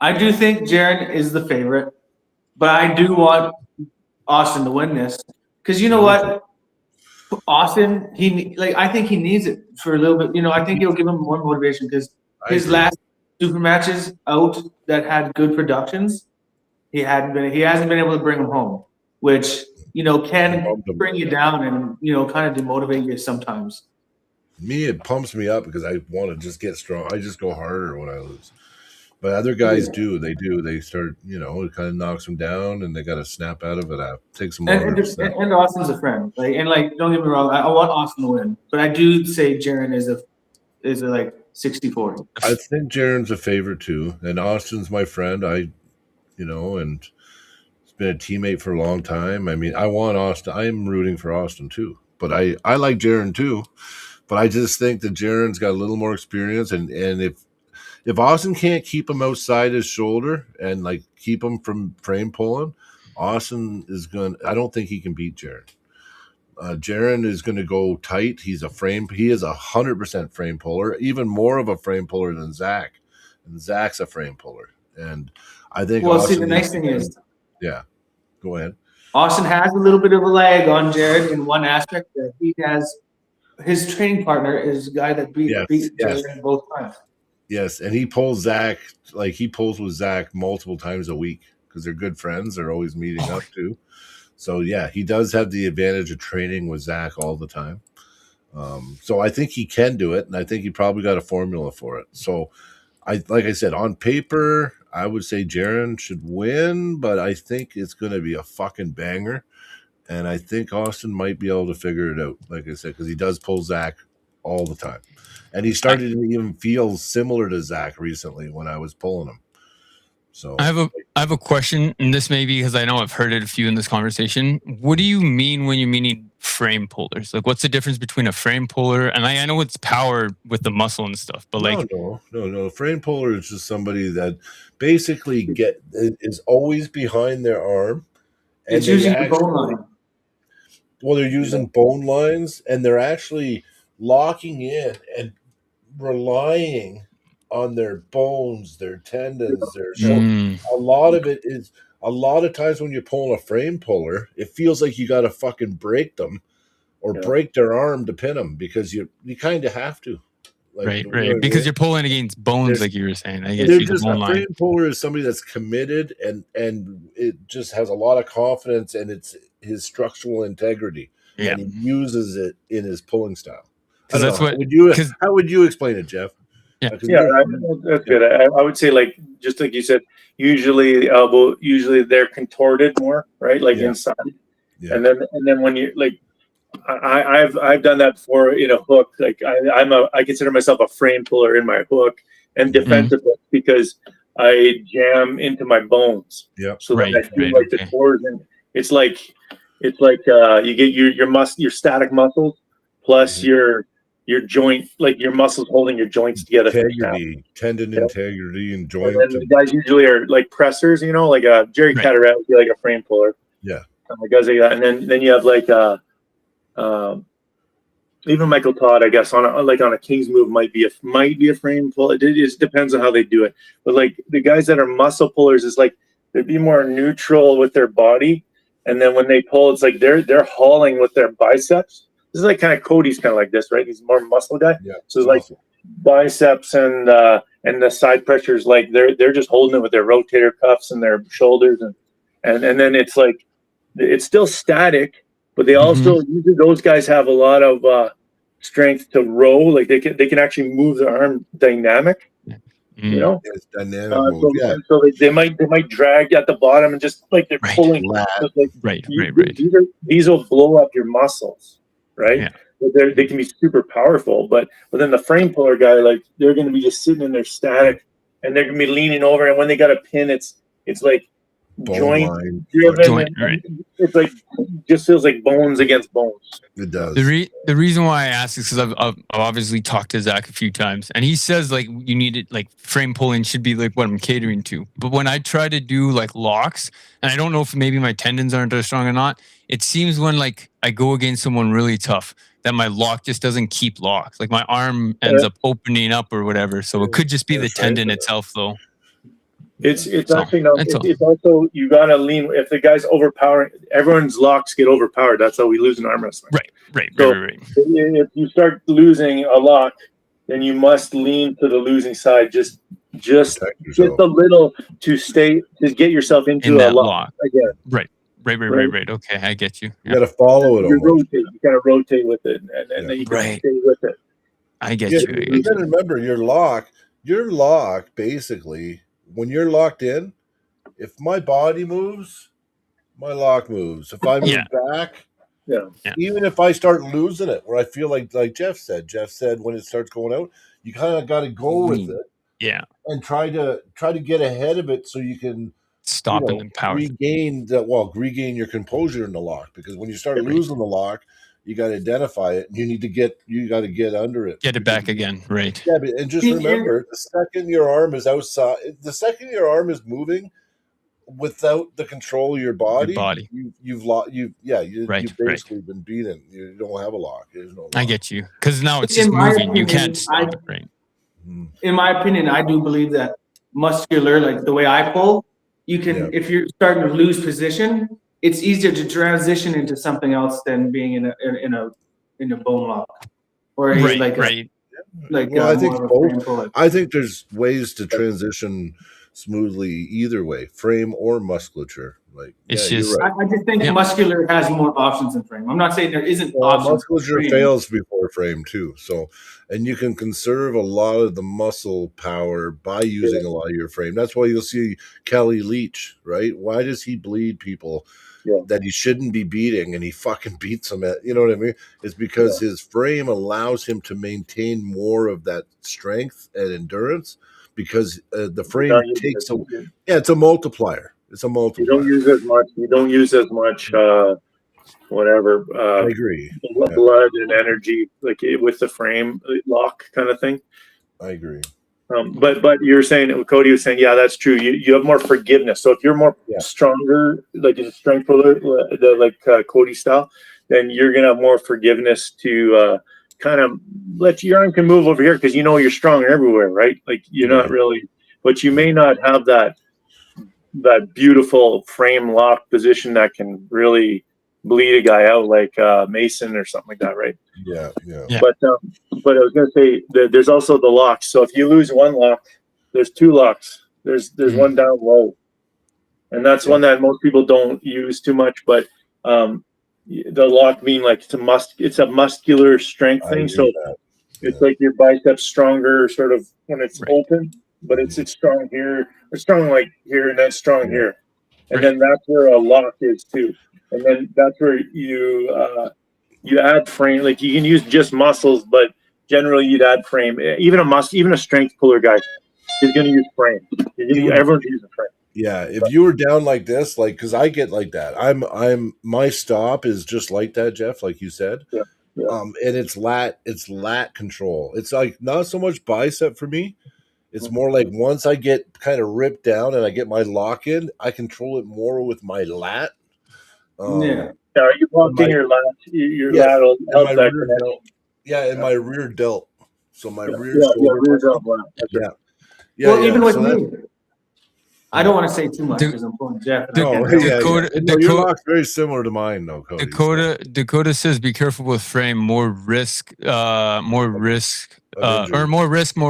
I do think Jaron is the favorite, but I do want Austin to win this. Because you know what, Austin, I think he needs it for a little bit. I think it'll give him more motivation because his last super matches out that had good productions, he hasn't been able to bring them home, which can bring you down and kind of demotivate you sometimes. Me, it pumps me up because I want to just get strong. I just go harder when I lose. But other guys do. They start, it kind of knocks them down, and they got to snap out of it. Takes them longer. And Austin's a friend. Don't get me wrong. I want Austin to win, but I do say Jaron is a 60-40. I think Jaron's a favorite too, and Austin's my friend. And he's been a teammate for a long time. I mean, I want Austin. I'm rooting for Austin too, but I like Jaron too. But I just think that Jaron's got a little more experience, and if Austin can't keep him outside his shoulder and like keep him from frame pulling, Austin is I don't think he can beat Jaron. Jaron is going to go tight. He is 100% frame puller, even more of a frame puller than Zach. And Zach's a frame puller. And I think Well, see, Austin the nice needs to thing is yeah, go ahead. Austin has a little bit of a lag on Jared in one aspect that he has. His training partner is a guy that beat Yes. Jared both times. Yes, and he pulls Zach, like he pulls with Zach multiple times a week because they're good friends. They're always meeting up too. So yeah, he does have the advantage of training with Zach all the time. So I think he can do it, and I think he probably got a formula for it. So like I said, on paper, I would say Jaron should win, but I think it's going to be a fucking banger, and I think Austin might be able to figure it out. Like I said, because he does pull Zach all the time, and he started to even feel similar to Zach recently when I was pulling him. So I have a question, and this may be because I know I've heard it a few in this conversation. What do you mean when you mean frame pullers? Like, what's the difference between a frame puller and I know it's power with the muscle and stuff, but like, no. Frame puller is just somebody that basically is always behind their arm. And It's using the bone line. Well, they're using bone lines, and they're actually locking in and relying on their bones, their tendons, their shoulders. A lot of it is a lot of times when you're pulling a frame puller, it feels like you got to fucking break them or break their arm to pin them because you kind of have to. Like, right. Because you're pulling against bones, like you were saying. I guess just a frame puller is somebody that's committed and it just has a lot of confidence and it's his structural integrity. Yeah. And he uses it in his pulling style. That's what. How would you explain it, Jeff? Yeah, that's good. I would say, like, just like you said, usually the elbow, they're contorted more, right? Like inside. Yeah. And then when you like, I've done that before in a hook. Like I consider myself a frame puller in my hook and defensive hook because I jam into my bones. Yeah. So that I feel like the torsion. It's like you get your static muscles plus your joint, like your muscles holding your joints together. Integrity, tendon integrity, and joint. And the guys usually are like pressers, like Jerry Cataract would be like a frame puller. Yeah. And guys like that, and then you have like even Michael Todd, I guess, on a King's move might be a frame pull. It just depends on how they do it. But like the guys that are muscle pullers is like they'd be more neutral with their body, and then when they pull, it's like they're hauling with their biceps. This is like kind of Cody's kind of like this, right? He's more muscle guy. Yeah, so it's like biceps and the side pressures, like they're just holding it with their rotator cuffs and their shoulders, and then it's like it's still static, but they also usually those guys have a lot of strength to row. Like they can actually move their arm dynamic. It's dynamic. So they might drag at the bottom and just like they're pulling. Right. These will blow up your muscles. Right, yeah. But they can be super powerful, but then the frame puller guy, like they're going to be just sitting in there static, and they're going to be leaning over, and when they got a pin, it's like joint driven. Right. It's like just feels like bones against bones. It does. The reason why I ask is because I've obviously talked to Zach a few times, and he says like you need it, like frame pulling should be like what I'm catering to. But when I try to do like locks, and I don't know if maybe my tendons aren't as strong or not, it seems when like I go against someone really tough that my lock just doesn't keep locked. Like my arm ends up opening up or whatever. So it could just be the tendon itself, though. It's actually no. It's also you gotta lean. If the guy's overpowering, everyone's locks get overpowered. That's how we lose in arm wrestling. Right. If you start losing a lock, then you must lean to the losing side. Just a little to get yourself into a lock again. Right. Okay, I get you. You got to follow it. You got to rotate with it, and then you can stay with it. I get you. You got to remember your lock. Basically, when you're locked in, if my body moves, my lock moves. If I move back, even if I start losing it, where I feel like Jeff said when it starts going out, you kind of got to go with it, and try to get ahead of it so you can. Stop and empower. Regain your composure in the lock, because when you start losing the lock, you got to identify it and you got to get under it. Get it back again. Right. Yeah, and just remember, the second your arm is outside, the second your arm is moving without the control of your body, you've basically been beaten. You don't have a lock. There's no lock. I get you. Because now it's just moving. You can't stop it, right? In my opinion, I do believe that muscular, like the way I pull, you can, Yeah. if you're starting to lose position, it's easier to transition into something else than being in a bone lock or Right, like right. Well, I think more of a both. frame pull, like- I think there's ways to transition smoothly either way, frame or musculature. Like, It's yeah, just- you're right. I just think Yeah. muscular has more options than frame. I'm not saying there isn't Well, options. for musculature frame. fails before frame too. So, and you can conserve a lot of the muscle power by using a lot of your frame. That's why you'll see Kelly Leach, right? Why does he bleed people that he shouldn't be beating, and he fucking beats them at? You know what I mean? It's because his frame allows him to maintain more of that strength and endurance. Because the frame takes a it's a multiplier. It's a You multiplier. don't use as much. You don't use as much. Whatever. I agree. Blood and energy, like with the frame lock kind of thing. I agree. But you're saying, Cody was saying, yeah, that's true. You have more forgiveness. So if you're more stronger, like a strength puller, like Cody style, then you're gonna have more forgiveness to kind of let your arm can move over here because you know you're strong everywhere, right? Like you're not really, but you may not have that beautiful frame lock position that can really bleed a guy out like Mason or something like that, right? Yeah. But I was gonna say that there's also the locks. So if you lose one lock, there's two locks. There's one down low, and that's one that most people don't use too much. But the lock being like it's a muscular strength thing. So it's like your biceps stronger, sort of when it's open, but it's strong here, or strong like here, and then strong here, and then that's where a lock is too. And then that's where you add frame. Like you can use just muscles, but generally you'd add frame. Even a strength puller guy is going to use frame. Everyone's using frame. Yeah, if you were down like this, like because I get like that. I'm my stop is just like that, Jeff, like you said. Yeah. And it's lat control. It's like not so much bicep for me. It's more like once I get kind of ripped down and I get my lock in, I control it more with my lat. Are you blocking your lat? Your lateral help that connection. In my rear delt. So my rear rear delt. Well, even with me, I don't want to say too much because I'm pulling Jeff. Your lock's very similar to mine, though, Cody. Dakota says, "Be careful with frame. More risk, or more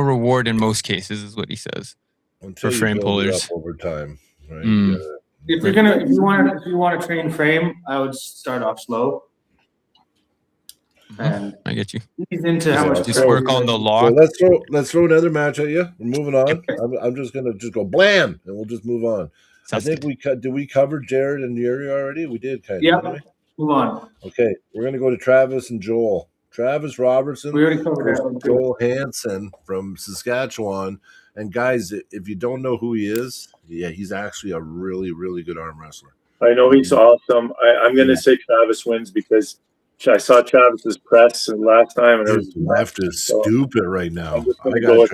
reward in most cases," is what he says. Until for frame build it pullers up over time, right? If you want to train frame, I would start off slow. And I get you. Ease into how much just work on the lock. So let's throw another match at you. We're moving on. I'm just gonna go blam, and we'll just move on. Sounds I think did we cover Jared and Yuri already? We did kind of. Yeah. Move on. Okay, we're gonna go to Travis and Joel. Travis Robertson. We already covered that one too. Joel Hansen from Saskatchewan. And guys, if you don't know who he is, he's actually a really, really good arm wrestler. I know he's awesome. I'm going to say Travis wins because I saw Travis's press last time, and His left is stupid right now. I got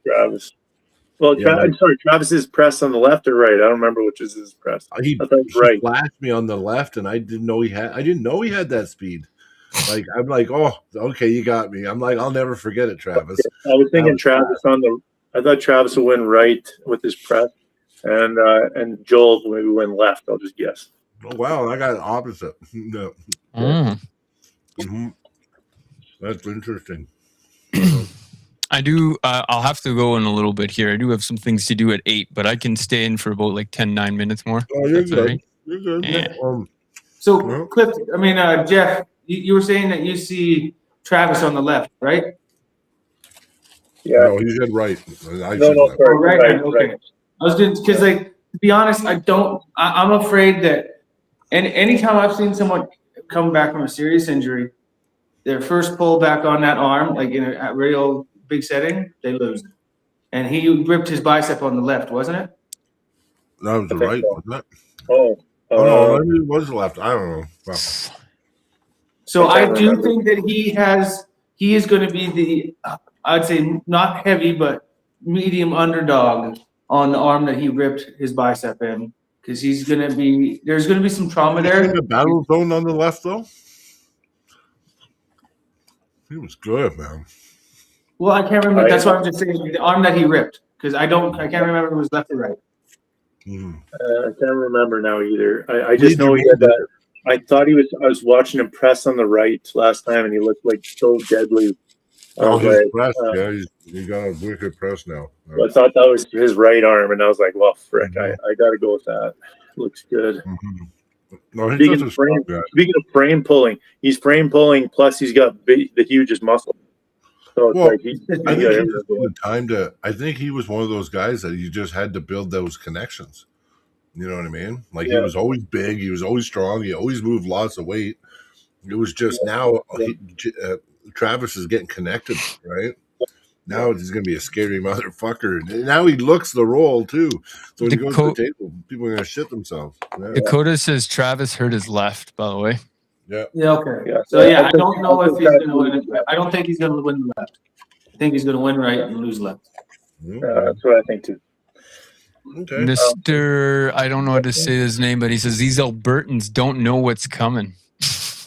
Travis. Well, I'm sorry, Travis's press on the left or right? I don't remember which is his press. He flashed me on the left, and I didn't know he had that speed. Like I'm like, oh, okay, you got me. I'm like, I'll never forget it, Travis. I was thinking Travis I thought Travis would win right with his press, and Joel maybe win left. I'll just guess. Oh, wow, I got the opposite. No. That's interesting. I do. I'll have to go in a little bit here. I do have some things to do at 8, but I can stay in for about like 9 minutes more. Oh, you're good. Right. You're good. Yeah. So, Cliff, Jeff, you were saying that you see Travis on the left, right? Yeah. No, he said right. Sorry, right. Okay. I was just because, to be honest, I'm afraid that, and anytime I've seen someone come back from a serious injury, their first pull back on that arm, like in a real big setting, they lose. And he ripped his bicep on the left, wasn't it? That was the right, wasn't it? Oh no, maybe it was the left. I don't know. Wow. So I do think that he is going to be the, I'd say not heavy, but medium underdog on the arm that he ripped his bicep in. Because there's going to be some trauma there. The battle zone on the left, though? He was good, man. Well, I can't remember. That's what I'm just saying. The arm that he ripped. Because I can't remember if it was left or right. Mhm. I can't remember now either. I just Did know you he had that. I thought he was. I was watching him press on the right last time, and he looked like so deadly. I Oh, was his like, press. Yeah, he got a wicked press now. I thought that was his right arm, and I was like, well, frick, Mhm. I got to go with that. Looks good. Mhm. No, he's Speaking such a of, strong guy. frame pulling, he's frame pulling. Plus, he's got the hugest muscle. So it's Well, like he's I got think he everything just going. needed time to. I think he was one of those guys that you just had to build those connections. You know what I mean? Like he Yeah. was always big, he was always strong, he always moved lots of weight. It was just now Travis is getting connected, right? Now he's going to be a scary motherfucker. And now he looks the role too. So when he goes to the table, people are going to shit themselves. Yeah. Dakota says Travis hurt his left, by the way. Yeah. Yeah, okay. Yeah. So yeah, I don't I'll know if take he's that. going to win. I don't think he's going to win the left. I think he's going to win right and lose left. That's what I think too. Okay. Mr. I don't know how to say his name, but he says these Albertans don't know what's coming.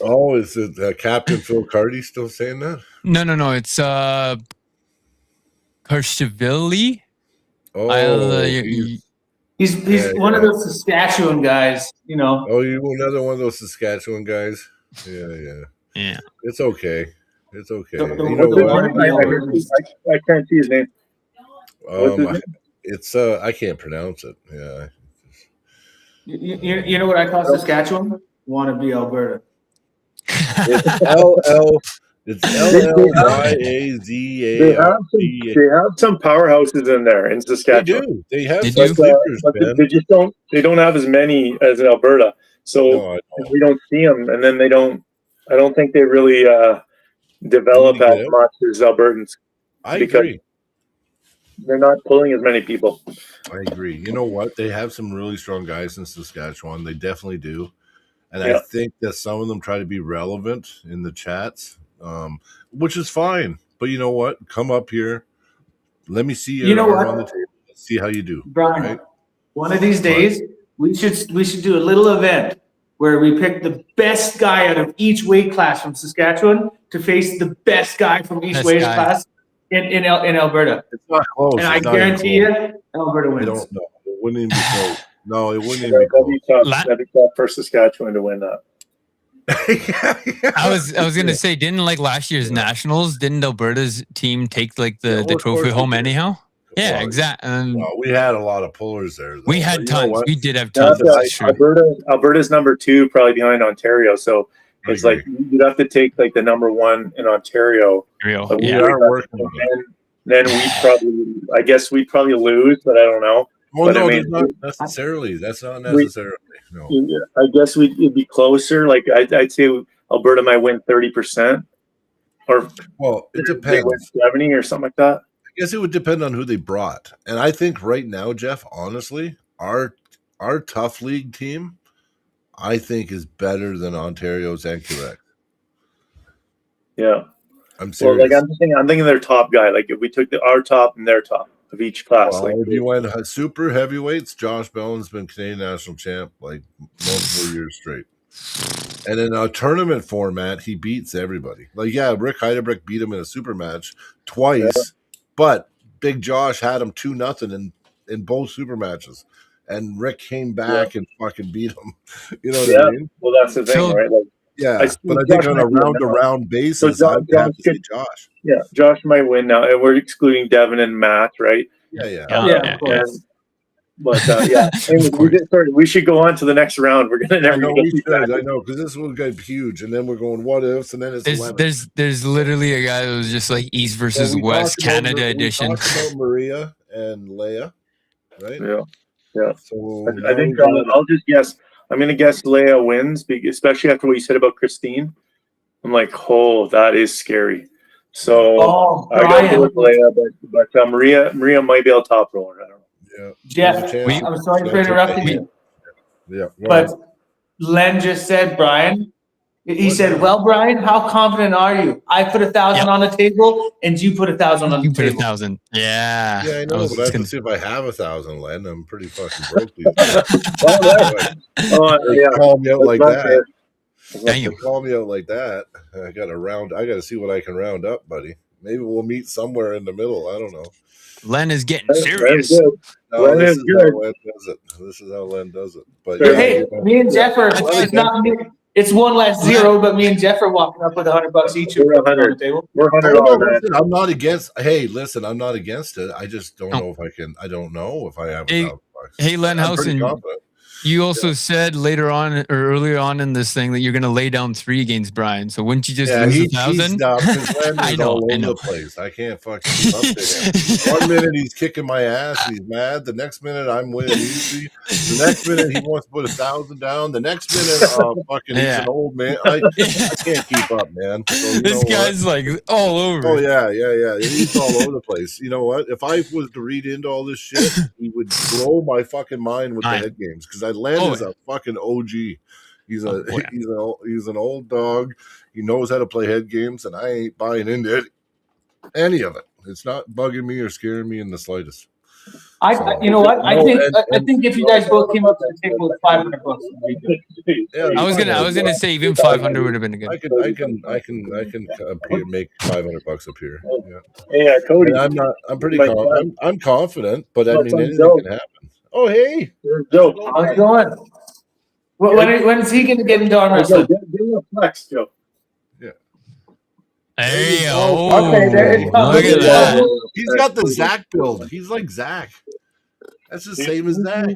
Oh, is it Captain Phil Cardy still saying that? No. It's Karshvili. Oh, He's one of those Saskatchewan guys, you know. Oh, you another one of those Saskatchewan guys? Yeah. It's okay. It's okay. The You know one- what? I can't see his name. What's his name? It's I can't pronounce it. Yeah. You know what I call Saskatchewan? Want to be Alberta. It's LLYAZA. They have some powerhouses in there in They Saskatchewan. do. They have They some do? sleepers, But man. they just don't. They don't have as many as in Alberta. So No, I know. we don't see them, and then they don't. I don't think they really develop Need to get as out. much as Albertans. I because- agree. They're not pulling as many people. I agree. You know what? They have some really strong guys in Saskatchewan. They definitely do. And I Yeah. think that some of them try to be relevant in the chats, which is fine. But you know what? Come up here. Let me see You know arm what? on the table. Let's see how you do. Brian, Right? one of these days we should do a little event where we pick the best guy out of each weight class from Saskatchewan to face the best guy from each Best weight guy. class in Alberta. It's not close. And I It's not even guarantee close. you, Alberta I wins. don't know. It wouldn't even be close. No, it wouldn't even be That'd close. be tough. La- That'd be tough for Saskatchewan to win that. I was gonna say, didn't like last year's nationals, didn't Alberta's team take like Yeah, the of course trophy they home did. anyhow? Yeah, Well, exactly. Well, we had a lot of pullers there. Though. We But had you know tons. what? We did have Yeah, tons. That's true. Alberta's number 2, probably behind Ontario. So I it's like agree. you'd have to take like the number 1 in Ontario. Real. But We Yeah. are working on it. And then I guess we'd probably lose, but I don't know. Well, But I no, mean, not necessarily. That's not necessarily. No. I guess it'd be closer. Like I'd say Alberta might win 30%, or Well, it they depends. win 70 or something like that. I guess it would depend on who they brought. And I think right now, Jeff, honestly, our tough league team, I think, is better than Ontario's and Quebec. Yeah. I'm Well, serious. like I'm thinking their top guy. Like if we took our top and their top of each class, Well, like if you went super heavyweights, Josh Bellin's been Canadian national champ like multiple years straight. And in a tournament format, he beats everybody. Like, yeah, Rick Heidebrink beat him in a super match twice, but Big Josh had him 2-0 in both super matches. And Rick came back and fucking beat him. You know what I mean? well, that's the thing, Phil- right? Like, Yeah, but I think on a round-to-round basis, So I'd have to say Josh. yeah, Josh might win now, and we're excluding Devin and Matt, right? Yeah. Yeah, of course. But yeah, Anyways, Of course. we should go on to the next round. We're gonna I never know get we through should. that. I know, because this will get huge. And then we're going what ifs, and then it's 11. There's literally a guy that was just like East versus Well, we West talked about- Canada edition. We talked about Maria and Leia, right? Yeah. So I think I'll just guess. I'm gonna guess Leia wins, especially after what you said about Christine. I'm like, oh, that is scary. So Oh, I gotta go with Brian. Leia, but Maria might be able top roller. I don't know. yeah, Jeff, There's a I'm sorry for Chance. interrupting you, yeah. but Len just said, Brian, he What said, now? well, Brian, how confident are you? I put 1,000 on the table and you put 1,000 on You the put table. 1,000. Yeah. Yeah, I know, was but I have gonna- to see if I have 1,000, Len. I'm pretty fucking broke these days. Oh, yeah. Call me out like That's that. fair. Damn. Don't call me out like that. I got to see what I can round up, buddy. Maybe we'll meet somewhere in the middle. I don't know. Len is getting That's serious. good. No, Len this is is good. how Len does it. This is how Len does it. But Fair yeah, Hey, you know, me and Jeff are, I it's not me. It's one less zero, but me and Jeff are walking up with $100 each We're on the 100. table. We're oh, $100 no, man. listen, I'm not against. Hey, listen, I'm not against it. I just don't Oh. know if I can. I don't know if I have Hey, $1,000. hey, Len I'm pretty Housen, confident. you also said later on or earlier on in this thing that you're going to lay down 3 against Brian. So wouldn't you just Yeah, lose he's 1,000? dumb because Len I is know, all I over know. the place. I can't fucking keep up to him. One minute he's kicking my ass, he's mad. The next minute I'm winning easy. The next minute he wants to put 1,000 down. The next minute, fucking he's Yeah. an old man. I can't keep up, man. So you This know what? guy's like all over. Oh yeah. He's all over the place. You know what? If I was to read into all this shit, he would blow my fucking mind with the Fine. head games because Len Oh, is a fucking OG. He's a Oh, yeah. he's an old dog. He knows how to play head games, and I ain't buying into any of it. It's not bugging me or scaring me in the slightest. You know what? I No, think if you guys both came up to the table with $500, it'd be good. Yeah, I was gonna say even 500 would have been I good. can make $500 up here. Yeah. Yeah, Cody. And I'm pretty My I'm confident, but I My mean son anything Joe. can happen. Oh hey, Joe. How's it going? When is he going to get into arm Joe, wrestling? give him a flex, Joe. Hey, go. oh, Okay, there it comes. look at that. he's got the Zach build. He's like Zach. That's the same as Zach.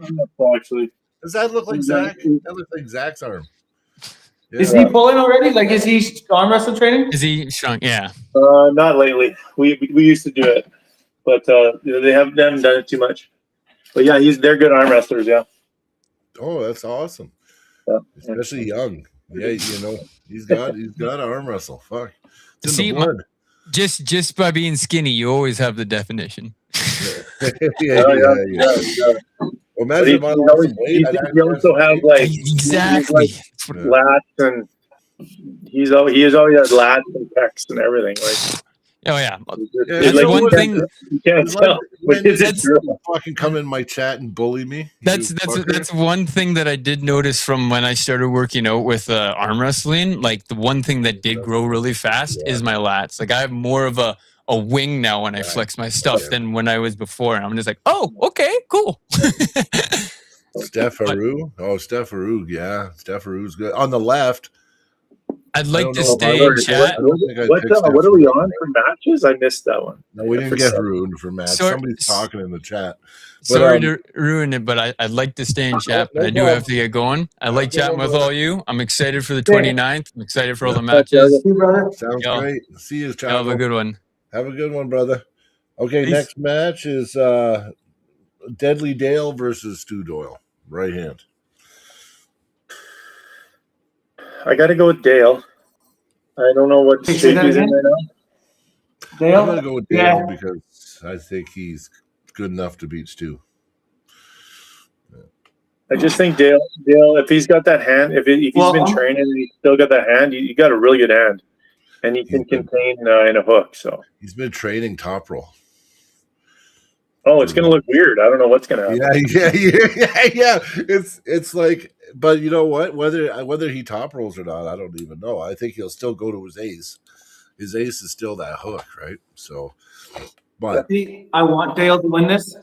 Actually, Does that look like Zach? That looks like Zach's arm. Yeah. Is he pulling already? Like, is he arm wrestling training? Is he shrunk? Yeah. not lately. We used to do it, but they haven't done it too much. But yeah, they're good arm wrestlers. Yeah. Oh, that's awesome. Yeah. Especially young. Yeah, you know, he's got to arm wrestle. Fuck. It's in See, the blood. Just by being skinny, you always have the definition. yeah. Well, imagine if I lost some weight. He also has like Exactly. lats and he has always had lats and pecs and everything. Like, Oh yeah. Yeah, That's you know one what? thing. you can't tell. When Is it that's true? fucking come in my chat and bully me. That's you fucker. that's one thing that I did notice from when I started working out with arm wrestling. Like the one thing that did grow really fast is my lats. Like I have more of a wing now when I flex my stuff than when I was before. And I'm just like, oh, okay, cool. Steph Haru. Oh, Steph Haru. Yeah, Steph Haru's good. On the left. I'd like to know if stay I in would- chat. What are we on for matches? I missed that one. No, we didn't get Haru for match. Sorry- Somebody's talking in the chat. Sorry to ruin it, but I'd like to stay in chat, but I do have to get going. I like Okay, chatting with brother. all you. I'm excited for the 29th. I'm excited for all the matches. See, brother? Sounds Yeah. great. See you, Have Chavo. a good one. Have a good one, brother. Okay, Peace. next match is Deadly Dale versus Stu Doyle. Right hand. I got to go with Dale. I don't know what Say shape that he's in again? right now. Dale? I'm gonna go with Dale Yeah. because I think he's good enough to beat Stu. I just think Dale, if he's got that hand, if he's Well, been training and he's still got that hand, you got a really good hand, and he can contain in a hook. So, He's been training top roll. it's gonna look weird. I don't know what's gonna happen. Yeah. It's like, but you know what? Whether he top rolls or not, I don't even know. I think he'll still go to his ace. His ace is still that hook, right? So, but See, I want Dale to win this,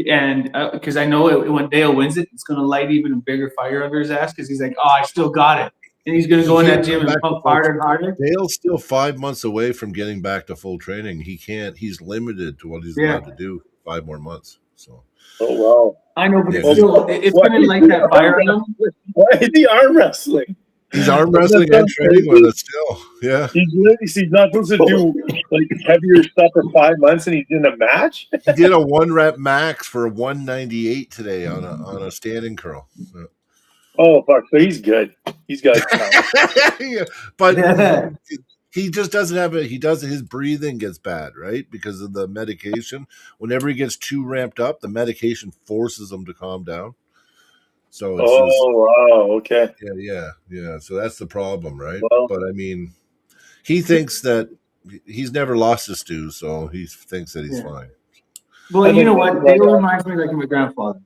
and because I know when Dale wins it, it's going to light even a bigger fire under his ass because he's like, oh, I still got it. And he's going to go in that gym and pump harder and harder. Dale's still 5 months away from getting back to full training. He can't. He's limited to what he's allowed to do 5 more months. So, Oh wow! I know, but Yeah. it's still, it's going to light that fire on him. Why is he arm wrestling? he's arm wrestling and training with us still. Yeah. He's not supposed to do like heavier stuff for 5 months, and he's in a match. He did a 1-rep max for 198 today on a standing curl. So. Oh fuck! So he's good. He's got talent. Yeah, but Yeah. he just doesn't have it. He does his breathing gets bad, right? Because of the medication. Whenever he gets too ramped up, the medication forces him to calm down. So it's wow! Okay. yeah. So that's the problem, right? Well- but I mean, he thinks that he's never lost his Stu, so he thinks that he's Yeah. fine. Well, you know what? Dale reminds me like of my grandfather.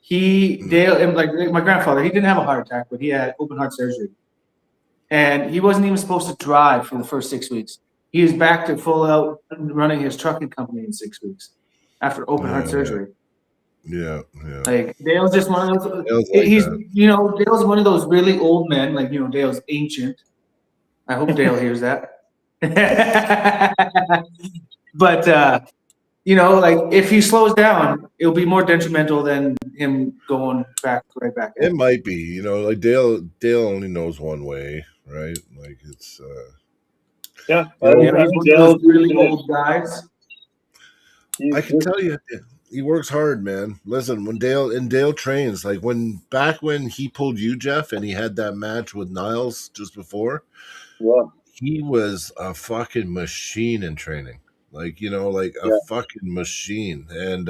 Dale, like my grandfather, he didn't have a heart attack, but he had open heart surgery. And he wasn't even supposed to drive for the first 6 weeks. He is back to full out running his trucking company in 6 weeks. after open heart Yeah. surgery. Yeah. Like Dale's just one of those. Dale's like He's that. Dale's one of those really old men. Like Dale's ancient. I hope Dale hears that. But like if he slows down, it'll be more detrimental than him going right back. It might be, like Dale only knows one way, right? Like it's Yeah, He's one of those really old guys. I can tell you he works hard, man. Listen, when Dale trains, like back when he pulled you, Jeff, and he had that match with Niles just before, Yeah. he was a fucking machine in training. Like, like a fucking machine. And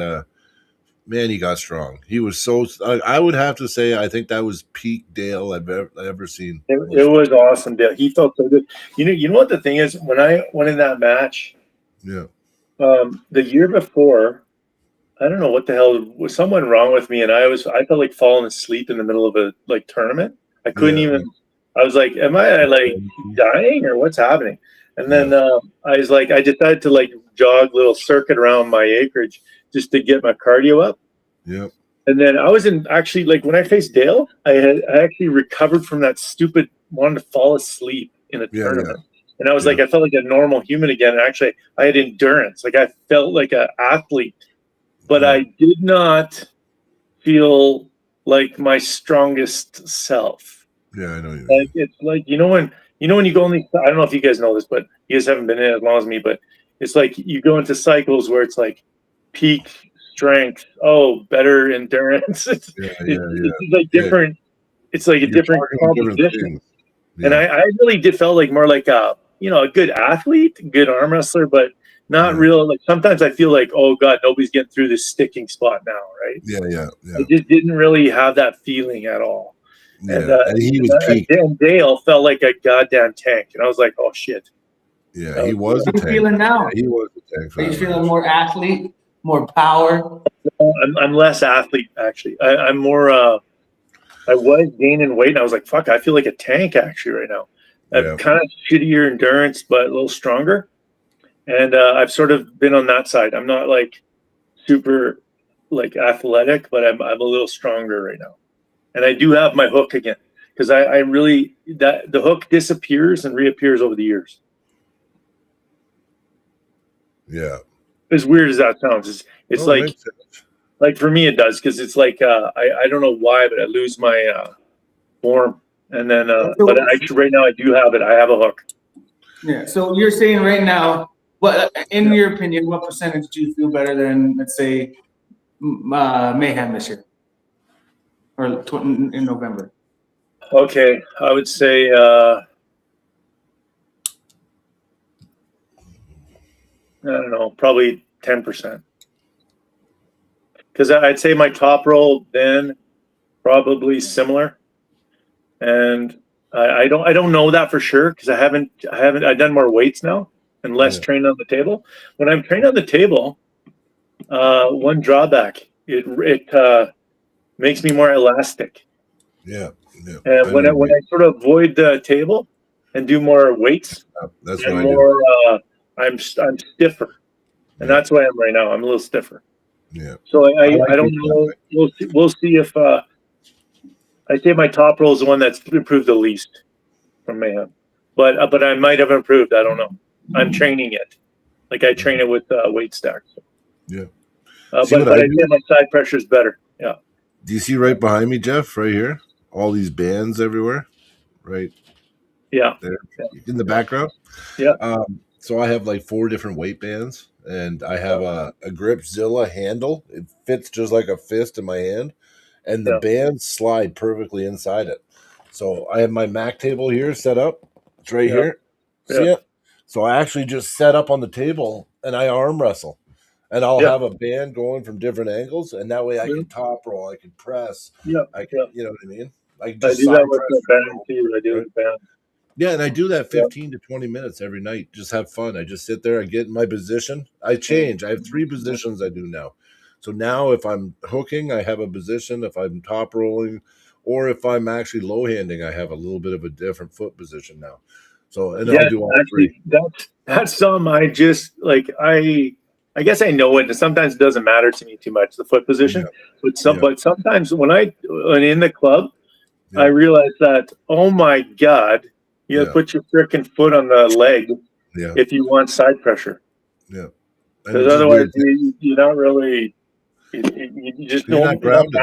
man, he got strong. He was so. I would have to say, I think that was peak Dale I've ever seen. It was awesome, Dale. He felt so good. You know what the thing is? When I went in that match, Yeah. The year before, I don't know what the hell was someone wrong with me, and I felt like falling asleep in the middle of a tournament. I couldn't even. I was like, "Am I like dying or what's happening?" And then I was like, I decided to like jog a little circuit around my acreage just to get my cardio up. Yeah. And then I was actually like when I faced Dale, I actually recovered from that stupid wanting to fall asleep in a tournament. And I was like, I felt like a normal human again. And actually, I had endurance. Like I felt like an athlete, but I did not feel like my strongest self. Yeah, I know you. Like it's like when you go on these. I don't know if you guys know this, but you guys haven't been in it as long as me. But it's like you go into cycles where it's like peak strength, better endurance. It's like different. It's like a different composition. And I really did felt like more like a good athlete, good arm wrestler, but not real. Like sometimes I feel like, oh God, nobody's getting through this sticking spot now, right? Yeah. I just didn't really have that feeling at all. Yeah. And he was peak. And Dale felt like a goddamn tank, and I was like, oh shit. Yeah, he was a tank. How are you feeling now? Yeah, he was a tank. Are you feeling more athlete, more power? I'm less athlete actually. I'm more. I was gaining weight, and I was like, fuck, I feel like a tank actually right now. I've kind of shittier endurance, but a little stronger. And I've sort of been on that side. I'm not like super like athletic, but I'm a little stronger right now. And I do have my hook again because I really the hook disappears and reappears over the years. Yeah. As weird as that sounds, it's like for me it does because it's like I don't know why, but I lose my form. And then but actually right now I do have it. I have a hook. Yeah. So you're saying right now, in your opinion, what percentage do you feel better than, let's say, Mayhem this year or in November? Okay, I would say I don't know, probably 10%. Because I'd say my top roll then probably similar, and I don't know that for sure because I've done more weights now and less training on the table. When I'm training on the table, one drawback it makes me more elastic. Yeah. And when I sort of avoid the table and do more weights, that's what I do. I'm stiffer, and that's why I'm right now. I'm a little stiffer. Yeah. So I don't know. We'll see if I say my top roll is the one that's improved the least from Mayhem, but I might have improved. I don't know. I'm training it, like I train it with weight stacks. Yeah. But I say my side pressure is better. Yeah. Do you see right behind me, Jeff? Right here, all these bands everywhere, right? Yeah. There in the background. Yeah. So I have like 4 different weight bands, and I have a Gripzilla handle. It fits just like a fist in my hand, and the bands slide perfectly inside it. So I have my Mac table here set up. It's right here. See it? So I actually just set up on the table, and I arm wrestle. And I'll have a band going from different angles, and that way I can top roll, I can press. I can, you know what I mean? I do that with the band too. I do with band. Yeah, and I do that 15 to 20 minutes every night. Just have fun. I just sit there. I get in my position. I change. I have 3 positions I do now. So now if I'm hooking, I have a position. If I'm top rolling, or if I'm actually low handing, I have a little bit of a different foot position now. So and I'll do all 3. That's something I just like. I guess I know it, and sometimes it doesn't matter to me too much, the foot position. But sometimes when in the club, I realize that, oh my God, you have to put your freaking foot on the leg if you want side pressure. Yeah. Because otherwise, you're not really, you just You're not grounded.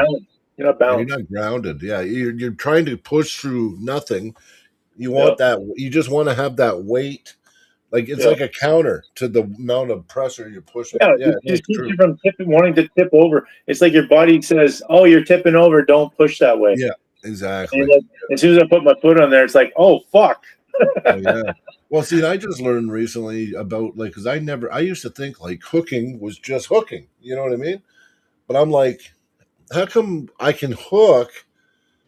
You're not balanced. You're not grounded. Yeah. You're trying to push through nothing. You want that. You just want to have that weight. Like it's like a counter to the amount of pressure you're pushing. Yeah, it just keeps you from wanting to tip over. It's like your body says, "Oh, you're tipping over. Don't push that way." Yeah, exactly. And as soon as I put my foot on there, it's like, "Oh, fuck." Yeah. Well, see, I just learned recently about because I used to think like hooking was just hooking. You know what I mean? But I'm like, how come I can hook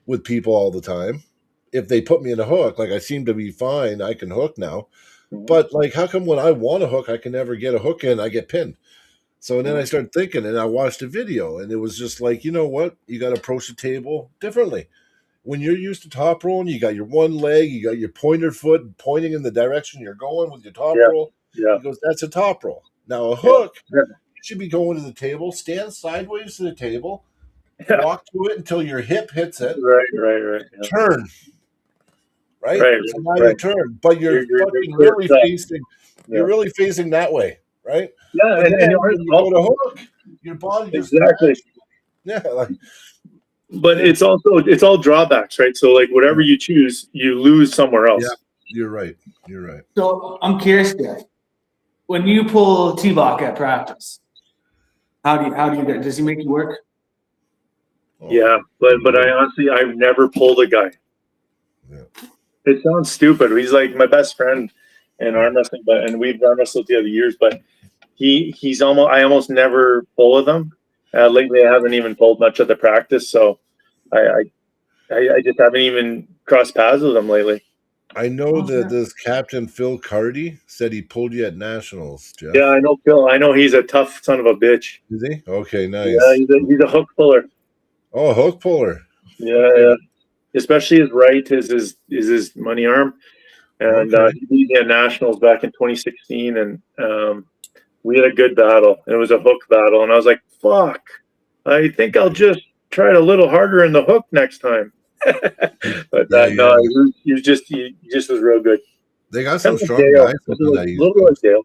with people all the time? If they put me in a hook, like I seem to be fine, I can hook now. But like, how come when I want a hook, I can never get a hook in? I get pinned. So then I started thinking, and I watched a video, and it was just like, you know what? You got to approach the table differently. When you're used to top rolling, you got your one leg, you got your pointer foot pointing in the direction you're going with your top roll. Yeah. He goes, that's a top roll. Now a hook, you should be going to the table, stand sideways to the table, walk to it until your hip hits it. Right. Yeah. Turn. Right? So now you turn, but you're fucking really facing. You're really facing that way, right? Yeah, and when you go to hook, your body just But it's all drawbacks, right? So like whatever you choose, you lose somewhere else. Yeah, you're right. So I'm curious, Jeff. When you pull T-Bach at practice, how do you get? Does he make you work? Yeah, but I've never pulled a guy. Yeah. It sounds stupid. He's like my best friend in arm wrestling, and we've arm wrestled the other years. But I almost never pull with him. Lately, I haven't even pulled much at the practice, so I just haven't even crossed paths with him lately. I know that this Captain Phil Cardy said he pulled you at nationals, Jeff. Yeah, I know Phil. I know he's a tough son of a bitch. Is he? Okay, nice. Yeah, he's a hook puller. Oh, hook puller. Yeah. Especially his right is his money arm, and he beat me at nationals back in 2016, and we had a good battle. It was a hook battle, and I was like, "Fuck, I think I'll just try it a little harder in the hook next time." But he just was real good. They got some strong guys. A little bit like Dale.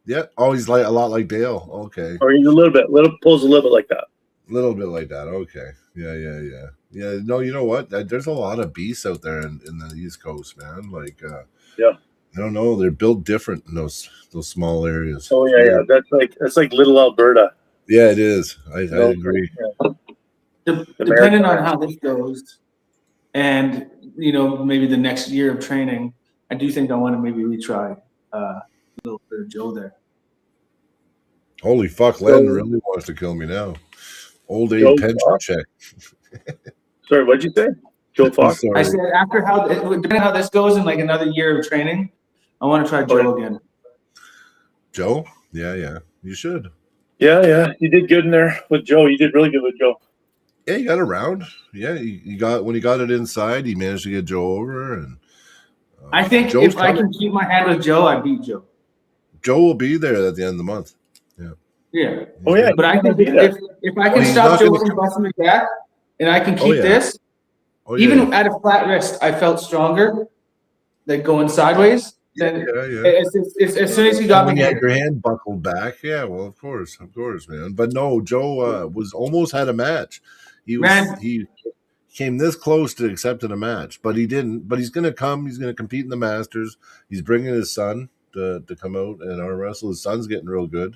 Yeah. Oh, he's like a lot like Dale. Okay. Or he's pulls a little bit like that. A little bit like that. Okay. Yeah. No, you know what? There's a lot of beasts out there in the East Coast, man. Like, I don't know. They're built different in those small areas. Oh yeah. That's like little Alberta. Yeah, it is. I agree. Yeah. Depending on how this goes, and maybe the next year of training, I do think I want to maybe retry a little bit of Joe there. Holy fuck, Len really wants to kill me now. Old age pension check. Sorry, what'd you say? Joe Fox? I said depending on how this goes in like another year of training, I want to try Joe again. Joe? Yeah. You should. Yeah. You did good in there with Joe. You did really good with Joe. Yeah, he got around. Yeah, he got when he got it inside, he managed to get Joe over. And I think if I can keep my hand with Joe, I beat Joe. Joe will be there at the end of the month. Yeah. Oh yeah. But I think if I can stop Joe from busting me back, and I can keep this, even at a flat wrist, I felt stronger. Like going sideways. Then as soon as he got me, you had your hand buckled back. Yeah, well, of course, man. But no, Joe was almost had a match. He came this close to accepting a match, but he didn't. But he's going to come. He's going to compete in the Masters. He's bringing his son to come out and arm wrestle. His son's getting real good.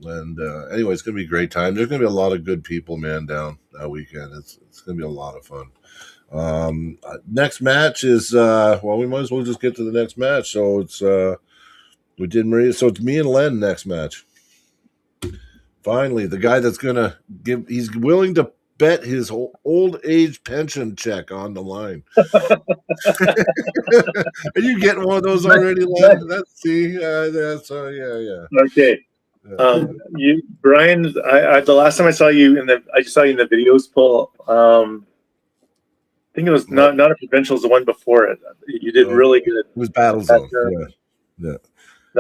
And anyway, it's going to be a great time. There's going to be a lot of good people, man, down that weekend. It's going to be a lot of fun. Next match is we might as well just get to the next match. So it's we did Maria. So it's me and Len next match. Finally, the guy that's gonna he's willing to bet his old age pension check on the line. Are you getting one of those already, Len? Yeah. Okay. You, Brian, the last time I saw you I just saw you in the videos pull. I think it was not a provincials, the one before it. You did really good. It was Battle Zone. Yeah.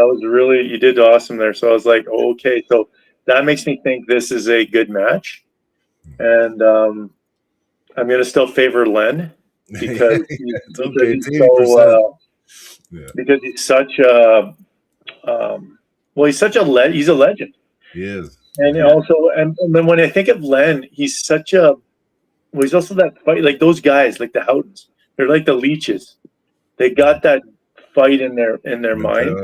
was really, you did awesome there. So I was like, oh, okay, so that makes me think this is a good match, and I'm gonna still favor Len because It's okay. It's he's 80%. Yeah. because he's such a he's such a he's a legend. He is. And also, and then when I think of Len, he's such a, well, he's also that fight, like those guys, like the Houghtons. They're like the leeches. They got that fight in their mind,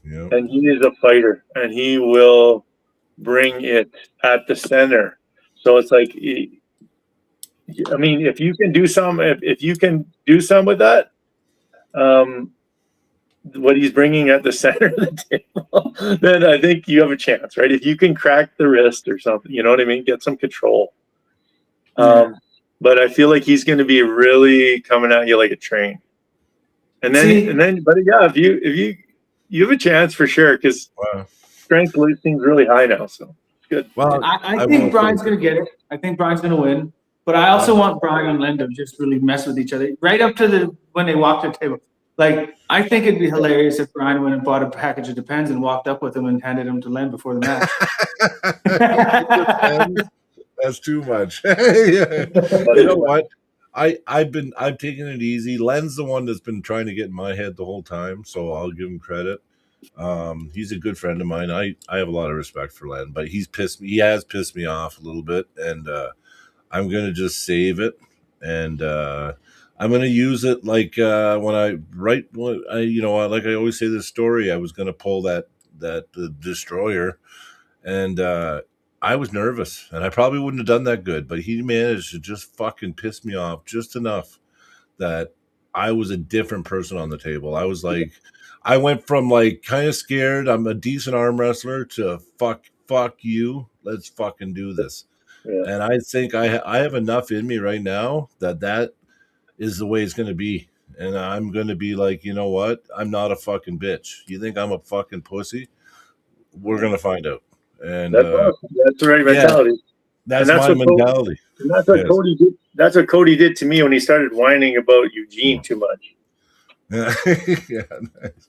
Yeah. and he is a fighter, and he will bring it at the center. So it's like, I mean, if you can do some, if you can do some with that, what he's bringing at the center of the table, then I think you have a chance, right? If you can crack the wrist or something, you know what I mean? Get some control. But I feel like he's going to be really coming at you like a train. And then, but yeah, if you have a chance for sure, because strength seems really high now, so it's good. Well, I think Brian's going to get it. I think Brian's going to win. But I also want Brian and Len to just really mess with each other right up to when they walk to the table. Like, I think it'd be hilarious if Brian went and bought a package of Depends and walked up with him and handed him to Len before the match. That's too much. Yeah. You know what? I've taken it easy. Len's the one that's been trying to get in my head the whole time, so I'll give him credit. He's a good friend of mine. I have a lot of respect for Len, but he has pissed me off a little bit, and I'm gonna just save it, and I'm gonna use it like when I like I always say this story. I was gonna pull that destroyer, and I was nervous, and I probably wouldn't have done that good, but he managed to just fucking piss me off just enough that I was a different person on the table. I was like, I went from like kind of scared, I'm a decent arm wrestler, to fuck you, let's fucking do this. Yeah. And I think I have enough in me right now that is the way it's going to be. And I'm going to be like, you know what? I'm not a fucking bitch. You think I'm a fucking pussy? We're going to find out. And that's the right mentality. That's my mentality. And that's what Cody did. That's what Cody did to me when he started whining about Eugene too much. Yeah, nice.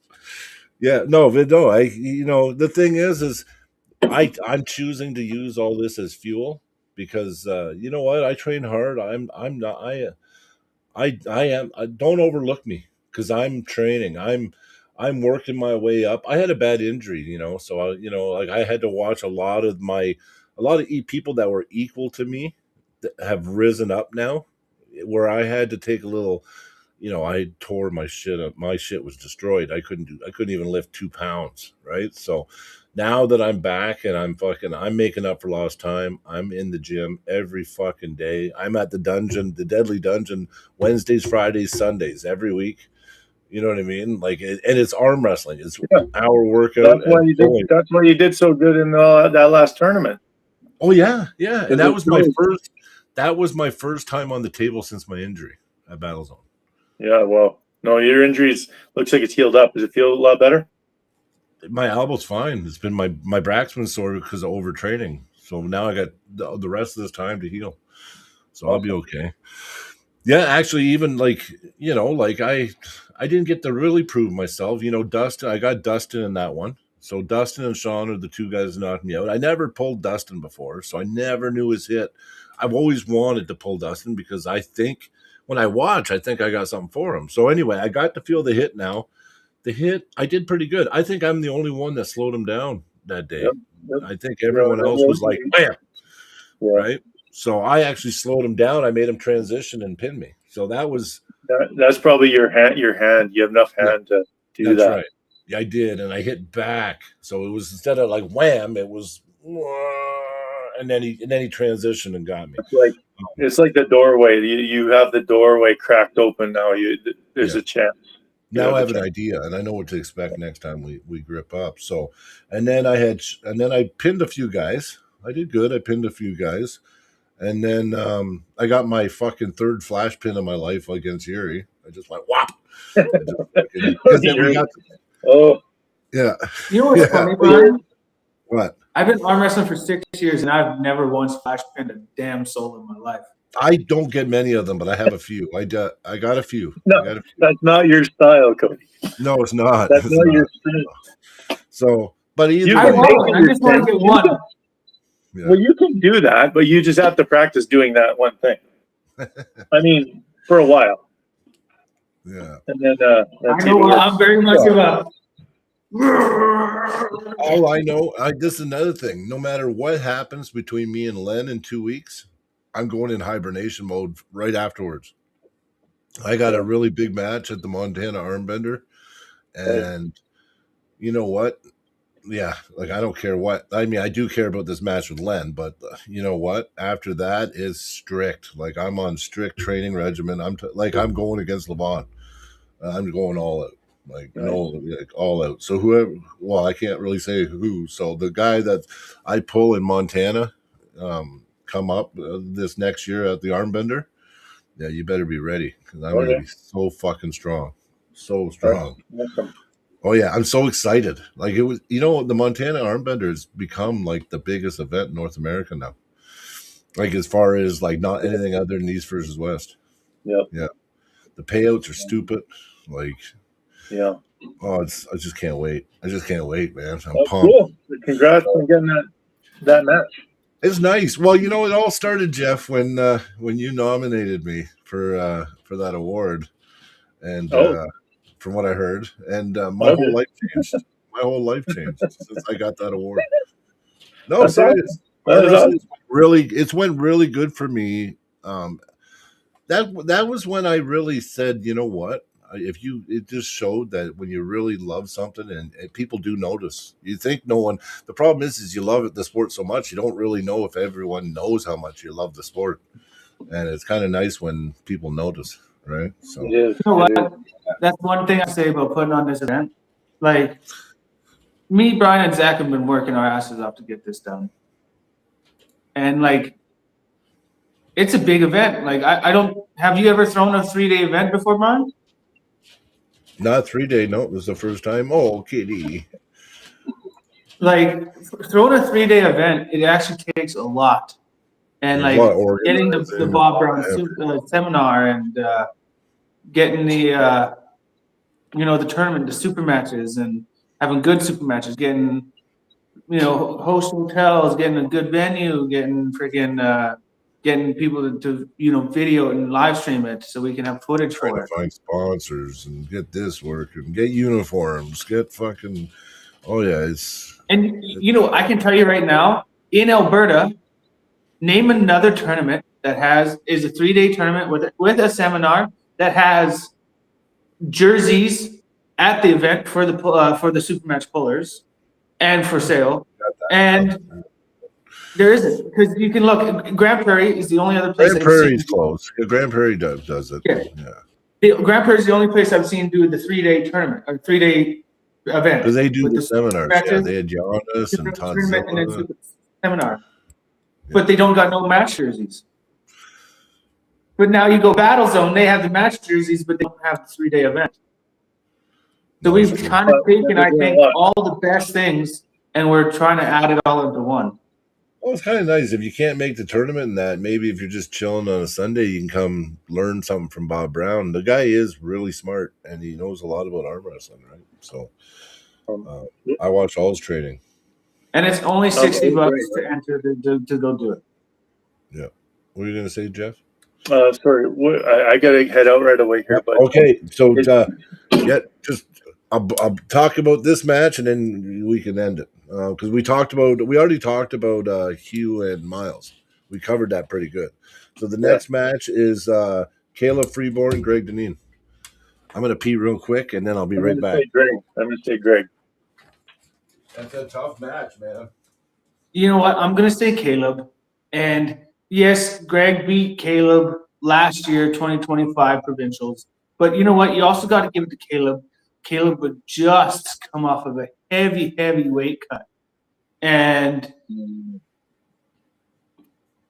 Yeah, no. The thing is I'm choosing to use all this as fuel because you know what? I train hard. I'm not. I am. Don't overlook me because I'm training. I'm working my way up. I had a bad injury, so I had to watch a lot of people that were equal to me that have risen up now, where I had to take a little, I tore my shit up. My shit was destroyed. I couldn't even lift 2 pounds. Right. So now that I'm back and I'm making up for lost time. I'm in the gym every fucking day. I'm at the dungeon, the Deadly Dungeon, Wednesdays, Fridays, Sundays, every week. You know what I mean? Like, and it's arm wrestling. It's our workout. That's why you did so good in that last tournament. Oh yeah, yeah. And that was my first time on the table since my injury at Battlezone. Yeah, well, no, your injuries looks like it's healed up. Does it feel a lot better? My elbow's fine. It's been my back's been sore because of overtraining. So now I got the rest of this time to heal. So I'll be okay. Yeah, actually, even I didn't get to really prove myself. Dustin, I got Dustin in that one. So Dustin and Sean are the two guys that knocked me out. I never pulled Dustin before, so I never knew his hit. I've always wanted to pull Dustin because I think when I watch, I think I got something for him. So anyway, I got to feel the hit now. The hit, I did pretty good. I think I'm the only one that slowed him down that day. Yep. I think everyone else was like, bam, right? So I actually slowed him down. I made him transition and pin me. So that's probably your hand. You have enough hand to do that. That's right. Yeah, I did, and I hit back. So it was, instead of like wham, it was, and then he transitioned and got me. It's like the doorway. You have the doorway cracked open now. There's a chance. Now I have an idea, and I know what to expect next time we grip up. So, and then I pinned a few guys. I did good. I pinned a few guys. And then I got my fucking third flash pin of my life against Yuri. I just went whop. Yeah. You know what's funny, Brian? What? I've been arm wrestling for 6 years, and I've never once flash pinned a damn soul in my life. I don't get many of them, but I have a few. I got a few. No, that's not your style, Cody. No, it's not. That's not your style. So, but either You I can way, make won't. I just want to get one. yeah. Well, you can do that, but you just have to practice doing that one thing. I mean, for a while, Yeah. and then I that's know even worse. I'm very much of a. All I know, this is another thing. No matter what happens between me and Len in 2 weeks, I'm going in hibernation mode right afterwards. I got a really big match at the Montana Armbender, and you know what? Yeah, like I don't care what. I mean, I do care about this match with Len, but you know what? After that is strict. Like I'm on strict training regimen. I'm going against Levon. I'm going all out. Like all out. So whoever, well, I can't really say who. So the guy that I pull in Montana, come up this next year at the Armbender, yeah, you better be ready because I'm gonna be so fucking strong, so strong. Awesome. Oh yeah, I'm so excited. Like it was, the Montana Armbender has become like the biggest event in North America now. Like as far as like not anything other than East versus West. Yep. Yeah, the payouts are stupid. Like. Yeah. Oh, I just can't wait. I just can't wait, man. I'm Oh, pumped. cool. Congrats on getting that match. It's nice. Well, it all started, Jeff, when you nominated me for that award, and from what I heard, and my whole life changed. My whole life changed since I got that award. No, That's serious. awesome. It's went really good for me. That was when I really said, you know what? It just showed that when you really love something and people do notice. You think no one. The problem is you love the sport so much you don't really know if everyone knows how much you love the sport, and it's kind of nice when people notice, right? So It is. You know what? That's one thing I say about putting on this event. Like, me, Brian, and Zach have been working our asses off to get this done. And, like, it's a big event. Like, I don't – have you ever thrown a 3-day event before, Brian? not 3-day. No, it was the first time. Oh, kitty. Like, throwing a 3-day event, it actually takes a lot. And, There's like, a lot of getting the organizing. Bob Brown seminar and getting the the tournament, the super matches, and having good super matches, getting, host hotels, getting a good venue, getting freaking getting people to video and live stream it so we can have footage Trying for to it. find sponsors and get this working, get uniforms, get fucking. Oh yeah, it's. And I can tell you right now, in Alberta, name another tournament that is a 3-day tournament with a seminar that has jerseys at the event for the Supermatch pullers and for sale. And there isn't, because you can look. Grand Prairie is the only other place. Grand Prairie's close. Grand Prairie does it. Yeah. Grand Prairie is the only place I've seen do the 3-day tournament or 3-day event. Because they do with the seminars. matches, Yeah, they had Giannis and Todd tournament and Zilla. then seminar. But they don't got no match jerseys. But now you go Battle Zone, they have the match jerseys, but they don't have the 3-day event. So No, we've it's true. kind of taken, I think, all the best things, and we're trying to add it all into one. Well, it's kind of nice if you can't make the tournament and that. Maybe if you're just chilling on a Sunday, you can come learn something from Bob Brown. The guy is really smart and he knows a lot about arm wrestling, right? So I watch all his training. And it's only $60 to enter to go do it. Yeah. What are you going to say, Jeff? Sorry, I gotta head out right away here. But okay, so I'll talk about this match and then we can end it because we already talked about Hugh and Miles. We covered that pretty good. So the next match is Caleb Freeborn, Greg Deneen. I'm gonna pee real quick and then I'll be right back. I'm gonna say Greg. That's a tough match, man. You know what? I'm gonna say Caleb, and yes, Greg beat Caleb last year, 2025 provincials. But you know what? You also got to give it to Caleb. Caleb would just come off of a heavy weight cut. And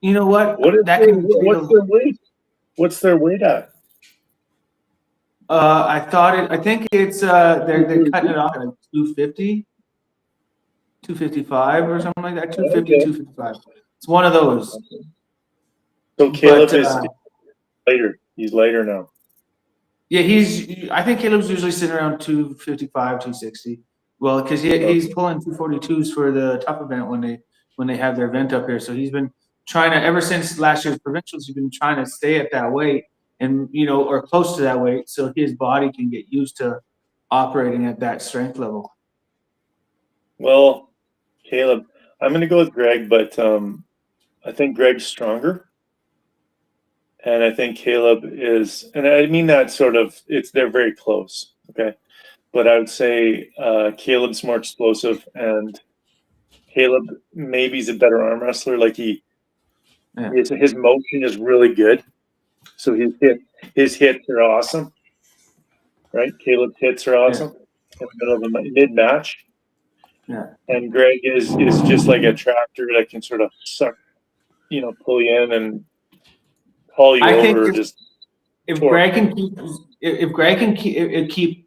you know what? What's their weight? What's their weight at? I think it's they're cutting it off at like 250, 255 or something like that. 250, 255. It's one of those. So Caleb is later. He's later now. Yeah, I think Caleb's usually sitting around 255, 260. Well, because he's pulling 242s for the tough event when they have their event up here. So he's been trying to, ever since last year's provincials, he's been trying to stay at that weight and, or close to that weight, so his body can get used to operating at that strength level. Well, Caleb, I'm going to go with Greg, but I think Greg's stronger. And I think Caleb is, and I mean that sort of, they're very close, okay? But I would say Caleb's more explosive, and Caleb maybe is a better arm wrestler. Like his motion is really good. So his hits are awesome, right? Caleb's hits are awesome in the middle of the mid-match. Yeah. And Greg is just like a tractor that can sort of suck, pull you in and haul you over. If Greg can keep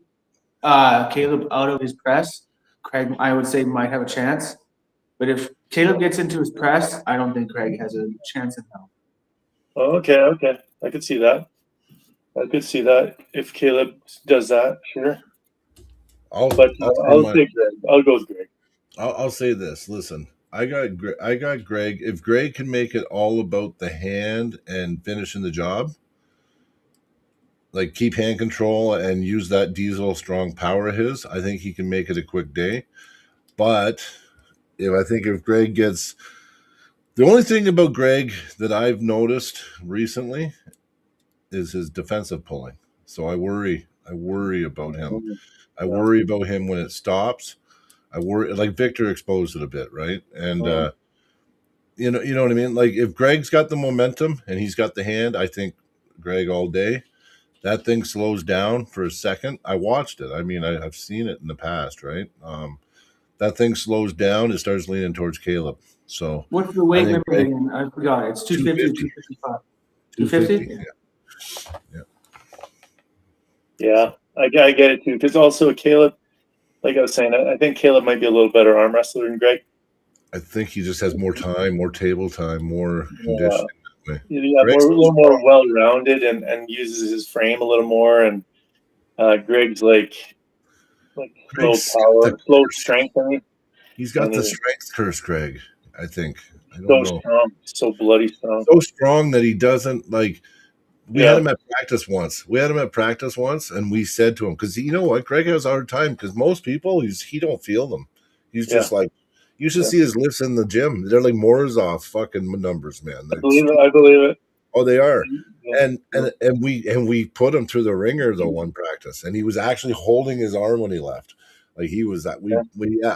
Caleb out of his press, Craig, I would say, might have a chance. But if Caleb gets into his press, I don't think Craig has a chance in hell. Oh, okay. I could see that. If Caleb does that, sure. I'll say Greg. I'll go with Greg. I'll say this. Listen, I got Greg. If Greg can make it all about the hand and finishing the job, like keep hand control and use that diesel strong power of his, I think he can make it a quick day. But if Greg gets, the only thing about Greg that I've noticed recently is his defensive pulling. So I worry about him. I worry about him when it stops. I worry, like Victor exposed it a bit, right? And you know what I mean? Like if Greg's got the momentum and he's got the hand, I think Greg all day. That thing slows down for a second. I watched it. I mean, I've seen it in the past, right? That thing slows down. It starts leaning towards Caleb. So what's the weight limit again? I forgot. It's 250 or 255. 250? Yeah, I get it too. Because also Caleb, like I was saying, I think Caleb might be a little better arm wrestler than Greg. I think he just has more time, more table time, more conditioning. Yeah, a little more well-rounded and uses his frame a little more. And Greg's like slow power, slow strength. He's got the strength curse, Greg. I think. I don't know. Strong, so bloody strong. So strong that he doesn't like. We had him at practice once. And we said to him, because you know what, Greg has a hard time because most people he don't feel them. He's just like, you should see his lifts in the gym. They're like Morozov fucking numbers, man. I believe it. Oh, they are. Yeah. And we put him through the ringer though one practice, and he was actually holding his arm when he left. Like he was that.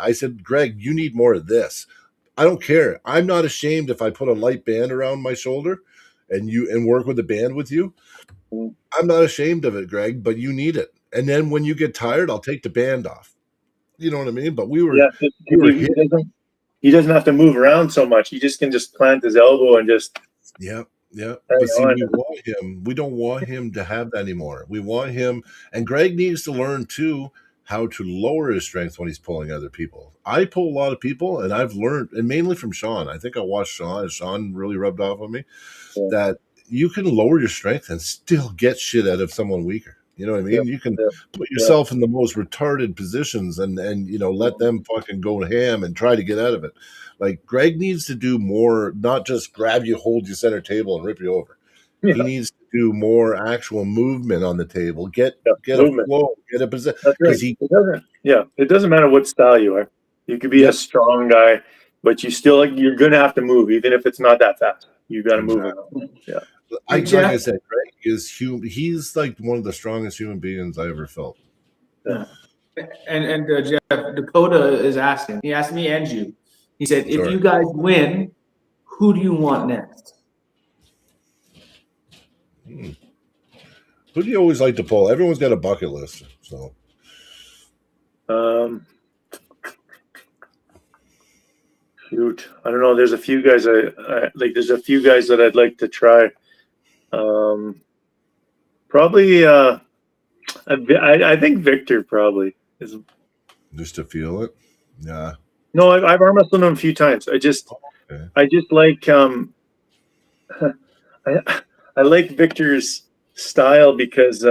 I said, Greg, you need more of this. I don't care. I'm not ashamed if I put a light band around my shoulder and work with the band with you. I'm not ashamed of it, Greg, but you need it. And then when you get tired, I'll take the band off. You know what I mean? But he doesn't have to move around so much. He just can plant his elbow and just. Yeah. But see, we don't want him to have that anymore. We want him, and Greg needs to learn too how to lower his strength when he's pulling other people. I pull a lot of people, and I've learned, and mainly from Sean. I think I watched Sean, and Sean really rubbed off on me that you can lower your strength and still get shit out of someone weaker. You know what I mean? You can put yourself in the most retarded positions and let them fucking go ham and try to get out of it. Like Greg needs to do more, not just grab you, hold you center table and rip you over. Yeah. He needs to do more actual movement on the table. Get a flow, get a position. Right. It doesn't matter what style you are. You could be a strong guy, but you're going to have to move, even if it's not that fast. You got to move around. Yeah. Like I said, Greg is human. He's like one of the strongest human beings I ever felt. Yeah. And Jeff, Dakota is asking. He asked me and you. He said, if you guys win, who do you want next? Who do you always like to pull? Everyone's got a bucket list. So, shoot, I don't know. There's a few guys I like. There's a few guys that I'd like to try. Probably. I think Victor probably is. Just to feel it, yeah. No, I've arm wrestled him a few times. I just like I like Victor's style because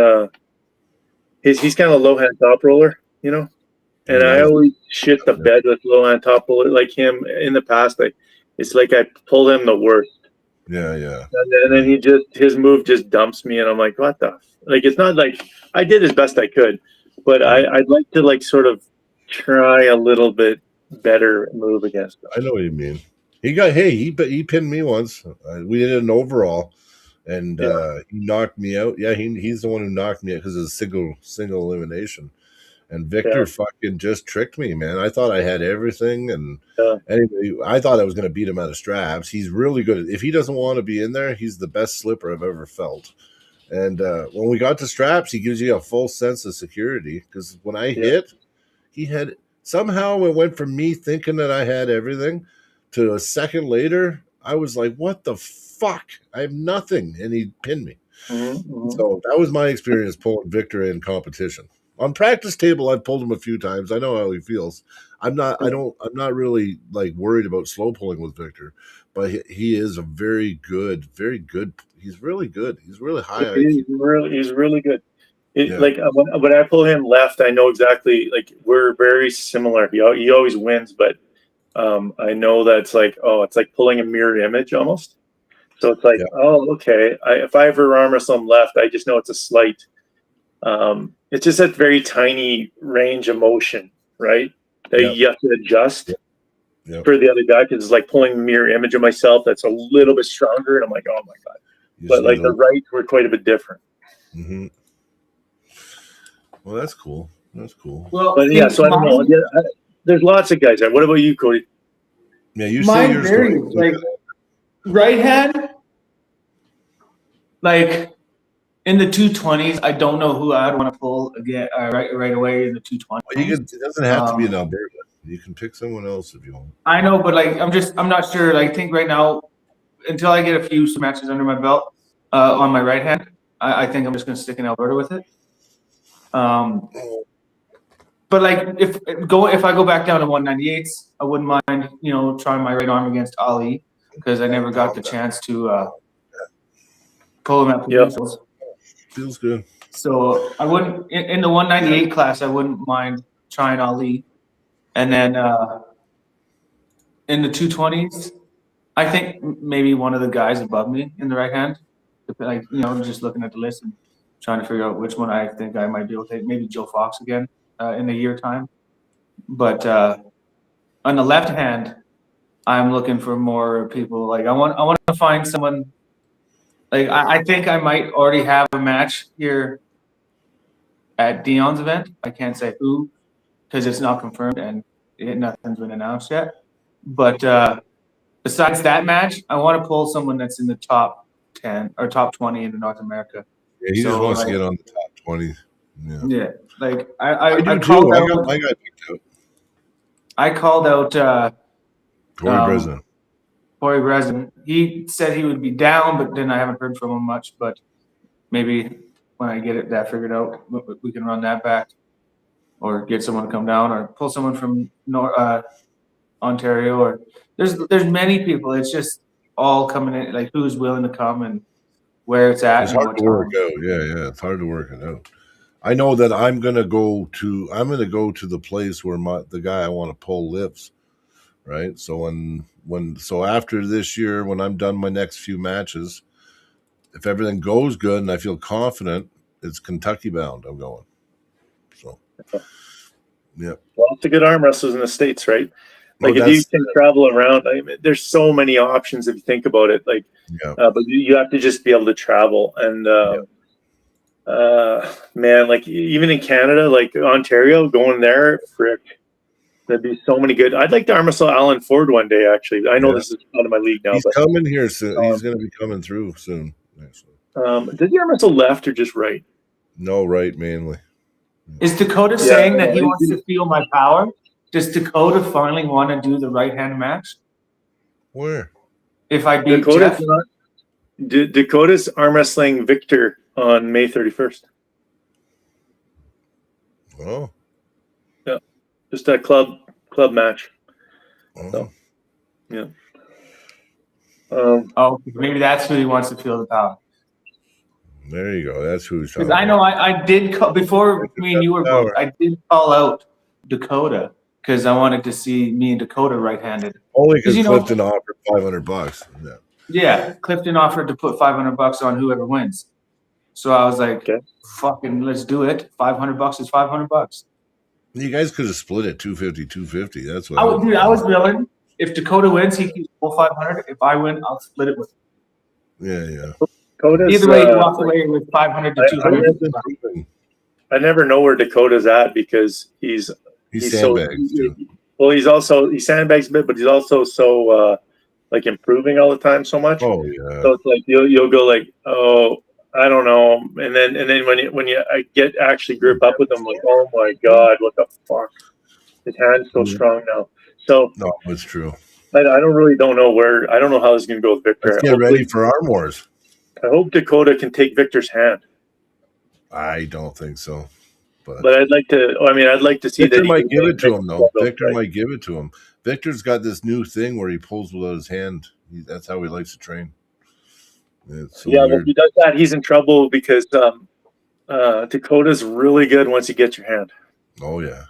he's kind of a low hand top roller, and And I always shit the bed with Lohan Topol like him in the past. Like it's like I pull him the worst. Yeah, yeah. And then his move just dumps me, and I'm like, what the? Like it's not like I did as best I could, but I'd like to like sort of try a little bit better move against him. I know what you mean. He pinned me once. We did an overall, and he knocked me out. Yeah, he's the one who knocked me out because it's a single elimination. And Victor fucking just tricked me, man. I thought I had everything, and anyway, I thought I was going to beat him out of straps. He's really good. If he doesn't want to be in there, he's the best slipper I've ever felt. And when we got to straps, he gives you a full sense of security. Because when I hit, he had somehow it went from me thinking that I had everything to a second later, I was like, "What the fuck? I have nothing," and he pinned me. Mm-hmm. So that was my experience pulling Victor in competition. On practice table, I've pulled him a few times. I know how he feels. I'm not really like worried about slow pulling with Victor, but he is a very good. He's really good. He's really high. He's really good. Like when I pull him left, I know exactly. Like we're very similar. He always wins, but I know that it's like pulling a mirror image almost. So it's like, okay. If I ever arm wrestle him left, I just know it's a slight. It's just that very tiny range of motion, right? That you have to adjust for the other guy because it's like pulling a mirror image of myself that's a little bit stronger, and I'm like, oh my god! But like the rights were quite a bit different. Mm-hmm. Well, that's cool. That's cool. Well, but yeah, so I don't know. Yeah, there's lots of guys there. What about you, Cody? Yeah, you say yours. Like right hand, like. In the 220s, I don't know who I'd want to pull again right away in the 220s. It doesn't have to be in Alberta. You can pick someone else if you want. I know, but like I'm not sure. Like, I think right now, until I get a few matches under my belt on my right hand, I think I'm just going to stick in Alberta with it. But like if I go back down to 198s, I wouldn't mind trying my right arm against Ali because I never got the chance to pull him at the Feels good. So I wouldn't in the 198 class. I wouldn't mind trying Ali, and then in the 220s, I think maybe one of the guys above me in the right hand. Like just looking at the list and trying to figure out which one I think I might be able to take. Maybe Joe Fox again in a year time. But on the left hand, I'm looking for more people. Like I want to find someone. Like I think I might already have a match here at Dion's event. I can't say who because it's not confirmed and nothing's been announced yet. But besides that match, I want to pull someone that's in the top 10 or top 20 in North America. Yeah, he just wants to get on the top 20. Yeah, like I do called too. out. I got picked out. I called out Corey Breslin. Corey Breslin. He said he would be down, but then I haven't heard from him much. But maybe when I get that figured out, we can run that back, or get someone to come down, or pull someone from Ontario. Or there's many people. It's just all coming in, like who's willing to come and where it's at. It's hard to work out. Yeah, it's hard to work it out. I know that I'm gonna go to the place where the guy I want to pull lives. Right. So so after this year, when I'm done my next few matches, if everything goes good and I feel confident, it's Kentucky bound. I'm going. So, yeah. Well, it's a good arm wrestlers in the States, right? Like if you can travel around, there's so many options if you think about it. Like, but you have to just be able to travel. And man, like even in Canada, like Ontario, going there, frick. There'd be so many good. I'd like to arm wrestle Alan Ford one day. Actually, I know this is out of my league now. He's coming here soon. He's going to be coming through soon. Actually, did he arm wrestle left or just right? No, right mainly. Is Dakota saying that he wants to feel my power? Does Dakota finally want to do the right hand match? Where? If I beat Jeff? Dakota's arm wrestling Victor on May 31st. Oh. Yeah. Just a club match. Oh. So, yeah. Maybe that's who he wants to feel the power. There you go. That's who's talking. Because I know I did before me and you were both. I did call out Dakota because I wanted to see me and Dakota right-handed. Only because you know- Clifton offered $500. Yeah. Yeah, Clifton offered to put $500 on whoever wins. So I was like, Okay. fucking, let's do it. $500 is $500. You guys could have split it 250. That's what I was willing. If Dakota wins, he keeps full 500. If I win, I'll split it with him. Yeah. Dakota's, Either way, he walks away with 500 to 200. I never know where Dakota's at because he's sandbags too. Well, he sandbags a bit, but he's also so like improving all the time so much. Oh yeah. So it's like you'll go like, oh, I don't know, and then when you get actually grip up with him, like, oh my god, what the fuck? His hand's so strong now. So No, it's true. I don't know where. I don't know how this is gonna go with Victor. Let's get ready for Arm Wars. I hope Dakota can take Victor's hand, I don't think so. but I'd like to. I mean, I'd like to see Victor that. he might can give it to him though. take Victor right? might give it to him. Victor's got this new thing where he pulls without his hand. That's how he likes to train. It's so Yeah, well, weird. if he does that, he's in trouble because Dakota's really good once you get your hand. Oh yeah.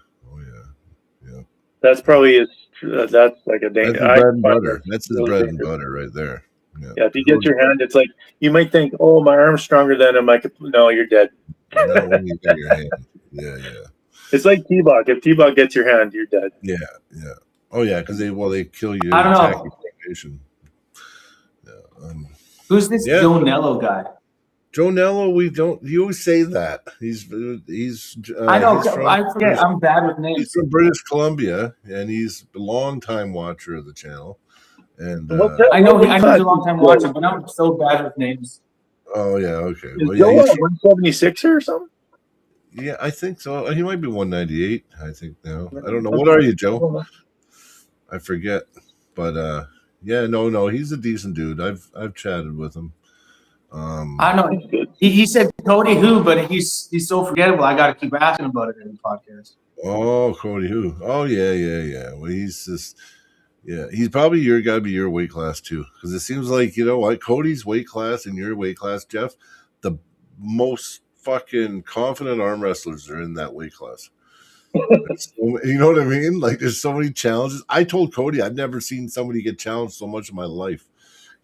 That's probably his. That's like a That's danger. his bread and butter. That's his bread and butter right there. Yeah, if you get your hand, it's like you might think, "Oh, my arm's stronger than him." No, you're dead. Not when you got your hand. Yeah. It's like T-Bog. If T-Bog gets your hand, you're dead. Yeah. Oh yeah, because they kill you. I don't know. attack your formation. Yeah. Who's this Yeah. Joe Nello guy? Joe Nello, we don't. You always say that he's. I know. he's from- I forget. I'm bad with names. He's from British Columbia, and he's a long-time watcher of the channel. And What's that? I know he's a long time watcher, but I'm so bad with names. oh yeah, okay. Is Well, Joe yeah, a 176 or something? yeah, I think so. He might be 198. I think now. I don't know. What are you, Joe? I forget. But yeah, no, he's a decent dude. I've chatted with him. I know. He said Cody who, but he's so forgettable. I got to keep asking about it in the podcast. Oh, Cody who? Oh yeah. Well, he's just. Yeah, he's probably gotta be your weight class too, because it seems like, you know what, Cody's weight class and your weight class, Jeff, the most fucking confident arm wrestlers are in that weight class. You know what I mean? Like, there's so many challenges. I told Cody I've never seen somebody get challenged so much in my life.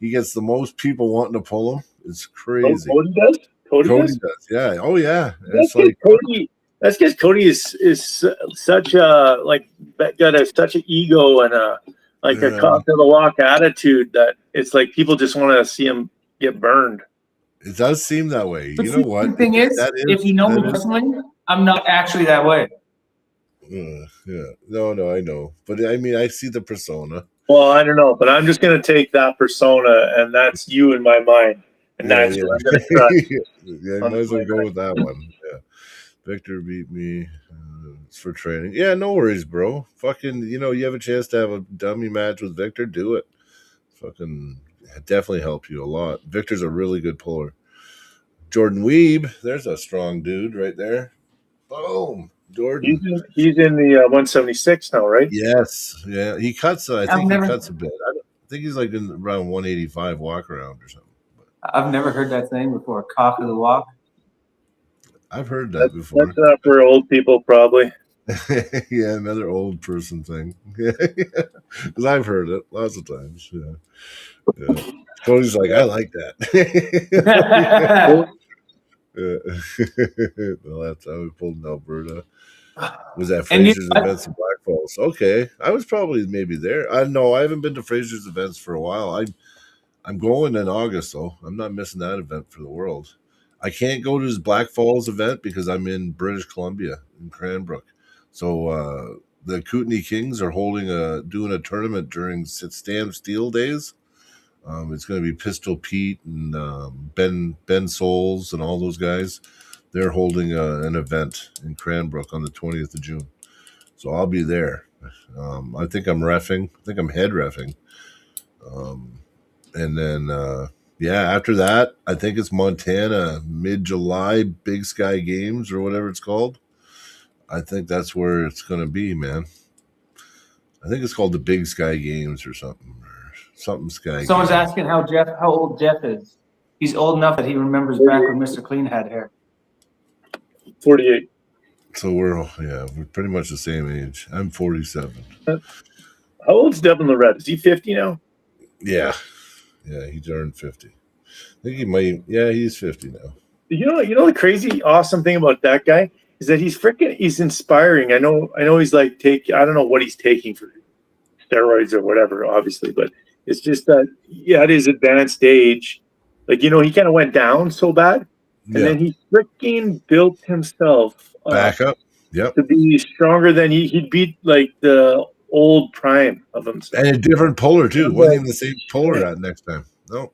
He gets the most people wanting to pull him. It's crazy. Cody does. Cody does. Yeah. Oh yeah. That's It's like Cody. That's because Cody is such a such an ego and a cock of the walk attitude that it's like people just want to see him get burned. it does seem that way. But You see, know what? the thing is, if you know me personally, I'm not actually that way. Yeah. No, I know. But I mean, I see the persona. Well, I don't know, but I'm just gonna take that persona, and that's you in my mind, and that's what I'm gonna trust. Yeah, might as well go with that one. Yeah. Victor beat me. It's for training. Yeah, no worries, bro. Fucking, you have a chance to have a dummy match with Victor, do it. Fucking definitely help you a lot. Victor's a really good puller. Jordan Weeb, there's a strong dude right there. Boom. Jordan. He's in the 176 now, right? Yes. Yeah. He cuts, I think never- he cuts a bit. I think he's like in around 185 walk around or something. I've never heard that saying before. Cock of the walk. I've heard that before. That's not for old people, probably. Yeah, another old person thing. Yeah, because I've heard it lots of times. Yeah. Cody's like, I like that. Well, that's how we pulled in Alberta. Was that And Fraser's events in Black Falls? Okay, I was probably maybe there. I haven't been to Fraser's events for a while. I'm going in August though. I'm not missing that event for the world. I can't go to his Black Falls event because I'm in British Columbia in Cranbrook. So the Kootenai Kings are doing a tournament during Stam Steel Days. It's going to be Pistol Pete and Ben Souls and all those guys. They're holding an event in Cranbrook on the 20th of June. So I'll be there. I think I'm reffing. I think I'm head reffing. And then, after that, I think it's Montana, mid-July, Big Sky Games or whatever it's called. I think that's where it's going to be, man. I think it's called the Big Sky Games or something. Sky. Someone's Games. asking how old Jeff is. He's old enough that he remembers back when Mr. Clean had hair. 48. So we're pretty much the same age. I'm 47. How old's Devin Lorette? Is he 50 now? Yeah, he turned 50. I think he might. Yeah, he's 50 now. You know the crazy awesome thing about that guy is that he's inspiring. I know he's like I don't know what he's taking for steroids or whatever, obviously, but it's just that at his advanced age, like he kind of went down so bad, and then he freaking built himself back up. Yep. To be stronger than he'd beat like the old prime of himself. And a different puller too. Wasn't even the same puller that next time. No.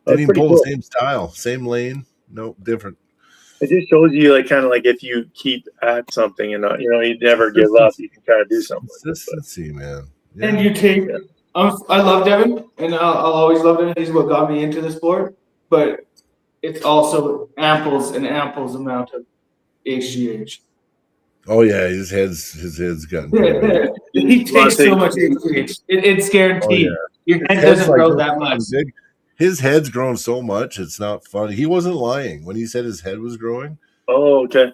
Didn't even pull the same style, same lane. No, different. It just shows you like kind of like if you keep at something and you never give up, you can kind of do something. Consistency, man. Yeah. And you take. I love Devin, and I'll always love him. He's what got me into the sport. But it's also amples amount of HGH. Oh yeah, his head's gotten. He takes so much HGH. It's guaranteed. Your head doesn't grow that much. His head's grown so much, it's not funny. He wasn't lying when he said his head was growing. Oh, okay.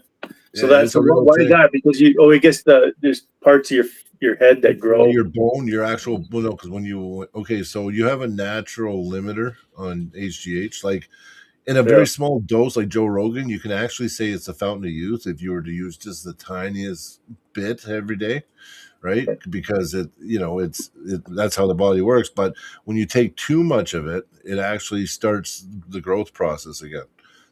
So why is that? Because I guess there's parts of your head that grow. Your bone, your actual because so you have a natural limiter on HGH, like in a very small dose, like Joe Rogan, you can actually say it's a fountain of youth if you were to use just the tiniest bit every day, right? Because that's how the body works. But when you take too much of it, it actually starts the growth process again.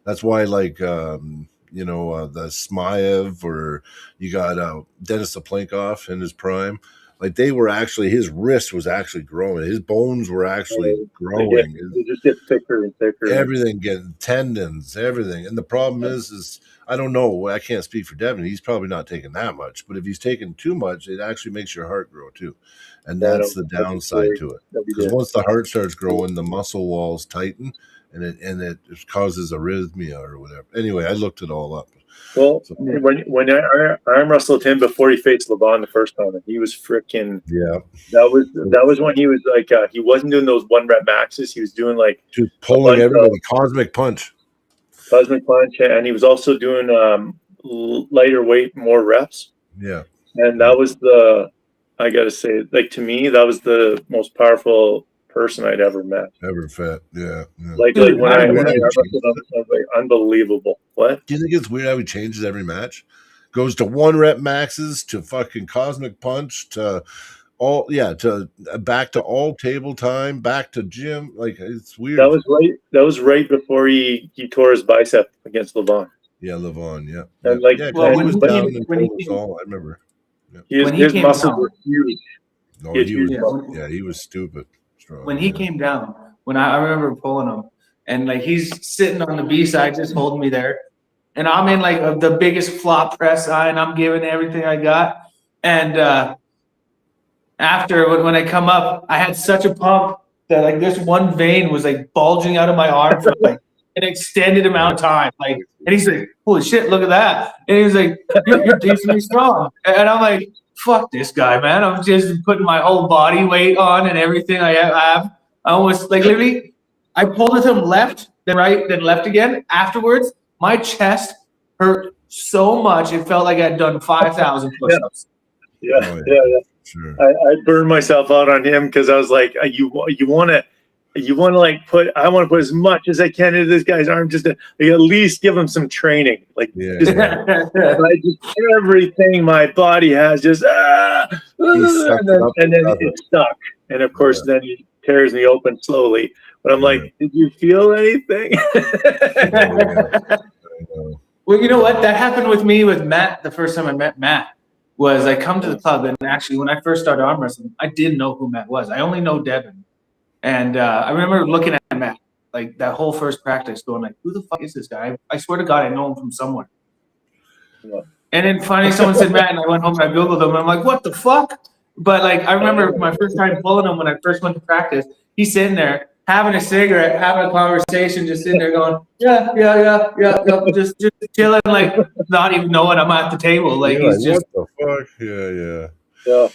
That's why, like the Smaev, or you got Denis Saplenkov in his prime. Like they were actually, his wrist was actually growing. His bones were actually growing. They just get thicker and thicker. Everything, getting tendons, everything. And the problem is I don't know. I can't speak for Devin. He's probably not taking that much. But if he's taking too much, it actually makes your heart grow too. And that's the downside to it. Because once the heart starts growing, the muscle walls tighten, and it causes arrhythmia or whatever. Anyway, I looked it all up. Well, when I arm wrestled him before he faced Levon the first time, and he was freaking That was when he was like he wasn't doing those 1 rep maxes. He was doing like just pulling everybody, cosmic punch, and he was also doing lighter weight, more reps. Yeah, and that was I gotta say, like to me, that was the most powerful person I'd ever met. Ever fed, yeah. Like when I wrestled him, I was like unbelievable. What? Do you think it's weird how he changes every match? Goes to 1 rep maxes to fucking cosmic punch to back to all table time, back to gym. Like it's weird. That was right before he tore his bicep against Levon. Yeah, Levon. Yeah. And like he was down in all. I remember. Yeah. His muscles were huge. No, he was stupid. Strong, when he came down, I remember pulling him, and like he's sitting on the B side, just holding me there, and I'm in like the biggest flop press and I'm giving everything I got, and after when I come up, I had such a pump that like this one vein was like bulging out of my arm for like an extended amount of time, like, and he's like, "Holy shit, look at that!" And he was like, "You're decently strong," and I'm like, fuck this guy, man. I'm just putting my whole body weight on and everything I have. I almost like literally, I pulled with him left, then right, then left again. Afterwards, my chest hurt so much it felt like I'd done 5,000 push-ups. Yeah. Sure. I burned myself out on him because I was like, you want to like I want to put as much as I can into this guy's arm just to like, at least give him some training. Like just everything my body has just and then it stuck. And of course then he tears me open slowly. But I'm like, did you feel anything? Well, you know what? That happened with me with Matt. The first time I met Matt was I come to the club, and actually when I first started arm wrestling, I didn't know who Matt was. I only know Devin. And I remember looking at Matt, like that whole first practice, going like, who the fuck is this guy? I swear to God, I know him from somewhere. Yeah. And then finally someone said Matt, and I went home and I Googled him, and I'm like, what the fuck? But like, I remember my first time pulling him when I first went to practice, he's sitting there having a cigarette, having a conversation, just sitting there going, yeah, just chilling, like not even knowing I'm at the table. Like he's just, what the fuck? Yeah.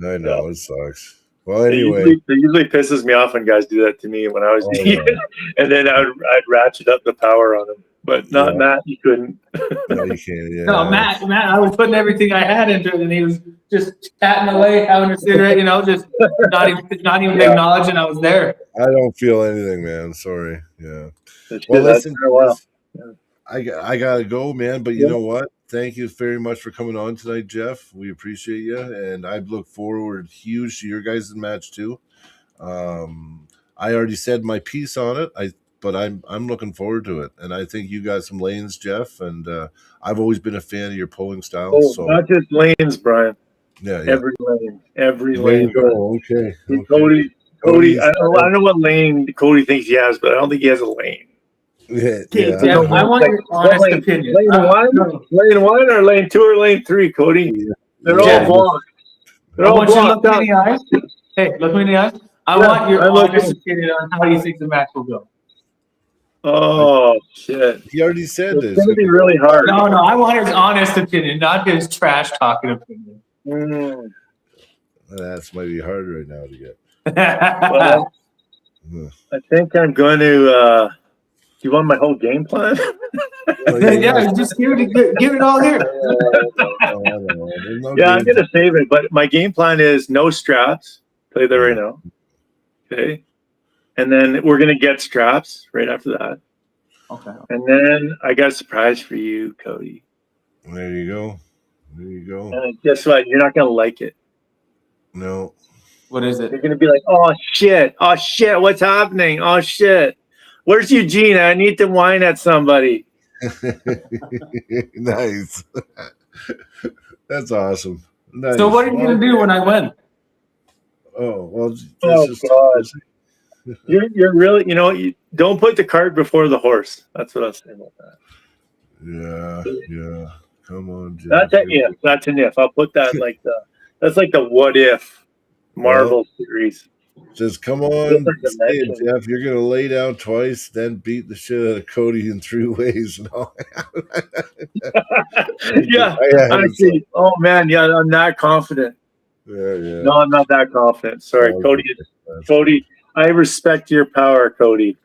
I know, it sucks. Well, It anyway, usually pisses me off when guys do that to me when I was Oh, doing it, and then I'd ratchet up the power on them. But not Yeah. Matt. You couldn't. no, you can't. Yeah. No, Matt, I was putting everything I had into it, and he was just chatting away, having a cigarette, just not even Yeah. acknowledging I was there. I don't feel anything, man. Sorry. Yeah. That's Well, good. That's listen, been a while. I gotta go, man. But you Yeah. know what? Thank you very much for coming on tonight, Jeff. We appreciate you, and I look forward huge to your guys' match too. I already said my piece on it. But I'm looking forward to it, and I think you got some lanes, Jeff. And I've always been a fan of your pulling style. Oh, So not just lanes, Brian. yeah. Every lane. Every There lane. you go. Okay. Brian. Okay. Cody. I don't know what lane Cody thinks he has, but I don't think he has a lane. Yeah. Okay, Yeah. Jeff, I want your honest lane? opinion. Lane one? No, Lane 1 or lane 2 or lane 3, Cody? They're Yeah. all blocked. They're I all want you to blocked look out. me in the eyes. Hey, look me in the eyes. I Yeah, want your I'm looking. honest opinion on how you think the match will go. Oh shit! He already said It's this. gonna be really hard. No, I want his honest opinion, not his trash talking opinion. Mm. That's might be hard right now to get. Well, Ugh. I think I'm going to. Do you want my whole game plan? Yeah, just give it all here. Yeah, I'm gonna save it. But my game plan is no straps. Play that right now. Okay. And then we're gonna get straps right after that. Okay. And then I got a surprise for you, Cody. There you go. There you go. And guess what? You're not gonna like it. No. What is You're it? gonna be like, oh shit, what's happening? Oh shit. Where's Eugene? I need to whine at somebody. Nice. That's awesome. Nice. So what are you gonna do when I win? Oh well. Oh, God. You're really, you don't put the cart before the horse. That's what I was saying about that. Yeah. Come on, Jeff. That's an if. That's an if. I'll put that that's like the what if Marvel series. Just come on, Different say it, dimension. Jeff. You're gonna lay down twice, then beat the shit out of Cody in 3 ways. No. Yeah, I see. Oh man, yeah, I'm not confident. Yeah. No, I'm not that confident. Sorry, Oh, Cody. okay. Cody, I respect your power, Cody.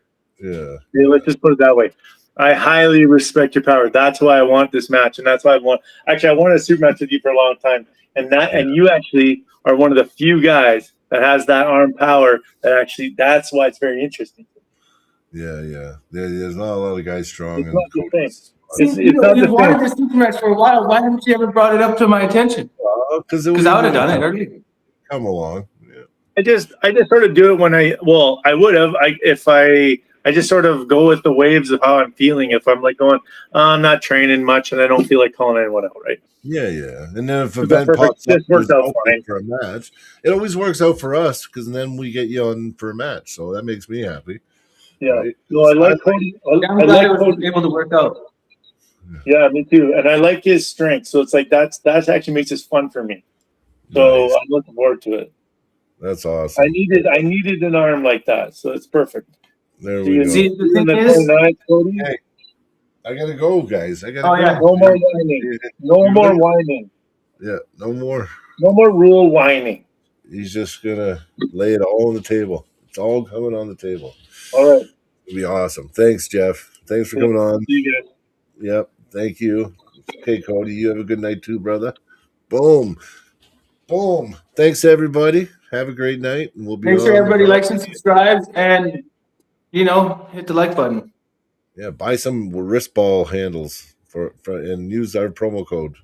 Yeah. Yeah, let's just put it that way. I highly respect your power. That's why I want this match, and that's why I wanted a super match with you for a long time. And you actually are one of the few guys that has that arm power. That's why it's very interesting. Yeah. There's not a lot of guys strong. It's in not the Cody's. It's You not the wanted thing. this super match for a while. Why haven't you ever brought it up to my attention? Because Because I would have done it earlier. Come along. Yeah. I just sort of do it when I would have if I just sort of go with the waves of how I'm feeling. If I'm like going, I'm not training much and I don't feel like calling anyone out, right? Yeah. And then if It's event perfect. pops up This works out open fine. for a match, it always works out for us because then we get you on for a match. So that makes me happy. Yeah. Right? No, I like Cody. I'm I glad it like was Cody. able to work out. Yeah, me too. And I like his strength. So it's like that's actually makes this fun for me. So Nice. I'm looking forward to it. That's awesome. I needed an arm like that. So it's perfect. There See we you go. See, the in thing the is, 29th, Cody. Hey, I gotta go, guys. I gotta Oh, go. yeah. No more whining. No more whining. Yeah, no more. No more rule whining. He's just gonna lay it all on the table. It's all coming on the table. All right. It'll be awesome. Thanks, Jeff. Thanks for coming on. See you guys. Yep. Thank you. Okay, Cody. You have a good night too, brother. Boom. Thanks, everybody. Have a great night, and we'll be. make sure on. everybody likes and subscribes and, hit the like button. Yeah, buy some wrist ball handles for and use our promo code.